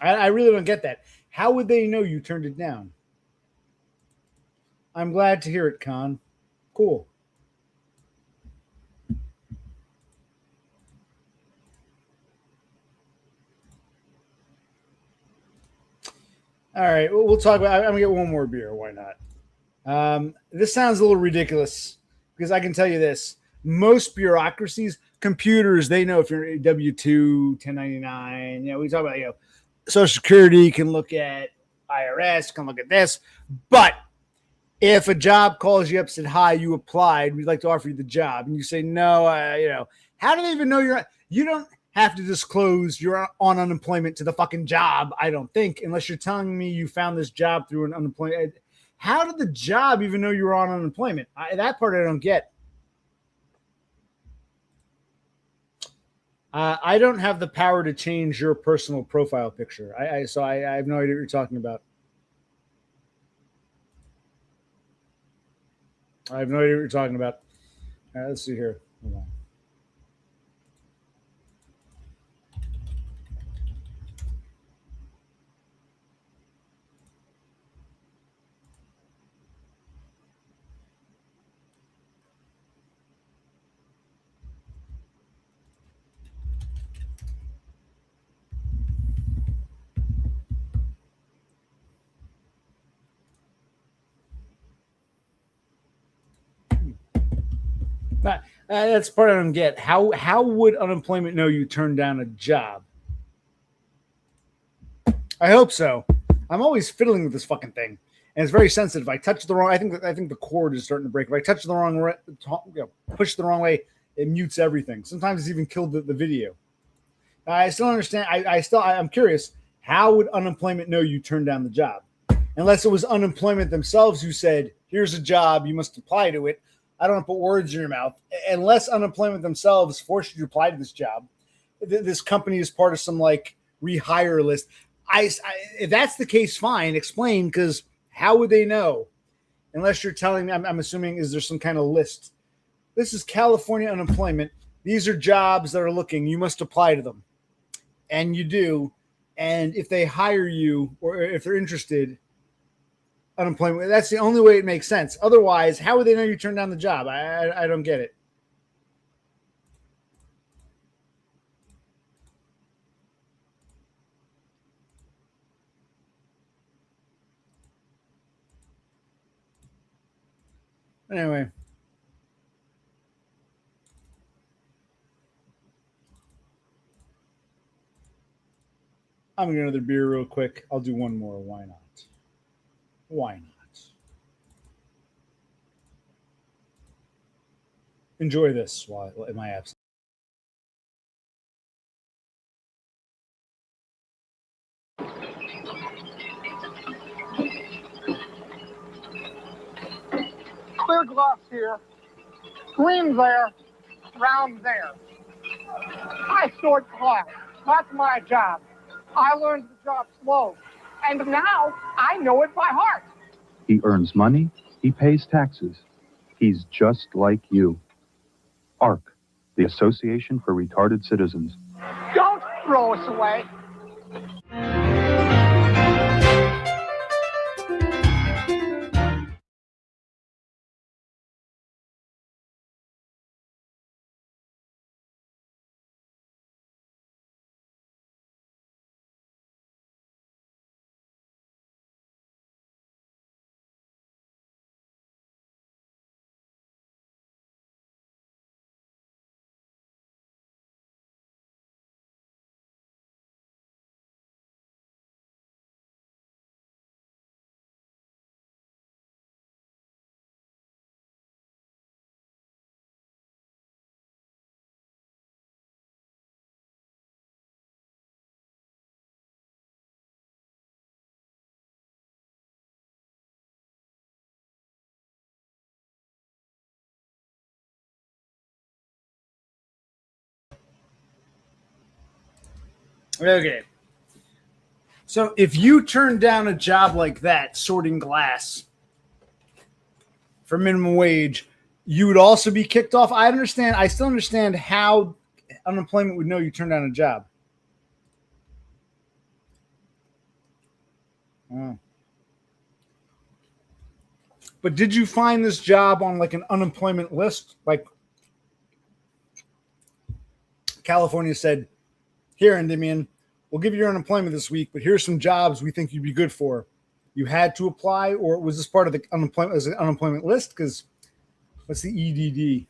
I really don't get that. How would they know you turned it down? I'm glad to hear it, Con. Cool. All right, we'll talk about. I'm gonna get one more beer. Why not? This sounds a little ridiculous because I can tell you this: most bureaucracies, computers, they know if you're W-2, 1099. We talk about Social Security, can look at IRS, can look at this, but If a job calls you up, said, hi, you applied, we'd like to offer you the job. And you say, no, how do they even know you don't have to disclose you're on unemployment to the fucking job, I don't think, unless you're telling me you found this job through an unemployment. How did the job even know you were on unemployment? That part I don't get. I don't have the power to change your personal profile picture. So I have no idea what you're talking about. I have no idea what you're talking about. All right, let's see here. Hold on. That's part I don't get. How would unemployment know you turned down a job? I hope so. I'm always fiddling with this fucking thing, and it's very sensitive. If I touch the wrong, I think the cord is starting to break. If I touch the wrong, push the wrong way, it mutes everything. Sometimes it's even killed the video. I still understand. I'm curious. How would unemployment know you turned down the job? Unless it was unemployment themselves who said, here's a job, you must apply to it. I don't want to put words in your mouth. Unless unemployment themselves forced you to apply to this job, this company is part of some like rehire list. If that's the case, fine, explain, because how would they know? Unless you're telling me, I'm assuming, is there some kind of list? This is California unemployment. These are jobs that are looking. You must apply to them. And you do. And if they hire you or if they're interested, unemployment, that's the only way it makes sense. Otherwise, how would they know you turned down the job? I don't get it. Anyway. I'm going to get another beer real quick. I'll do one more. Why not? Why not? Enjoy this while in my absence. Clear glass here, green there, round there. I sort glass. That's my job. I learned the job slow, and now I know it by heart. He earns money, he pays taxes. He's just like you. ARC, the Association for Retarded Citizens. Don't throw us away. Okay. So if you turn down a job like that, sorting glass for minimum wage, you would also be kicked off. I still understand how unemployment would know you turned down a job. Oh. But did you find this job on like an unemployment list? Like California said, here, Endymion, we'll give you your unemployment this week, but here's some jobs we think you'd be good for. You had to apply, or was this part of the unemployment list? Because what's the EDD?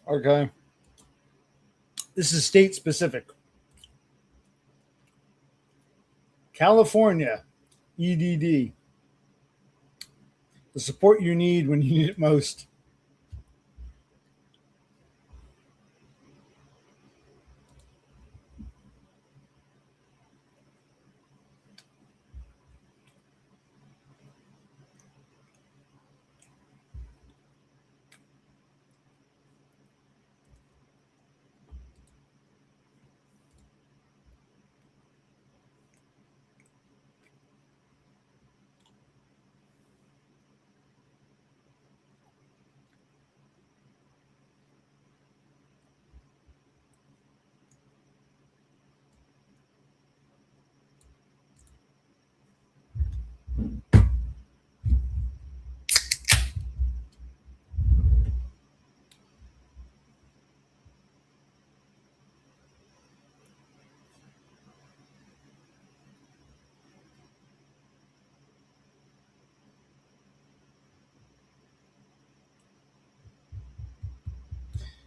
Okay. This is state specific. California, EDD. The support you need when you need it most.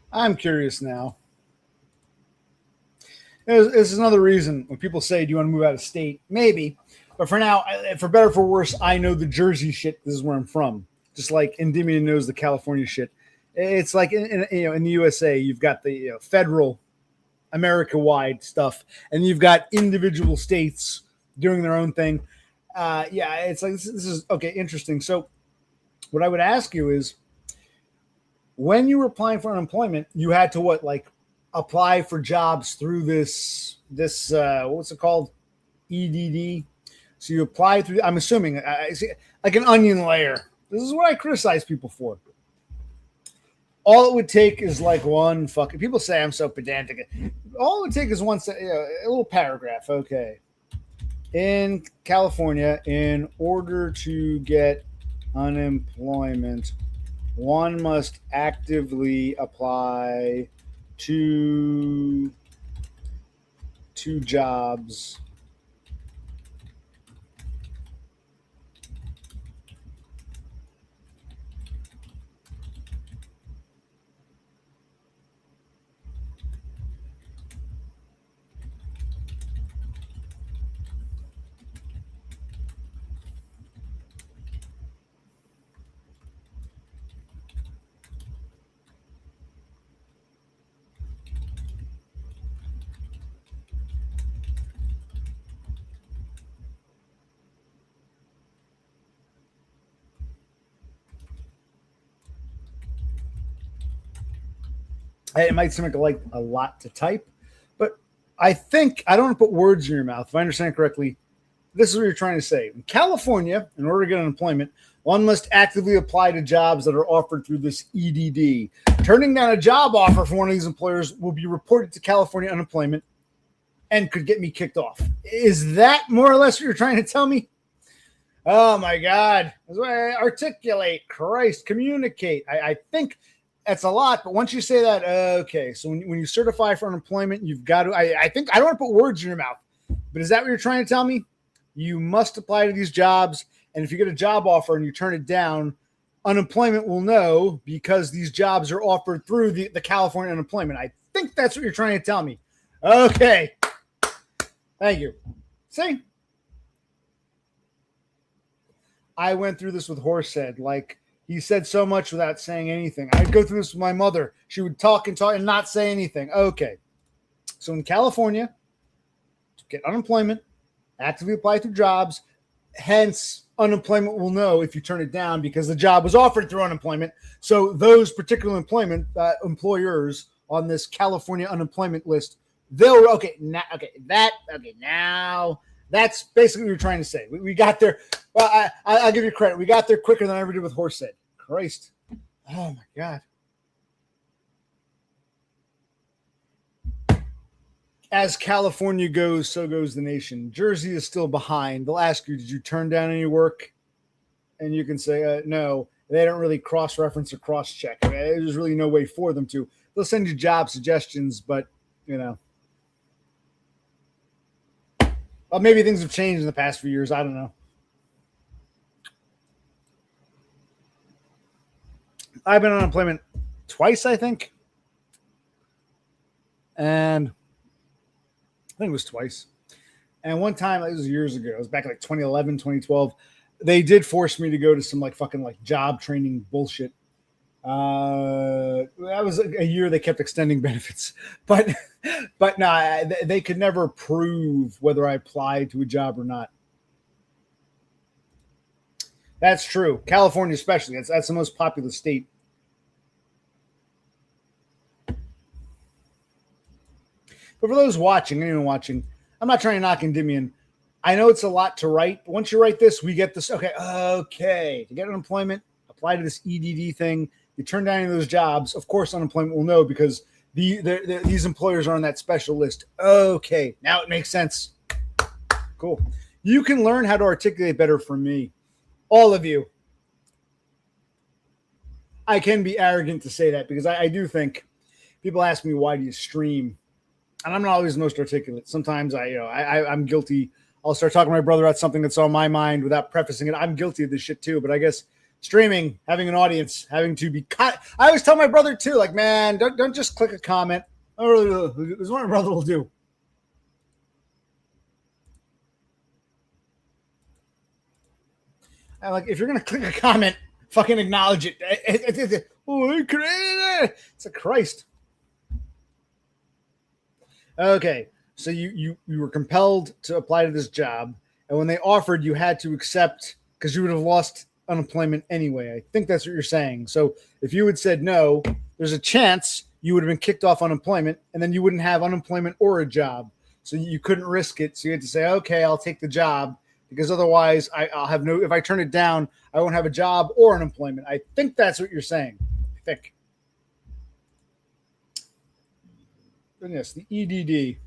I'm curious now. This is another reason when people say, "Do you want to move out of state?" Maybe, but for now, for better or for worse, I know the Jersey shit. This is where I'm from. Just like Endymion knows the California shit. It's like in the USA, you've got the federal, America-wide stuff, and you've got individual states doing their own thing. Yeah, it's like this is okay. Interesting. So, what I would ask you is, when you were applying for unemployment, you had to what, like, apply for jobs through this what's it called, EDD. So you apply through. I'm assuming I see like an onion layer. This is what I criticize people for. All it would take is like one fucking. People say I'm so pedantic. All it would take is a little paragraph. Okay, in California, in order to get unemployment, one must actively apply to jobs It might seem like a lot to type, but I think I don't want to put words in your mouth. If I understand correctly, this is what you're trying to say. In California, in order to get unemployment, one must actively apply to jobs that are offered through this EDD. Turning down a job offer from one of these employers will be reported to California unemployment and could get me kicked off. Is that more or less what you're trying to tell me? Oh my God. That's why I articulate, Christ, communicate. I think that's a lot, but once you say that, okay. So when you certify for unemployment, you've got to, I think, I don't want to put words in your mouth, but is that what you're trying to tell me? You must apply to these jobs. And if you get a job offer and you turn it down, unemployment will know because these jobs are offered through the California unemployment. I think that's what you're trying to tell me. Okay. Thank you. See? I went through this with Horsehead. Like, he said so much without saying anything. I'd go through this with my mother. She would talk and not say anything. Okay. So in California, to get unemployment, actively apply through jobs. Hence, unemployment will know if you turn it down because the job was offered through unemployment. So those particular employers on this California unemployment list, now that's basically what you're trying to say. We got there. Well, I'll give you credit. We got there quicker than I ever did with Horsehead. Christ. Oh, my God. As California goes, so goes the nation. Jersey is still behind. They'll ask you, did you turn down any work? And you can say, no. They don't really cross-reference or cross-check. I mean, there's really no way for them to. They'll send you job suggestions, but, well, maybe things have changed in the past few years. I don't know. I've been on unemployment twice, I think. And I think it was twice. And one time, it was years ago, it was back in like 2011, 2012. They did force me to go to some like fucking like job training bullshit. That was a year they kept extending benefits, but no, they could never prove whether I applied to a job or not. That's true. California, especially, that's the most populous state. But for those watching, anyone watching, I'm not trying to knock Endymion. I know it's a lot to write, but once you write this, we get this. Okay. To get unemployment, apply to this EDD thing. You turn down any of those jobs. Of course, unemployment will know because these employers are on that special list. Okay. Now it makes sense. Cool. You can learn how to articulate better from me. All of you. I can be arrogant to say that because I do think people ask me, why do you stream? And I'm not always the most articulate. Sometimes I'm guilty. I'll start talking to my brother about something that's on my mind without prefacing it. I'm guilty of this shit too, but I guess streaming, having an audience, having to be cut. I always tell my brother too, like, man, don't just click a comment. This is what my brother will do. I'm like, if you're gonna click a comment, fucking acknowledge it. Oh, I created it. It's a Christ. Okay, so you were compelled to apply to this job, and when they offered, you had to accept because you would have lost unemployment anyway. I think that's what you're saying. So if you had said no, there's a chance you would have been kicked off unemployment, and then you wouldn't have unemployment or a job. So you couldn't risk it. So you had to say, okay, I'll take the job because otherwise I'll have no. If I turn it down, I won't have a job or unemployment. I think that's what you're saying. I think. And yes, the EDD,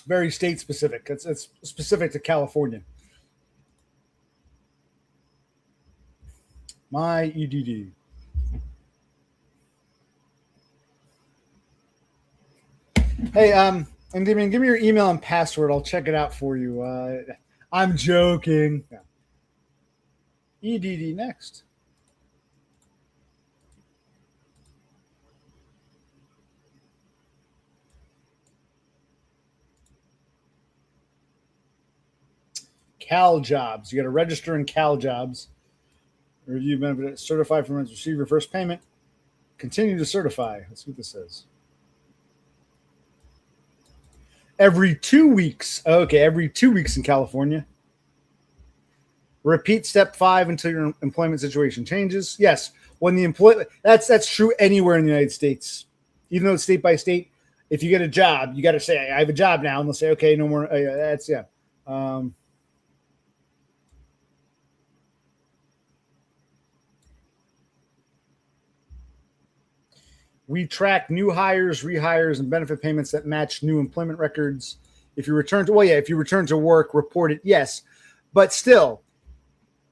very state specific. It's specific to California. My EDD. Hey, Endymion, give me your email and password. I'll check it out for you. I'm joking. Yeah. EDD next. Cal Jobs. You got to register in Cal Jobs. Review benefit. Certify for receive your first payment. Continue to certify. Let's see what this says. Every 2 weeks. Okay, every 2 weeks in California. Repeat step 5 until your employment situation changes. Yes, when the employment that's true anywhere in the United States. Even though it's state by state, if you get a job, you got to say I have a job now, and they'll say okay, no more. That's yeah. We track new hires, rehires, and benefit payments that match new employment records. If you return to work, report it. Yes, but still,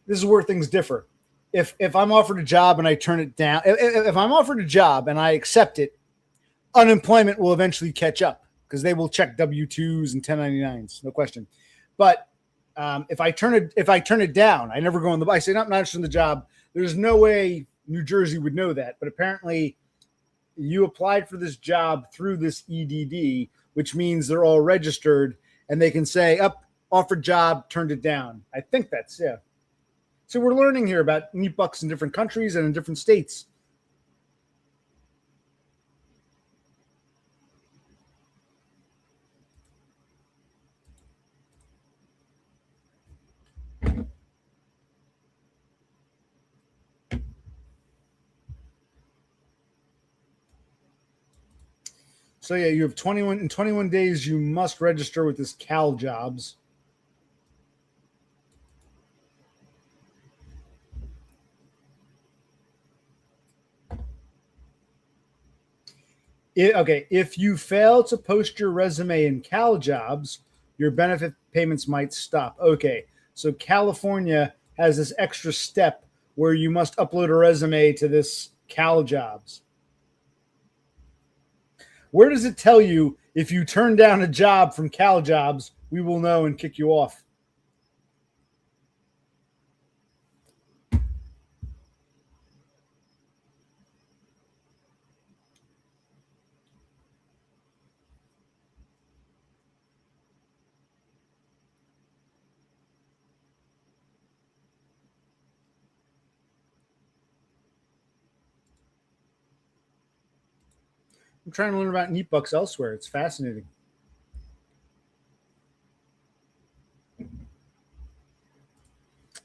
this is where things differ. If I'm offered a job and I turn it down, if I'm offered a job and I accept it, unemployment will eventually catch up because they will check W-2s and 1099s, no question. But if I turn it down, I never go on the. I say not interested in the job. There's no way New Jersey would know that, but apparently. You applied for this job through this EDD, which means they're all registered and they can say, offered job, turned it down. I think that's, yeah. So we're learning here about NEPUCs in different countries and in different states. So yeah, you have 21 days. You must register with this Cal Jobs. If you fail to post your resume in Cal Jobs, your benefit payments might stop. Okay, so California has this extra step where you must upload a resume to this Cal Jobs. Where does it tell you if you turn down a job from Cal Jobs, we will know and kick you off? I'm trying to learn about neat bucks elsewhere. It's fascinating.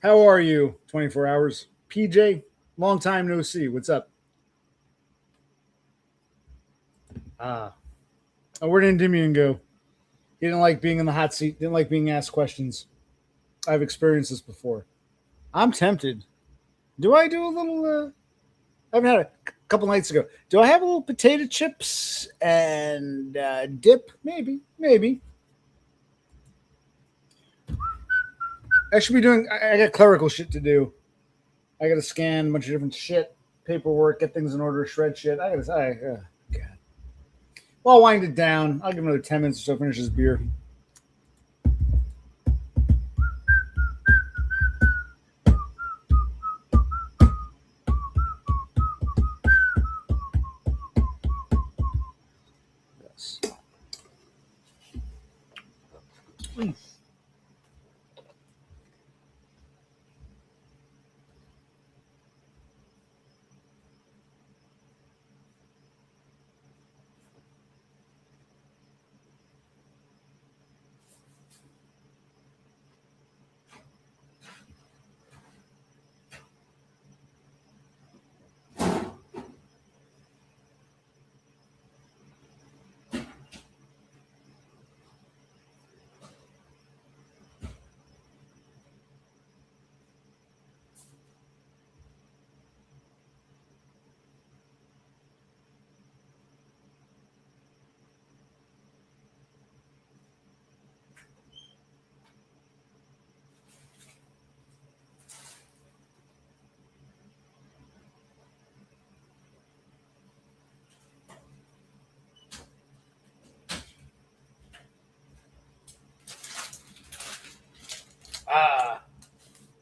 How are you? 24 hours. PJ, long time no see. What's up? Ah. Oh, where did Endymion go? He didn't like being in the hot seat, didn't like being asked questions. I've experienced this before. I'm tempted. Do I do a little I haven't had a couple nights ago. Do I have a little potato chips and dip? Maybe, maybe. I should be doing. I got clerical shit to do. I got to scan a bunch of different shit, paperwork, get things in order, shred shit. I got to. God. Well, I'll wind it down. I'll give him another 10 minutes or so. Finish this beer. Yes.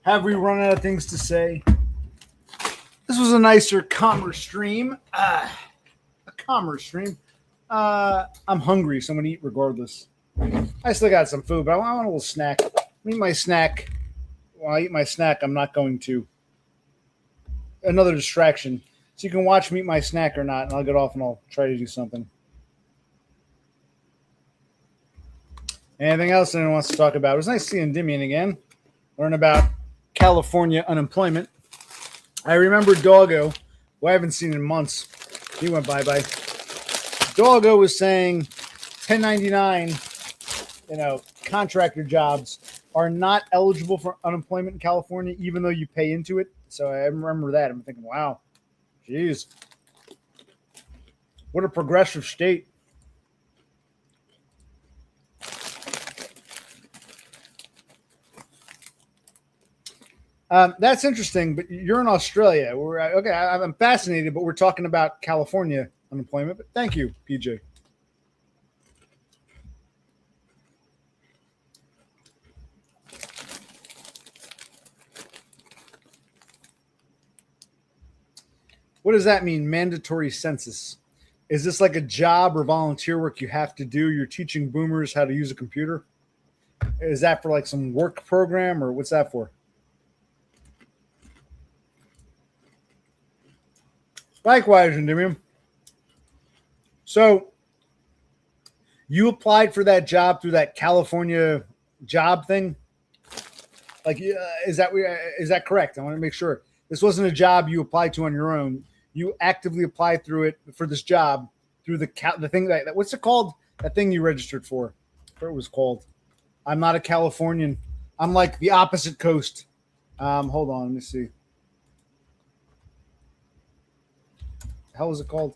Have we run out of things to say? This was a nicer commerce stream. A commerce stream. I'm hungry, so I'm going to eat regardless. I still got some food, but I want a little snack. Eat my snack. While I eat my snack, I'm not going to. Another distraction. So you can watch me eat my snack or not, and I'll get off and I'll try to do something. Anything else anyone wants to talk about? It was nice seeing Endymion again. Learn about California unemployment. I remember Doggo, who I haven't seen in months. He went bye-bye. Doggo was saying 1099, contractor jobs are not eligible for unemployment in California, even though you pay into it. So I remember that. I'm thinking, wow, geez, what a progressive state. That's interesting, but you're in Australia. Okay. I'm fascinated, but we're talking about California unemployment. But thank you, PJ. What does that mean? Mandatory census. Is this like a job or volunteer work you have to do? You're teaching boomers how to use a computer? Is that for like some work program, or what's that for? Likewise, Endymion. So you applied for that job through that California job thing? Like, is that correct? I want to make sure. This wasn't a job you applied to on your own. You actively applied through it for this job through the thing that what's it called? That thing you registered for? What it was called? I'm not a Californian. I'm like the opposite coast. Hold on, let me see. The hell is it called?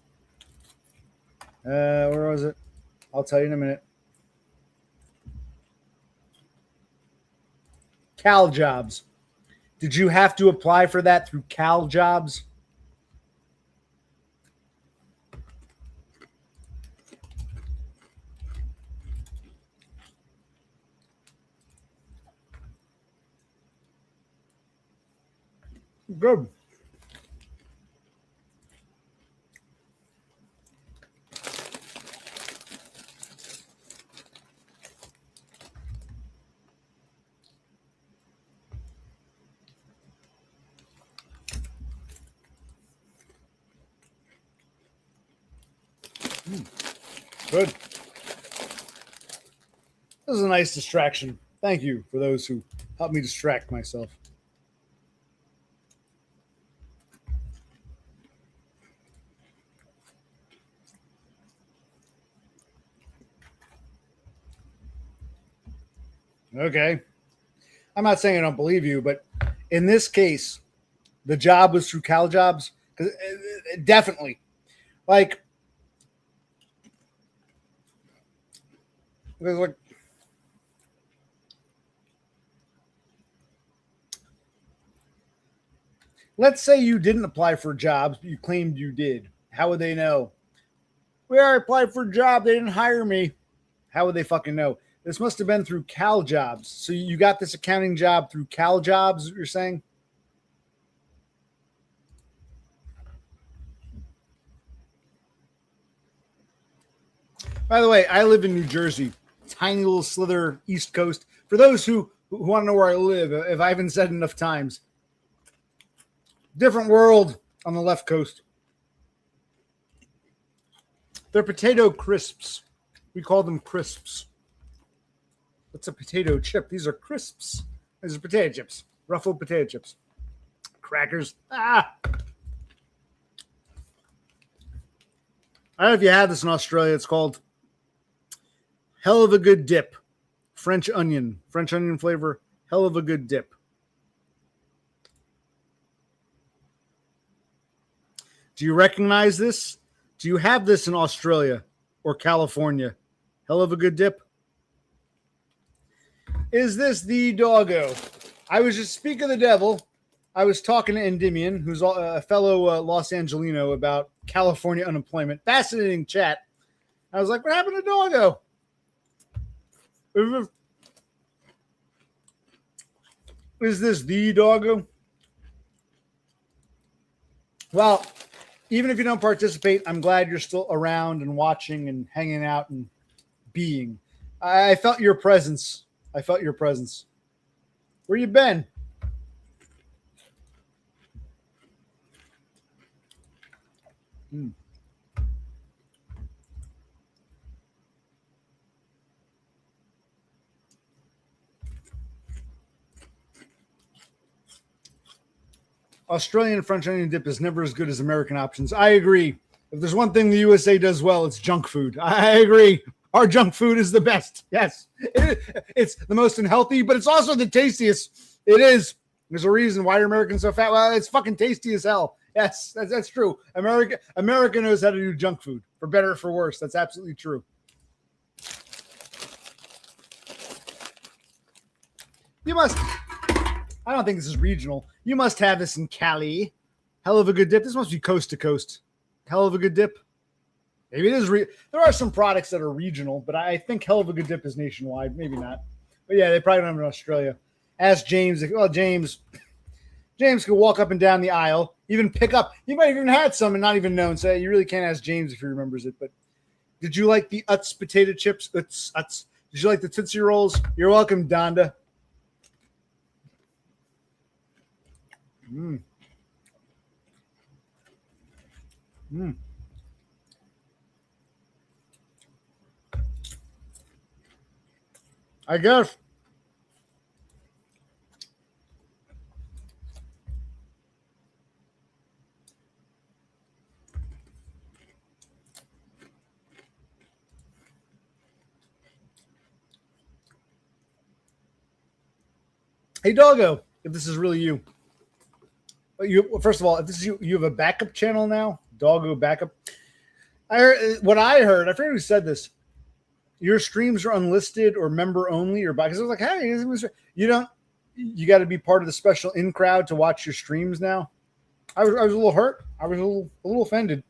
Where was it? I'll tell you in a minute. Cal Jobs. Did you have to apply for that through Cal Jobs? Good. Good. This is a nice distraction. Thank you for those who help me distract myself. Okay. I'm not saying I don't believe you, but in this case, the job was through Cal Jobs. Definitely. Like, let's say you didn't apply for jobs, but you claimed you did. How would they know? Well, I applied for a job. They didn't hire me. How would they fucking know? This must have been through Cal Jobs. So you got this accounting job through Cal Jobs, you're saying? By the way, I live in New Jersey, tiny little slither East Coast. For those who want to know where I live, if I haven't said enough times, different world on the left coast. They're potato crisps. We call them crisps. What's a potato chip? These are crisps. These are potato chips, ruffled potato chips. Crackers. I don't know if you have this in Australia. It's called hell of a good dip. French onion flavor. Hell of a good dip. Do you recognize this? Do you have this in Australia or California? Hell of a good dip. Is this the doggo? I was just speaking of the devil. I was talking to Endymion, who's a fellow Los Angelino, about California unemployment. Fascinating chat. I was like, what happened to doggo? Is this the doggo? Well, even if you don't participate, I'm glad you're still around and watching and hanging out and being. I felt your presence. Where you been? Australian French onion dip is never as good as American options. I agree. If there's one thing the USA does well, it's junk food. I agree. Our junk food is the best. Yes. It's the most unhealthy, but it's also the tastiest. It is. There's a reason why are Americans so fat. Well, it's fucking tasty as hell. Yes, that's true. America knows how to do junk food, for better or for worse. That's absolutely true. You must. I don't think this is regional. You must have this in Cali. Hell of a good dip. This must be coast to coast. Hell of a good dip. Maybe it is. There are some products that are regional, but I think hell of a good dip is nationwide. Maybe not. But yeah, they probably don't have it in Australia. Ask James. Well, James could walk up and down the aisle, even pick up. He might have even had some and not even known. So you really can't ask James if he remembers it. But did you like the Utz potato chips? Utz. Did you like the Tootsie Rolls? You're welcome, Donda. I guess. Hey, doggo, if this is really you. First of all, if this is you, you have a backup channel now? Doggo backup. I heard, I forget who said this. Your streams are unlisted or member only, or because I was like, hey, you got to be part of the special in crowd to watch your streams now. I was a little hurt. I was a little offended.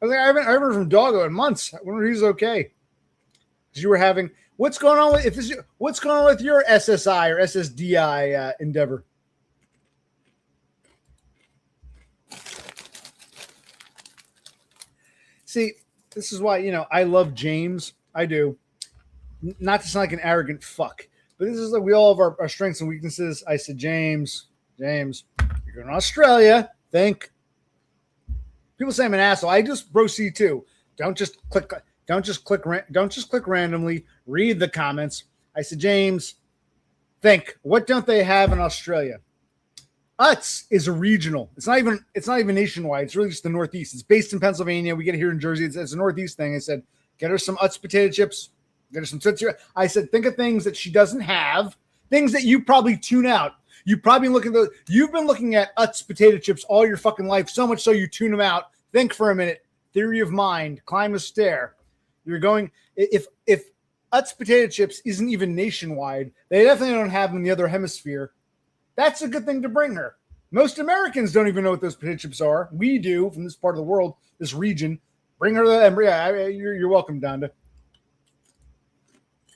I was like, I haven't heard from Doggo in months. I wonder if he's okay. Because you were having what's going on with your SSI or SSDI endeavor? See, this is why, I love James. I do. Not to sound like an arrogant fuck, but this is like we all have our strengths and weaknesses. I said, James, you're going to Australia. Think. People say I'm an asshole. I just bro C too. Don't just click randomly. Read the comments. I said, James, think, what don't they have in Australia? Utz is a regional. It's not even nationwide. It's really just the Northeast. It's based in Pennsylvania. We get it here in Jersey. It's a Northeast thing. I said, get her some Utz potato chips. Get her some Tootsie. I said, think of things that she doesn't have. Things that you probably tune out. You've been looking at Utz potato chips all your fucking life, so much so you tune them out. Think for a minute. Theory of mind. Climb a stair. You're going, if Utz potato chips isn't even nationwide, they definitely don't have them in the other hemisphere. That's a good thing to bring her. Most Americans don't even know what those potato chips are. We do from this part of the world, this region. Bring her the, yeah, you're welcome, Donda.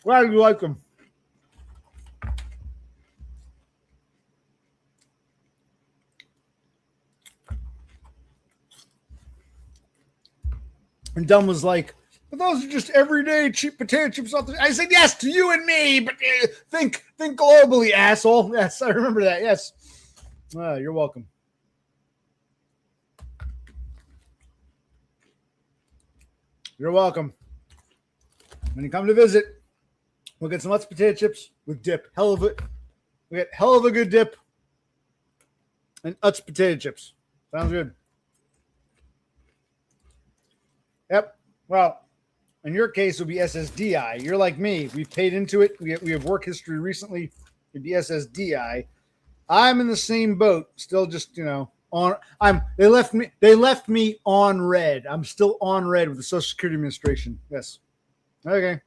Glad you like them. And Dunn was like, but those are just everyday cheap potato chips. I said, yes, to you and me, but think globally, asshole. Yes, I remember that. Yes. You're welcome. You're welcome. When you come to visit, we'll get some Utz potato chips with dip. We get hell of a good dip and Utz potato chips. Sounds good. Yep. Well, in your case, it would be SSDI. You're like me. We've paid into it. We have work history recently. It'd be SSDI. I'm in the same boat. Still just, on. They left me on red. I'm still on red with the Social Security Administration. Yes. Okay.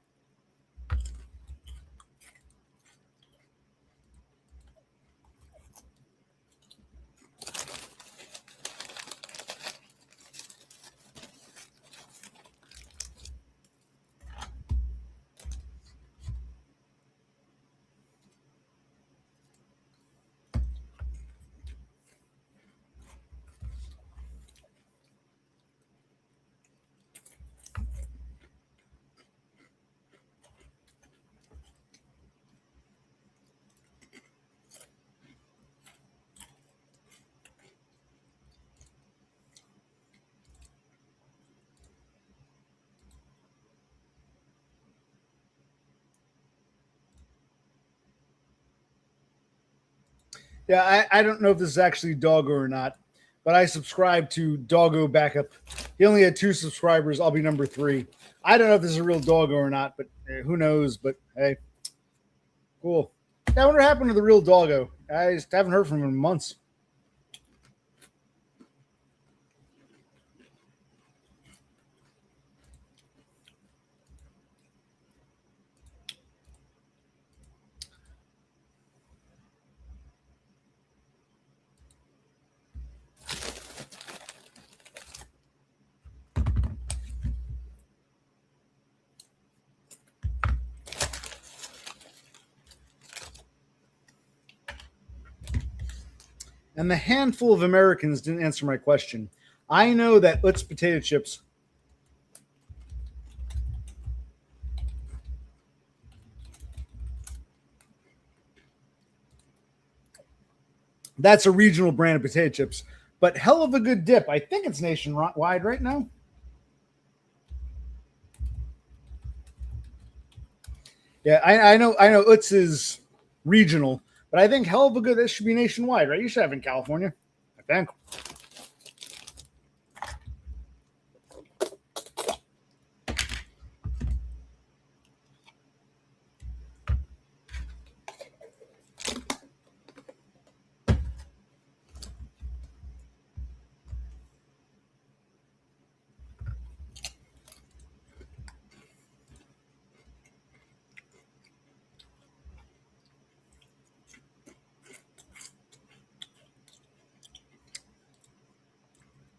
Yeah, I don't know if this is actually Doggo or not, but I subscribe to Doggo Backup. He only had 2 subscribers. I'll be number 3. I don't know if this is a real Doggo or not, but who knows? But hey, cool. Yeah, I wonder what happened to the real Doggo. I just haven't heard from him in months. And the handful of Americans didn't answer my question. I know that Utz potato chips that's a regional brand of potato chips, but hell of a good dip. I think it's nationwide right now. Yeah, I know Utz is regional, but I think hell of a good, this should be nationwide, right? You should have in California, I think.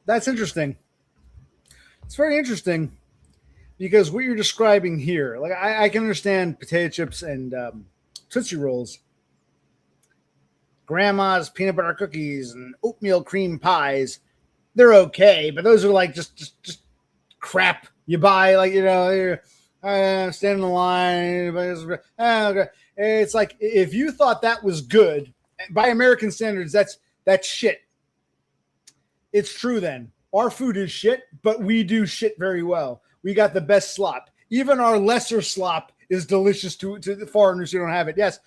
That's interesting. It's very interesting because what you're describing here, like I can understand potato chips and Tootsie Rolls, grandma's peanut butter cookies and oatmeal cream pies. They're okay, but those are like just crap you buy. Like, you're stand in the line. Okay. It's like if you thought that was good by American standards, that's shit. It's true then. our food is shit, but we do shit very well. We got the best slop. Even our lesser slop is delicious to the foreigners who don't have it. Yes,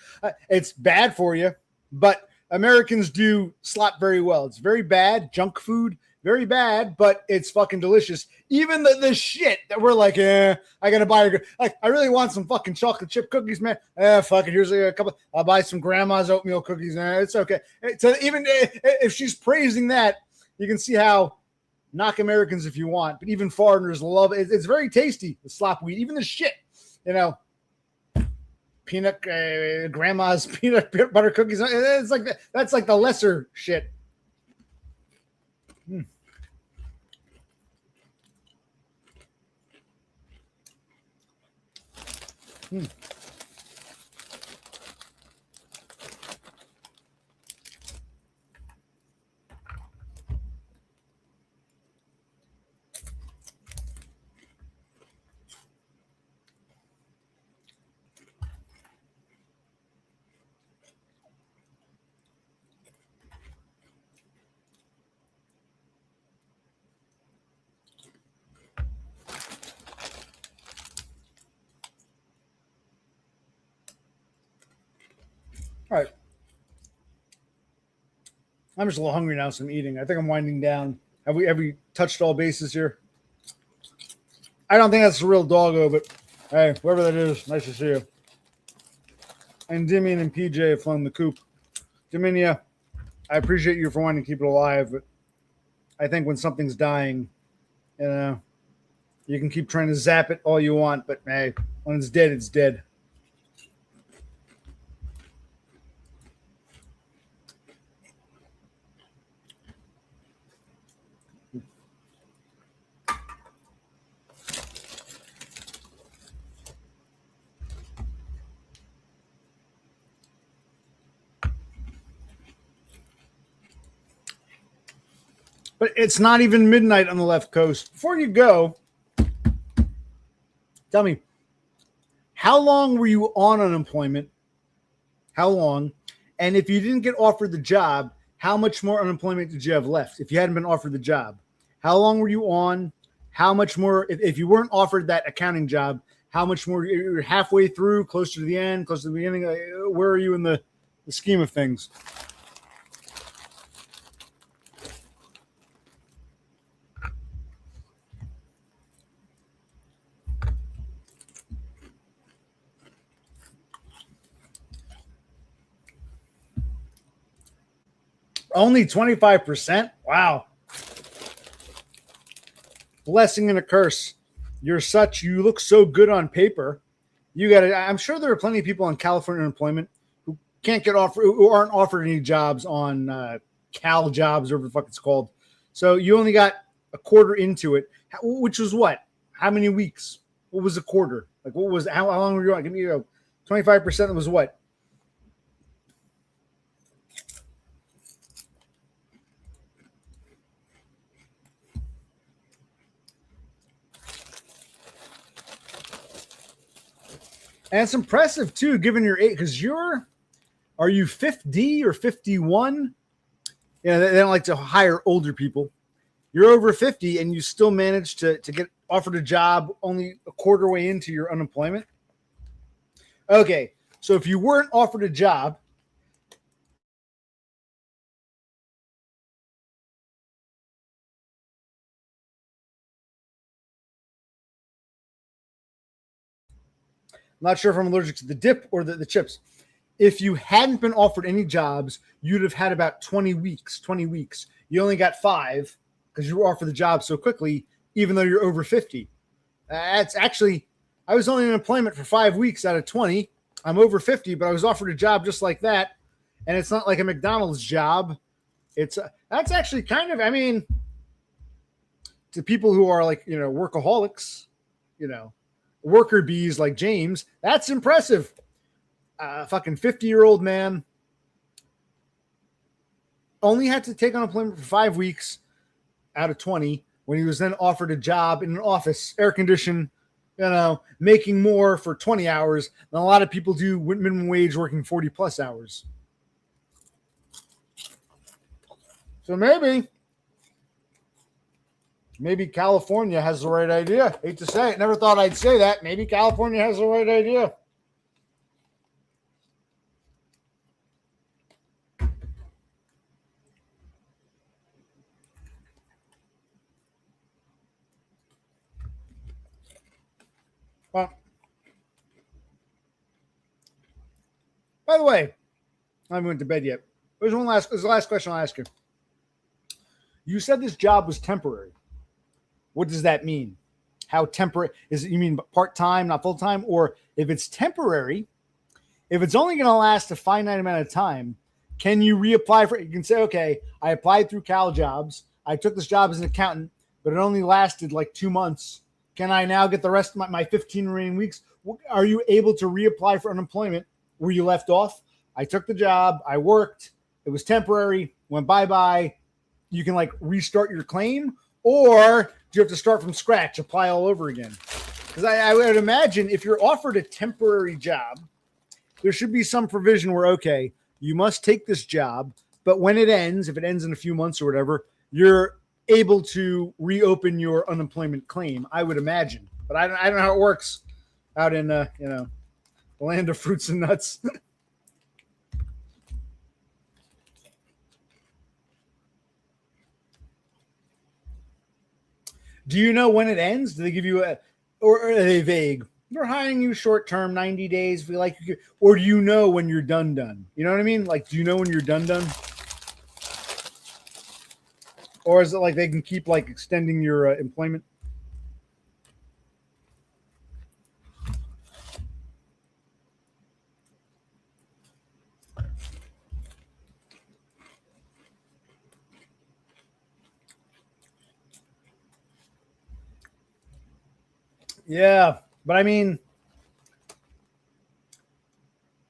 it's bad for you, but Americans do slop very well. It's very bad, junk food, very bad, but it's fucking delicious. Even the shit that we're like, I gotta buy I really want some fucking chocolate chip cookies, man. Fuck it. Here's a couple. I'll buy some grandma's oatmeal cookies. It's okay. So even if she's praising that, you can see how knock Americans if you want, but even foreigners love it. It's very tasty. The slop wheat, even the shit, grandma's peanut butter cookies. It's like that. That's like the lesser shit. All right. I'm just a little hungry now, so I'm eating. I think I'm winding down. Have we touched all bases here? I don't think that's a real doggo, but hey, whoever that is, nice to see you. And Dimian and PJ have flown the coop. Diminia, I appreciate you for wanting to keep it alive, but I think when something's dying, you can keep trying to zap it all you want, but hey, when it's dead, it's dead. But it's not even midnight on the left coast. Before you go, tell me, how long were you on unemployment? How long? And if you didn't get offered the job, how much more unemployment did you have left if you hadn't been offered the job? How long were you on? How much more, if you weren't offered that accounting job, how much more? You're halfway through, closer to the end, closer to the beginning. Where are you in the scheme of things? Only 25%? Wow. Blessing and a curse. You look so good on paper. I'm sure there are plenty of people on California unemployment who can't get offered, who aren't offered any jobs on Cal jobs or whatever the fuck it's called. So you only got a quarter into it, which was what? How many weeks? What was a quarter? Like how long were you on? Give me 25% was what? And it's impressive too, given your age, because are you 50 or 51? Yeah, they don't like to hire older people. You're over 50 and you still managed to get offered a job only a quarter way into your unemployment. Okay, so if you weren't offered a job, I'm not sure if I'm allergic to the dip or the chips. If you hadn't been offered any jobs, you'd have had about 20 weeks. You only got 5 because you were offered the job so quickly, even though you're over 50. That's actually, I was only in employment for 5 weeks out of 20. I'm over 50, but I was offered a job just like that. And it's not like a McDonald's job. That's actually kind of, to people who are like, workaholics, worker bees like James, that's impressive. Fucking 50-year-old man only had to take unemployment for 5 weeks out of 20 when he was then offered a job in an office, air conditioned, making more for 20 hours than a lot of people do minimum wage working 40 plus hours. So maybe Maybe California has the right idea. Hate to say it. Never thought I'd say that. Maybe California has the right idea. Well, by the way, I haven't went to bed yet. There's the last question I'll ask you. You said this job was temporary. What does that mean? How temporary is it? You mean part-time, not full-time? Or if it's temporary, if it's only going to last a finite amount of time, can you reapply for it? You can say, okay, I applied through Cal Jobs. I took this job as an accountant, but it only lasted like 2 months. Can I now get the rest of my 15 remaining weeks? Are you able to reapply for unemployment where you left off? I took the job. I worked. It was temporary. Went bye-bye. You can like restart your claim, or do you have to start from scratch, apply all over again? Because I would imagine if you're offered a temporary job, there should be some provision where, okay, you must take this job, but when it ends, if it ends in a few months or whatever, you're able to reopen your unemployment claim, I would imagine. But I don't know how it works out in, the land of fruits and nuts. Do you know when it ends? Do they give you or are they vague? We're hiring you short term, 90 days. We like you, or do you know when you're done? You know what I mean? Like, do you know when you're done? Or is it like they can keep like extending your employment? Yeah, but I mean,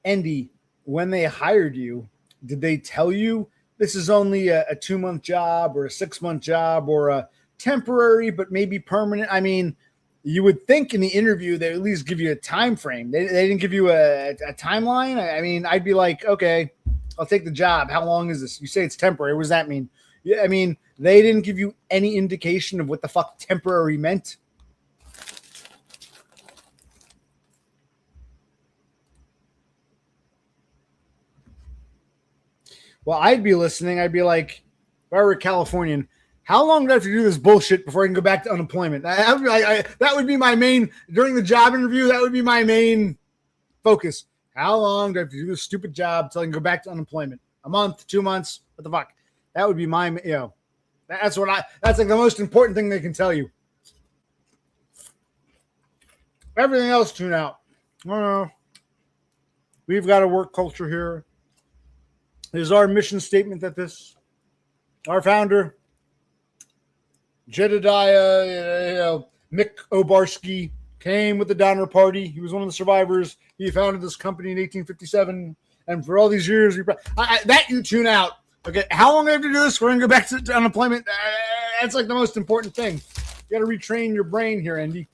Andy, when they hired you, did they tell you this is only a 2-month job or a 6-month job or a temporary but maybe permanent? I mean, you would think in the interview they at least give you a time frame. They didn't give you a timeline. I mean, I'd be like, okay, I'll take the job. How long is this? You say it's temporary. What does that mean? Yeah, I mean, they didn't give you any indication of what the fuck temporary meant. Well, I'd be listening. I'd be like, if I were a Californian, how long do I have to do this bullshit before I can go back to unemployment? That would be my main, during the job interview, that would be my main focus. How long do I have to do this stupid job until I can go back to unemployment? A month, 2 months? What the fuck? That would be my, that's like the most important thing they can tell you. Everything else, tune out. We've got a work culture here. It is our mission statement that our founder, Jedediah, Mick Obarski, came with the Donner Party. He was one of the survivors. He founded this company in 1857. And for all these years, that you tune out. Okay, how long do I have to do this? We're going to go back to unemployment. That's like the most important thing. You got to retrain your brain here, Andy.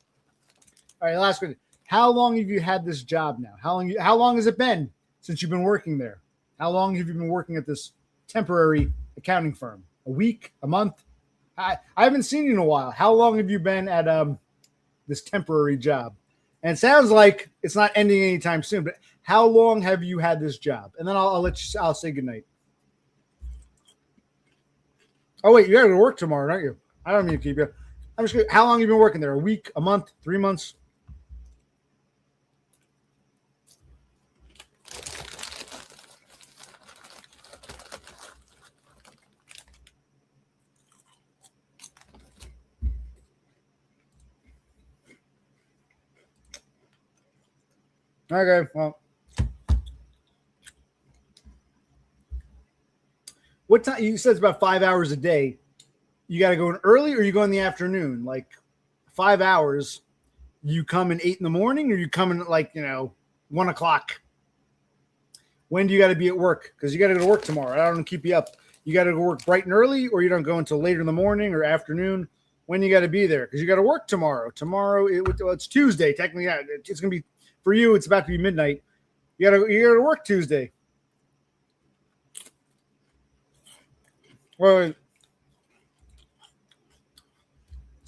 All right, last question. How long have you had this job now? How long has it been since you've been working there? How long have you been working at this temporary accounting firm? A week? A month? I haven't seen you in a while. How long have you been at this temporary job? And it sounds like it's not ending anytime soon, but how long have you had this job? And then I'll say goodnight. Oh, wait, you got to go to work tomorrow, don't you? I don't mean to keep you. I'm just how long have you been working there? A week? A month? 3 months? Okay, well, what time? You said it's about 5 hours a day. You got to go in early, or you go in the afternoon? Like 5 hours. You come in 8 in the morning, or you come in at 1 o'clock. When do you got to be at work? Because you got to go to work tomorrow. I don't want to keep you up. You got to go work bright and early, or you don't go until later in the morning or afternoon. When you got to be there? Because you got to work tomorrow. Tomorrow it's Tuesday. Technically, it's gonna be. For you, it's about to be midnight. You gotta work Tuesday. Well,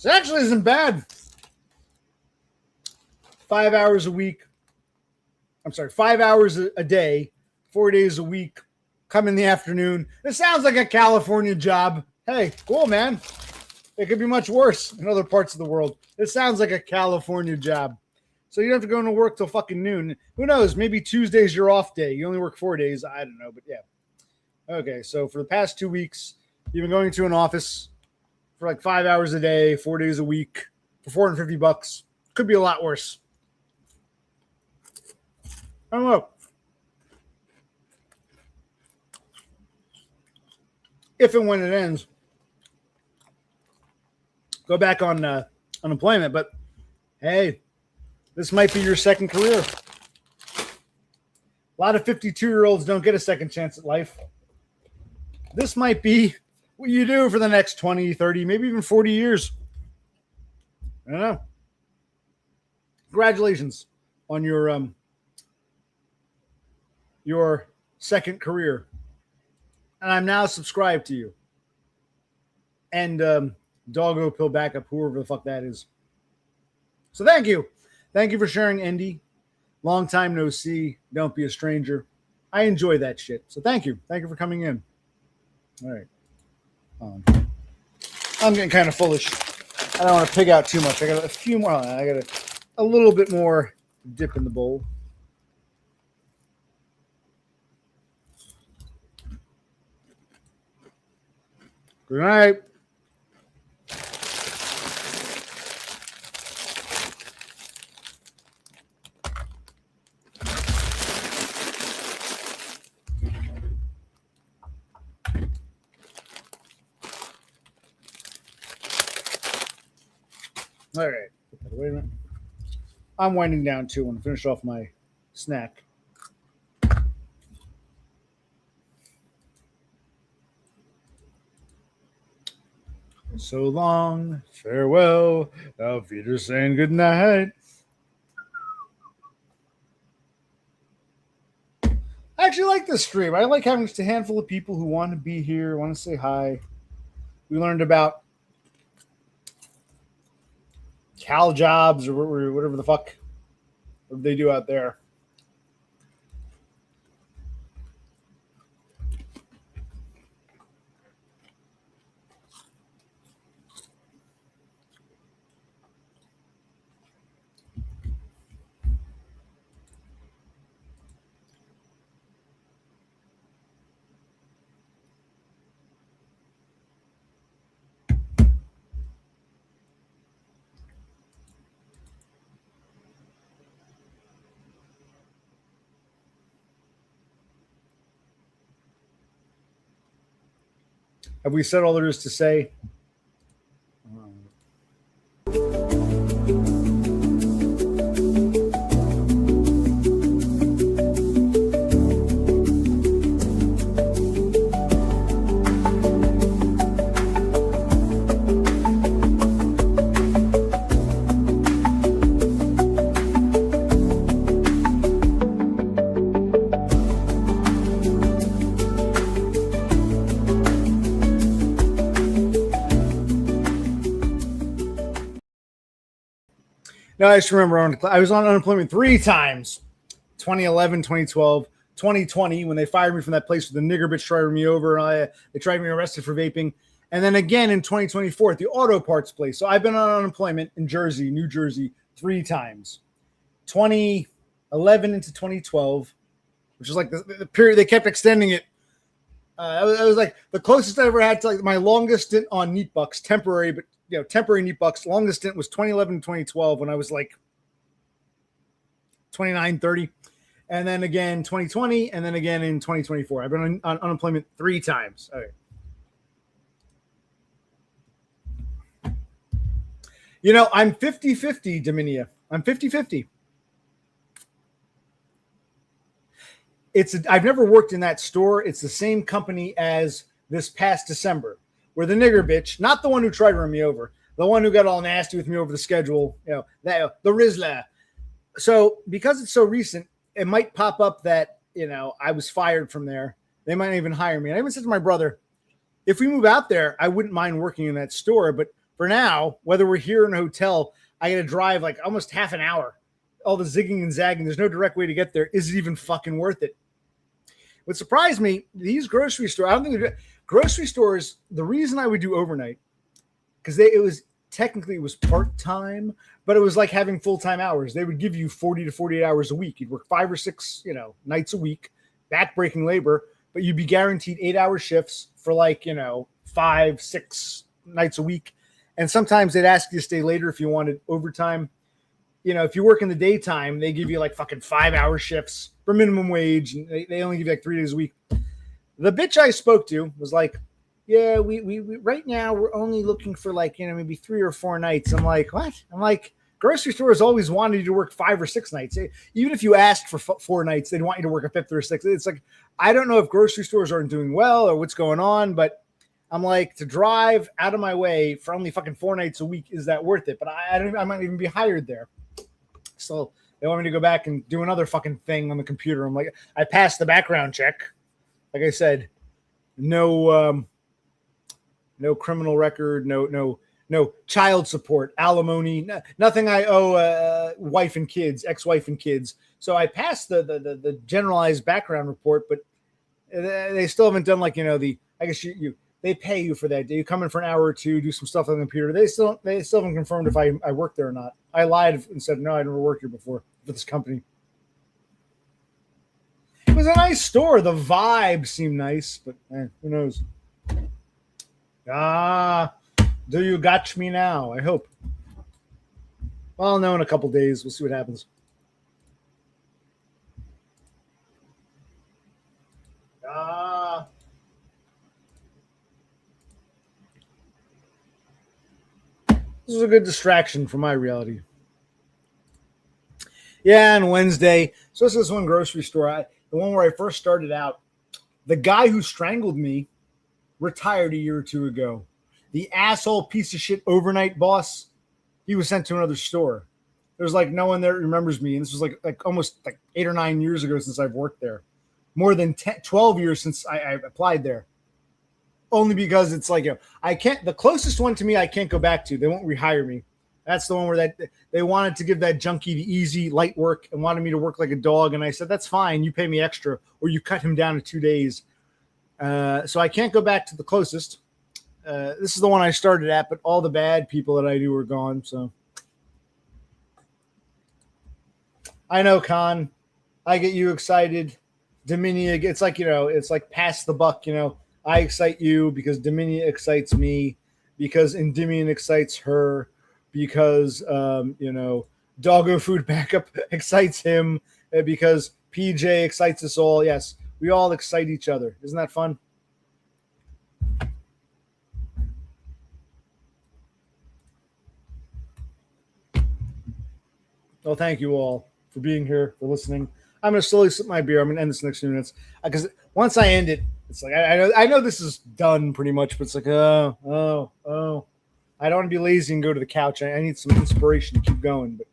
So it actually isn't bad. 5 hours a week. I'm sorry, 5 hours a day, 4 days a week. Come in the afternoon. This sounds like a California job. Hey, cool, man. It could be much worse in other parts of the world. This sounds like a California job. So you don't have to go into work till fucking noon. Who knows? Maybe Tuesday's your off day. You only work 4 days. I don't know, but yeah. Okay, so for the past 2 weeks, you've been going to an office for like 5 hours a day, 4 days a week, for $450. Could be a lot worse. I don't know. If and when it ends, go back on unemployment. But hey, this might be your second career. A lot of 52-year-olds don't get a second chance at life. This might be what you do for the next 20, 30, maybe even 40 years. I don't know. Congratulations on your second career. And I'm now subscribed to you. And Doggo Pill Backup, whoever the fuck that is. So thank you. Thank you for sharing, Indy. Long time no see. Don't be a stranger. I enjoy that shit. So thank you. Thank you for coming in. All right. I'm getting kind of foolish. I don't want to pig out too much. I got a few more. I got a little bit more dip in the bowl. Good night. All right. Wait a minute. I'm winding down too. I want to finish off my snack. So long, farewell, auf Wiedersehen, good night. I actually like this stream. I like having just a handful of people who want to be here, want to say hi. We learned about Cal jobs or whatever the fuck they do out there. Have we said all there is to say? No, I just remember I was on unemployment 3 times. 2011, 2012, 2020, when they fired me from that place with the nigger bitch driving me over. They tried me arrested for vaping. And then again in 2024 at the auto parts place. So I've been on unemployment in Jersey, New Jersey, 3 times. 2011 into 2012, which is like the period they kept extending it. I was like the closest I ever had to like my longest stint on Neat Bucks, temporary, but temporary Neat Bucks. Longest stint was 2011 to 2012 when I was like 29, 30. And then again 2020, and then again in 2024. I've been on unemployment 3 times. All right. I'm 50-50, Dominia. I'm 50-50. I've never worked in that store. It's the same company as this past December, where the nigger bitch, not the one who tried to run me over, the one who got all nasty with me over the schedule, the Rizla. So because it's so recent, it might pop up that, I was fired from there. They might not even hire me. And I even said to my brother, if we move out there, I wouldn't mind working in that store, but For now, whether we're here in a hotel, I got to drive like almost half an hour. All the zigging and zagging. There's no direct way to get there. Is it even fucking worth it? What surprised me, these grocery stores, I don't think grocery stores, the reason I would do overnight, because it was technically it was part-time, but it was like having full-time hours. They would give you 40 to 48 hours a week. You'd work 5 or 6, nights a week, back-breaking labor, but you'd be guaranteed 8-hour shifts for 5, 6 nights a week. And sometimes they'd ask you to stay later if you wanted overtime. If you work in the daytime, they give you like fucking 5-hour shifts for minimum wage, and they only give you like 3 days a week. The bitch I spoke to was like, yeah, we right now we're only looking for maybe 3 or 4 nights. I'm like, what? I'm like, grocery stores always wanted you to work 5 or 6 nights. Even if you asked for 4 nights, they'd want you to work a 5th or 6th. It's like, I don't know if grocery stores aren't doing well or what's going on, but I'm like, to drive out of my way for only fucking 4 nights a week, is that worth it? But I might even be hired there. So they want me to go back and do another fucking thing on the computer. I'm like, I passed the background check. Like I said, no criminal record, no child support, alimony, nothing I owe wife and kids, ex-wife and kids. So I passed the generalized background report, but they still haven't done I guess they pay you for that. You come in for an hour or two, do some stuff on the computer. They still haven't confirmed if I work there or not. I lied and said, no, I never worked here before for this company. It was a nice store. The vibe seemed nice, but who knows? Do you got me now? I hope. Well, I'll know in a couple days. We'll see what happens. This is a good distraction from my reality. Yeah, on Wednesday. So this is one grocery store. The one where I first started out. The guy who strangled me retired a year or two ago. The asshole piece of shit overnight boss, he was sent to another store. There's no one there remembers me. And this was like almost 8 or 9 years ago since I've worked there. More than 12 years since I applied there. Only because it's I can't, the closest one to me I can't go back to. They won't rehire me. That's the one where they wanted to give that junkie the easy, light work and wanted me to work like a dog. And I said, that's fine. You pay me extra or you cut him down to 2 days. So I can't go back to the closest. This is the one I started at, but all the bad people that I knew were gone. So I know, Con. I get you excited. Dominia, it's it's like pass the buck, I excite you because Dominia excites me, because Endymion excites her, because Doggo Food Backup excites him, because PJ excites us all. Yes, we all excite each other. Isn't that fun? Well, thank you all for being here, for listening. I'm going to slowly sip my beer. I'm going to end this next few minutes because once I end it, it's like I know this is done pretty much, but it's like oh. I don't want to be lazy and go to the couch. I need some inspiration to keep going, but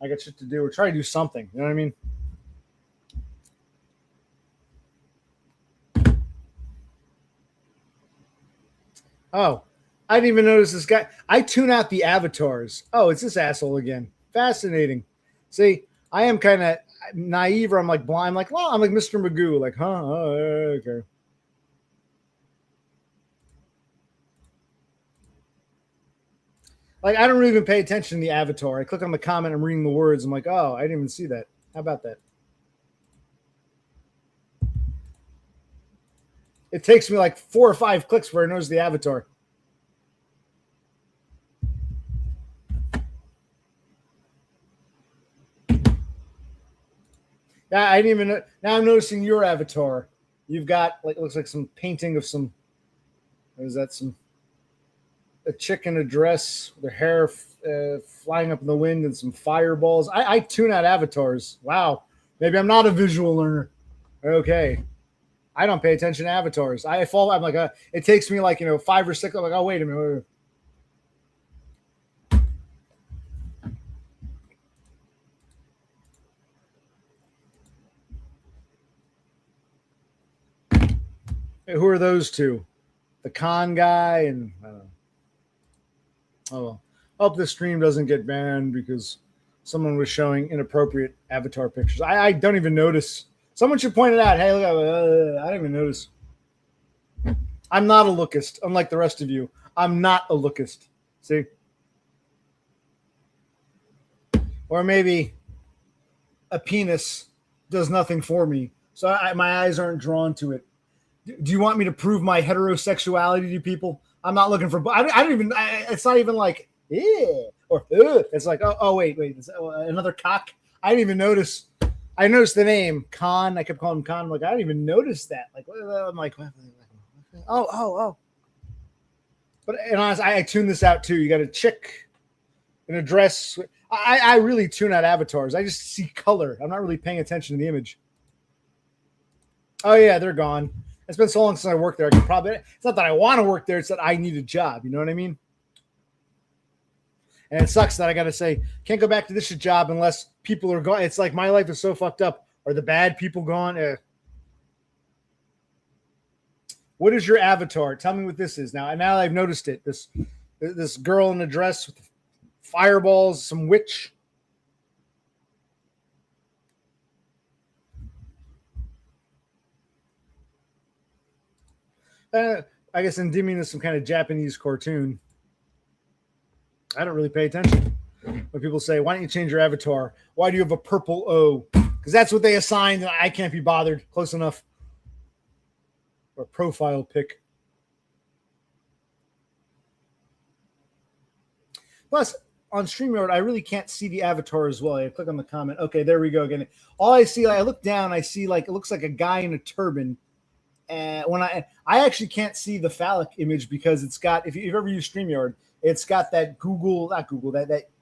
I got shit to do or try to do something. You know what I mean? Oh, I didn't even notice this guy. I tune out the avatars. Oh, it's this asshole again. Fascinating. See, I am kind of naive, or I'm like blind. I'm like, well, I'm like Mr. Magoo. Like, huh? Oh, okay. Like, I don't really even pay attention to the avatar. I click on the comment. I'm reading the words. I'm like, oh, I didn't even see that. How about that? It takes me like 4 or 5 clicks where I notice the avatar. Yeah, I didn't even know. Now I'm noticing your avatar. You've got it looks like some painting of some. What is that? A chick in a dress, with her hair flying up in the wind, and some fireballs. I tune out avatars. Wow, maybe I'm not a visual learner. Okay, I don't pay attention to avatars. I'm like, it takes me 5 or 6. I'm like, oh wait a minute. Hey, who are those two? The con guy and I don't know. Oh, well. Hope the stream doesn't get banned because someone was showing inappropriate avatar pictures. I don't even notice. Someone should point it out. Hey, look, I don't even notice. I'm not a lookist, unlike the rest of you. I'm not a lookist. See? Or maybe a penis does nothing for me, so my eyes aren't drawn to it. Do you want me to prove my heterosexuality to people? I'm not looking for. I don't even. It's not even like or it's like wait, it's, another cock. I didn't even notice. I noticed the name Khan. I kept calling him Khan. I'm like, I didn't even notice that. Like I'm like, oh. But and honestly, I tune this out too. You got a chick in a dress. I really tune out avatars. I just see color. I'm not really paying attention to the image. Oh yeah, they're gone. It's been so long since I worked there. I could probably. It's not that I want to work there. It's that I need a job. You know what I mean? And it sucks that I got to say can't go back to this job unless people are gone. It's like my life is so fucked up. Are the bad people gone? What is your avatar? Tell me what this is now. And now I've noticed it. This girl in a dress with fireballs, some witch. I guess Endymion is some kind of Japanese cartoon. I don't really pay attention. When people say, why don't you change your avatar? Why do you have a purple O? Because that's what they assigned, and I can't be bothered. Close enough. Or profile pic. Plus, on StreamYard, I really can't see the avatar as well. I click on the comment. Okay, there we go again. All I see, I look down, I see like it looks like a guy in a turban. And when I actually can't see the phallic image because it's got, if you've ever used StreamYard, it's got that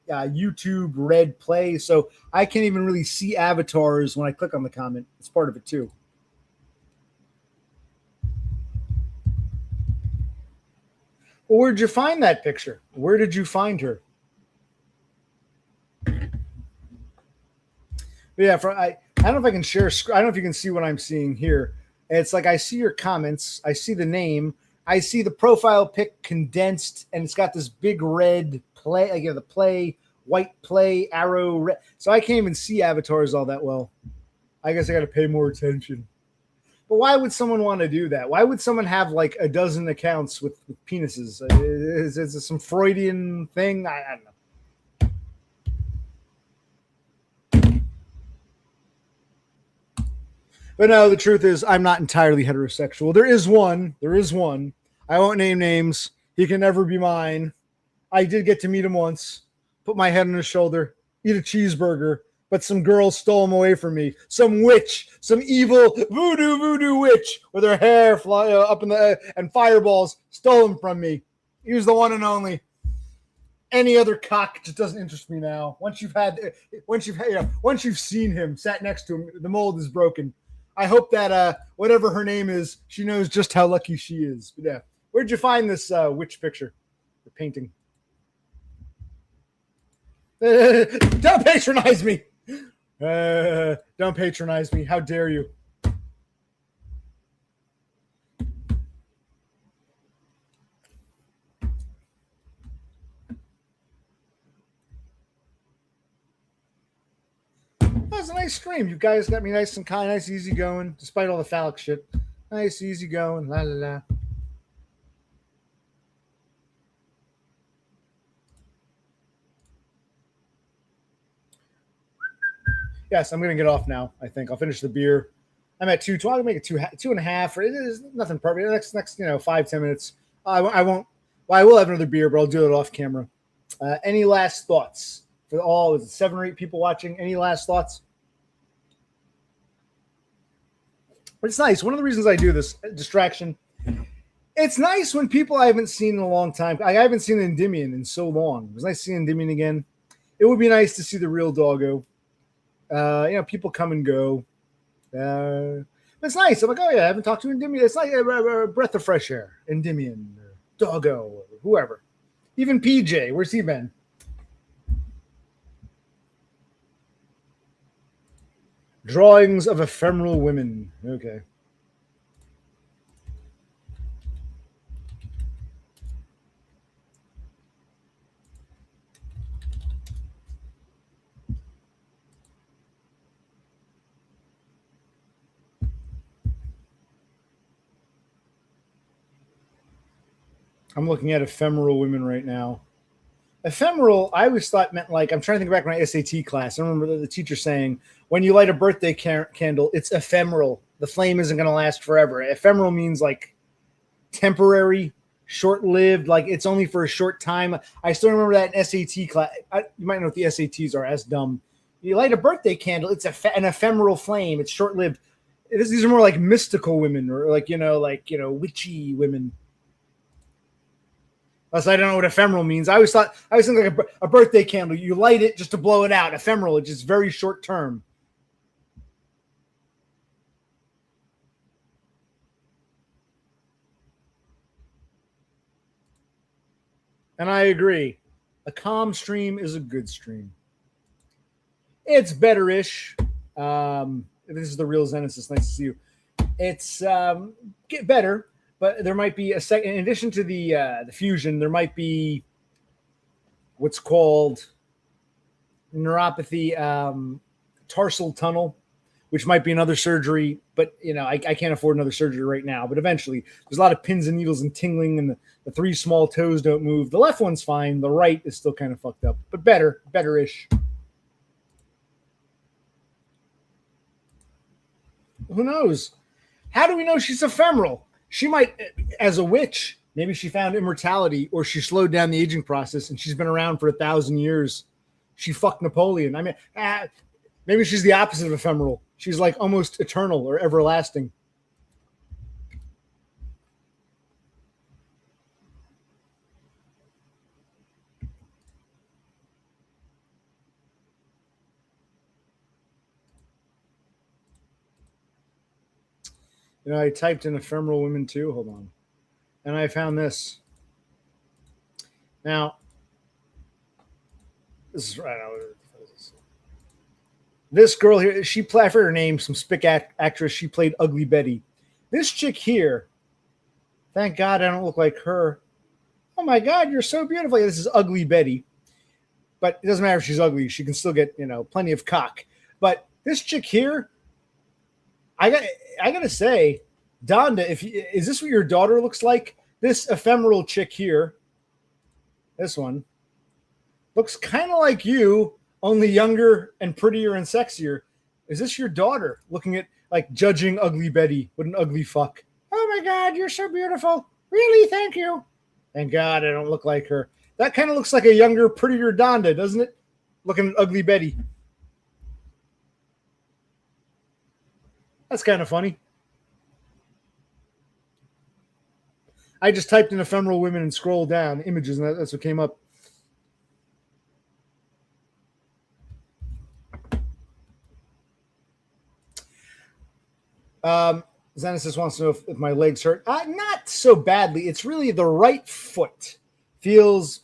YouTube red play. So I can't even really see avatars when I click on the comment. It's part of it too. Well, where'd you find that picture? Where did you find her? But yeah, I don't know if I can share. I don't know if you can see what I'm seeing here. It's like I see your comments, I see the name, I see the profile pic condensed, and it's got this big red play, like the play, white play, arrow, red. So I can't even see avatars all that well. I guess I got to pay more attention. But why would someone want to do that? Why would someone have like a dozen accounts with penises? Is it some Freudian thing? I don't know. But no, the truth is I'm not entirely heterosexual. There is one. I won't name names. He can never be mine. I did get to meet him once, put my head on his shoulder, eat a cheeseburger, but some girl stole him away from me. Some witch, some evil voodoo witch with her hair fly up in the air and fireballs stole him from me. He was the one and only. Any other cock just doesn't interest me now. Once you've seen him, sat next to him, the mold is broken. I hope that whatever her name is, she knows just how lucky she is. But yeah, where'd you find this witch picture or painting? Don't patronize me. Don't patronize me. How dare you? That was a nice stream. You guys got me nice and kind, nice, easy going, despite all the phallic shit. Nice, easy going, la la la. Yes, I'm gonna get off now. I think I'll finish the beer. I'm at 2. I'll make it 2.5. It is nothing perfect. Next 5-10 minutes. I won't. Well, I will have another beer, but I'll do it off camera. Any last thoughts for all? Is it 7 or 8 people watching? Any last thoughts? But it's nice. One of the reasons I do this distraction. It's nice when people I haven't seen in a long time. I haven't seen Endymion in so long. It was nice seeing Endymion again. It would be nice to see the real doggo. People come and go. It's nice. I'm like, oh yeah, I haven't talked to Endymion. It's like a breath of fresh air. Endymion, doggo, or whoever. Even PJ, where's he been? Drawings of ephemeral women. Okay. I'm looking at ephemeral women right now. Ephemeral, I always thought meant like, I'm trying to think back to my SAT class. I remember the teacher saying, when you light a birthday candle, it's ephemeral. The flame isn't going to last forever. Ephemeral means like temporary, short-lived, like it's only for a short time. I still remember that in SAT class. You might know what the SATs are. As dumb. You light a birthday candle, it's an ephemeral flame. It's short-lived. These are more like mystical women, or like witchy women. Unless I don't know what ephemeral means. I always think like a birthday candle. You light it just to blow it out. Ephemeral, it's just very short term. And I agree. A calm stream is a good stream. It's better-ish. This is the real Zenith. It's nice to see you. It's get better, but there might be a second. In addition to the fusion, there might be what's called neuropathy, tarsal tunnel, which might be another surgery. But I can't afford another surgery right now. But eventually, there's a lot of pins and needles and tingling, and the three small toes don't move. The left one's fine. The right is still kind of fucked up, but better-ish. Who knows? How do we know she's ephemeral? She might, as a witch, maybe she found immortality, or she slowed down the aging process, and she's been around for 1,000 years. She fucked Napoleon. I mean, maybe she's the opposite of ephemeral. She's like almost eternal or everlasting. I typed in ephemeral women too. Hold on. And I found this. Now, this is right. This girl here, I forgot her name, some spick actress. She played Ugly Betty. This chick here, thank God I don't look like her. Oh my God, you're so beautiful. This is Ugly Betty. But it doesn't matter if she's ugly. She can still get, plenty of cock. But this chick here, I gotta say, Donda, is this what your daughter looks like? This ephemeral chick here, this one, looks kind of like you, only younger and prettier and sexier. Is this your daughter looking at, like, judging Ugly Betty? What an ugly fuck. Oh my God, you're so beautiful. Really? Thank you. Thank God I don't look like her. That kind of looks like a younger, prettier Donda, doesn't it? Looking at Ugly Betty. That's kind of funny. I just typed in ephemeral women and scrolled down images, and that's what came up. Xenesis wants to know if my legs hurt. Not so badly. It's really the right foot. Feels,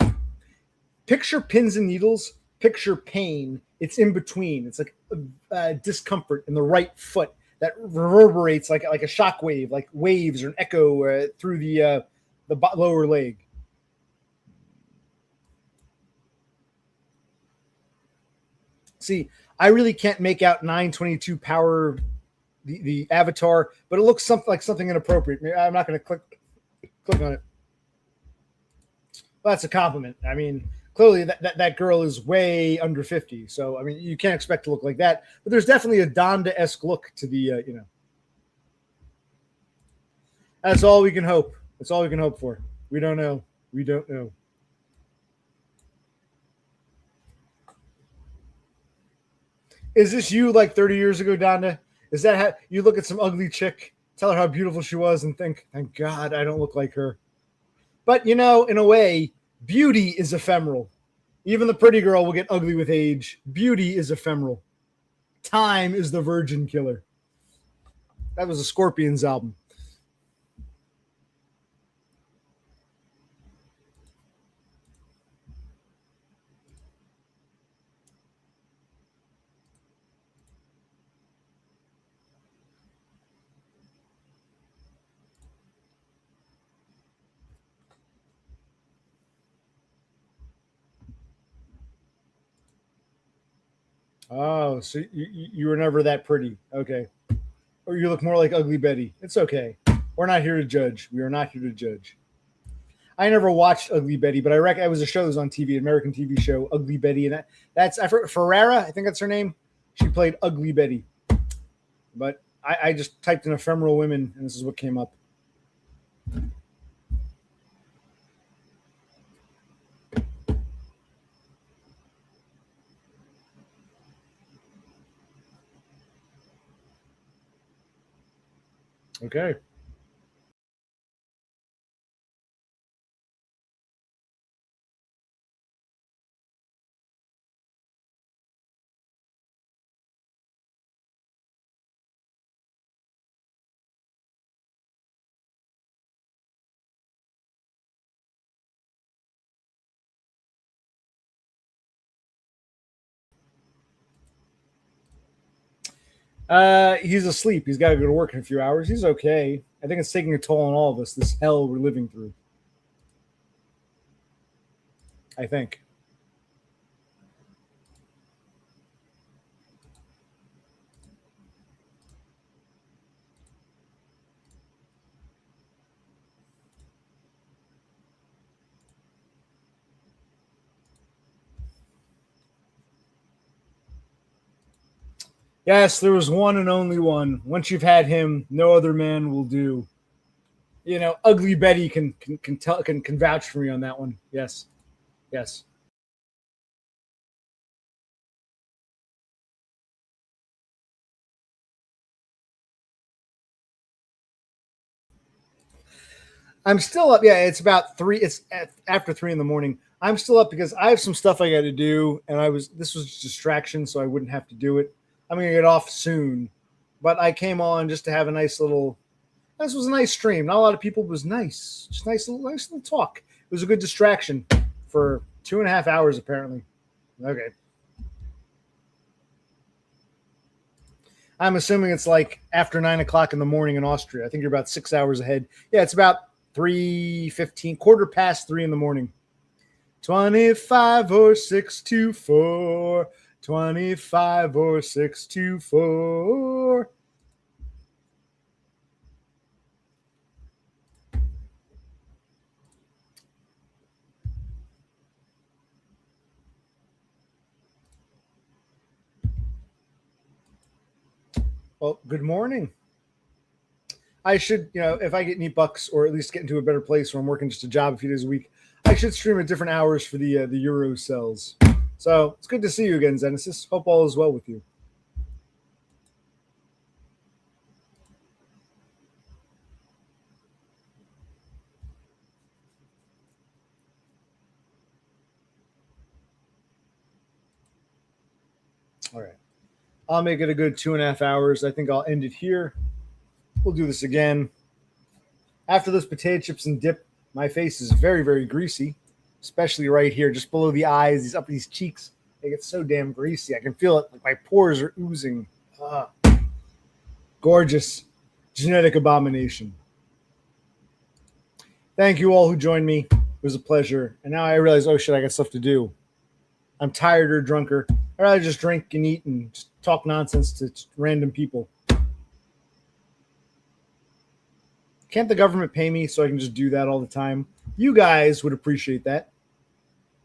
picture pins and needles, picture pain. It's in between. It's like discomfort in the right foot that reverberates like a shock wave, like waves or an echo through the lower leg. See, I really can't make out 922 power, the avatar, but it looks something inappropriate. I'm not going to click on it. Well, that's a compliment. I mean, clearly that girl is way under 50. So, I mean, you can't expect to look like that. But there's definitely a Donda-esque look to the, That's all we can hope. That's all we can hope for. We don't know. We don't know. Is this you like 30 years ago, Donda? Is that how you look at some ugly chick, tell her how beautiful she was, and think, thank God I don't look like her? But, in a way, beauty is ephemeral. Even the pretty girl will get ugly with age. Beauty is ephemeral. Time is the virgin killer. That was a Scorpions album. Oh, so you were never that pretty. Okay. Or you look more like Ugly Betty. It's okay. We're not here to judge. We are not here to judge. I never watched Ugly Betty, but I reckon it was a show that was on TV, American TV show, Ugly Betty, and that's Ferrara, I think that's her name. She played Ugly Betty. But I just typed in ephemeral women, and this is what came up. Okay. He's asleep. He's got to go to work in a few hours. He's okay. I think it's taking a toll on all of us, this hell we're living through. I think. Yes, there was one and only one. Once you've had him, no other man will do. You know, Ugly Betty can vouch for me on that one. Yes. Yes. I'm still up. Yeah, it's about 3. It's after 3 in the morning. I'm still up because I have some stuff I got to do, and this was a distraction, so I wouldn't have to do it. I'm gonna get off soon, but I came on just to have a nice little. This was a nice stream. Not a lot of people. It was nice. Just nice little talk. It was a good distraction for 2.5 hours, apparently. Okay. I'm assuming it's like after 9 o'clock in the morning in Austria. I think you're about 6 hours ahead. Yeah, it's about 3:15, 3:15 in the morning. 25 or 624. 25 or 624. Well, good morning. I should, if I get any bucks or at least get into a better place where I'm working just a job a few days a week, I should stream at different hours for the Euro cells. So it's good to see you again, Zenesis. Hope all is well with you. All right. I'll make it a good 2.5 hours. I think I'll end it here. We'll do this again. After those potato chips and dip, my face is very, very greasy, especially right here, just below the eyes, these cheeks. They get so damn greasy. I can feel it. Like my pores are oozing. Gorgeous. Genetic abomination. Thank you all who joined me. It was a pleasure. And now I realize, oh shit, I got stuff to do. I'm tired or drunker. I'd rather just drink and eat and just talk nonsense to random people. Can't the government pay me so I can just do that all the time? You guys would appreciate that.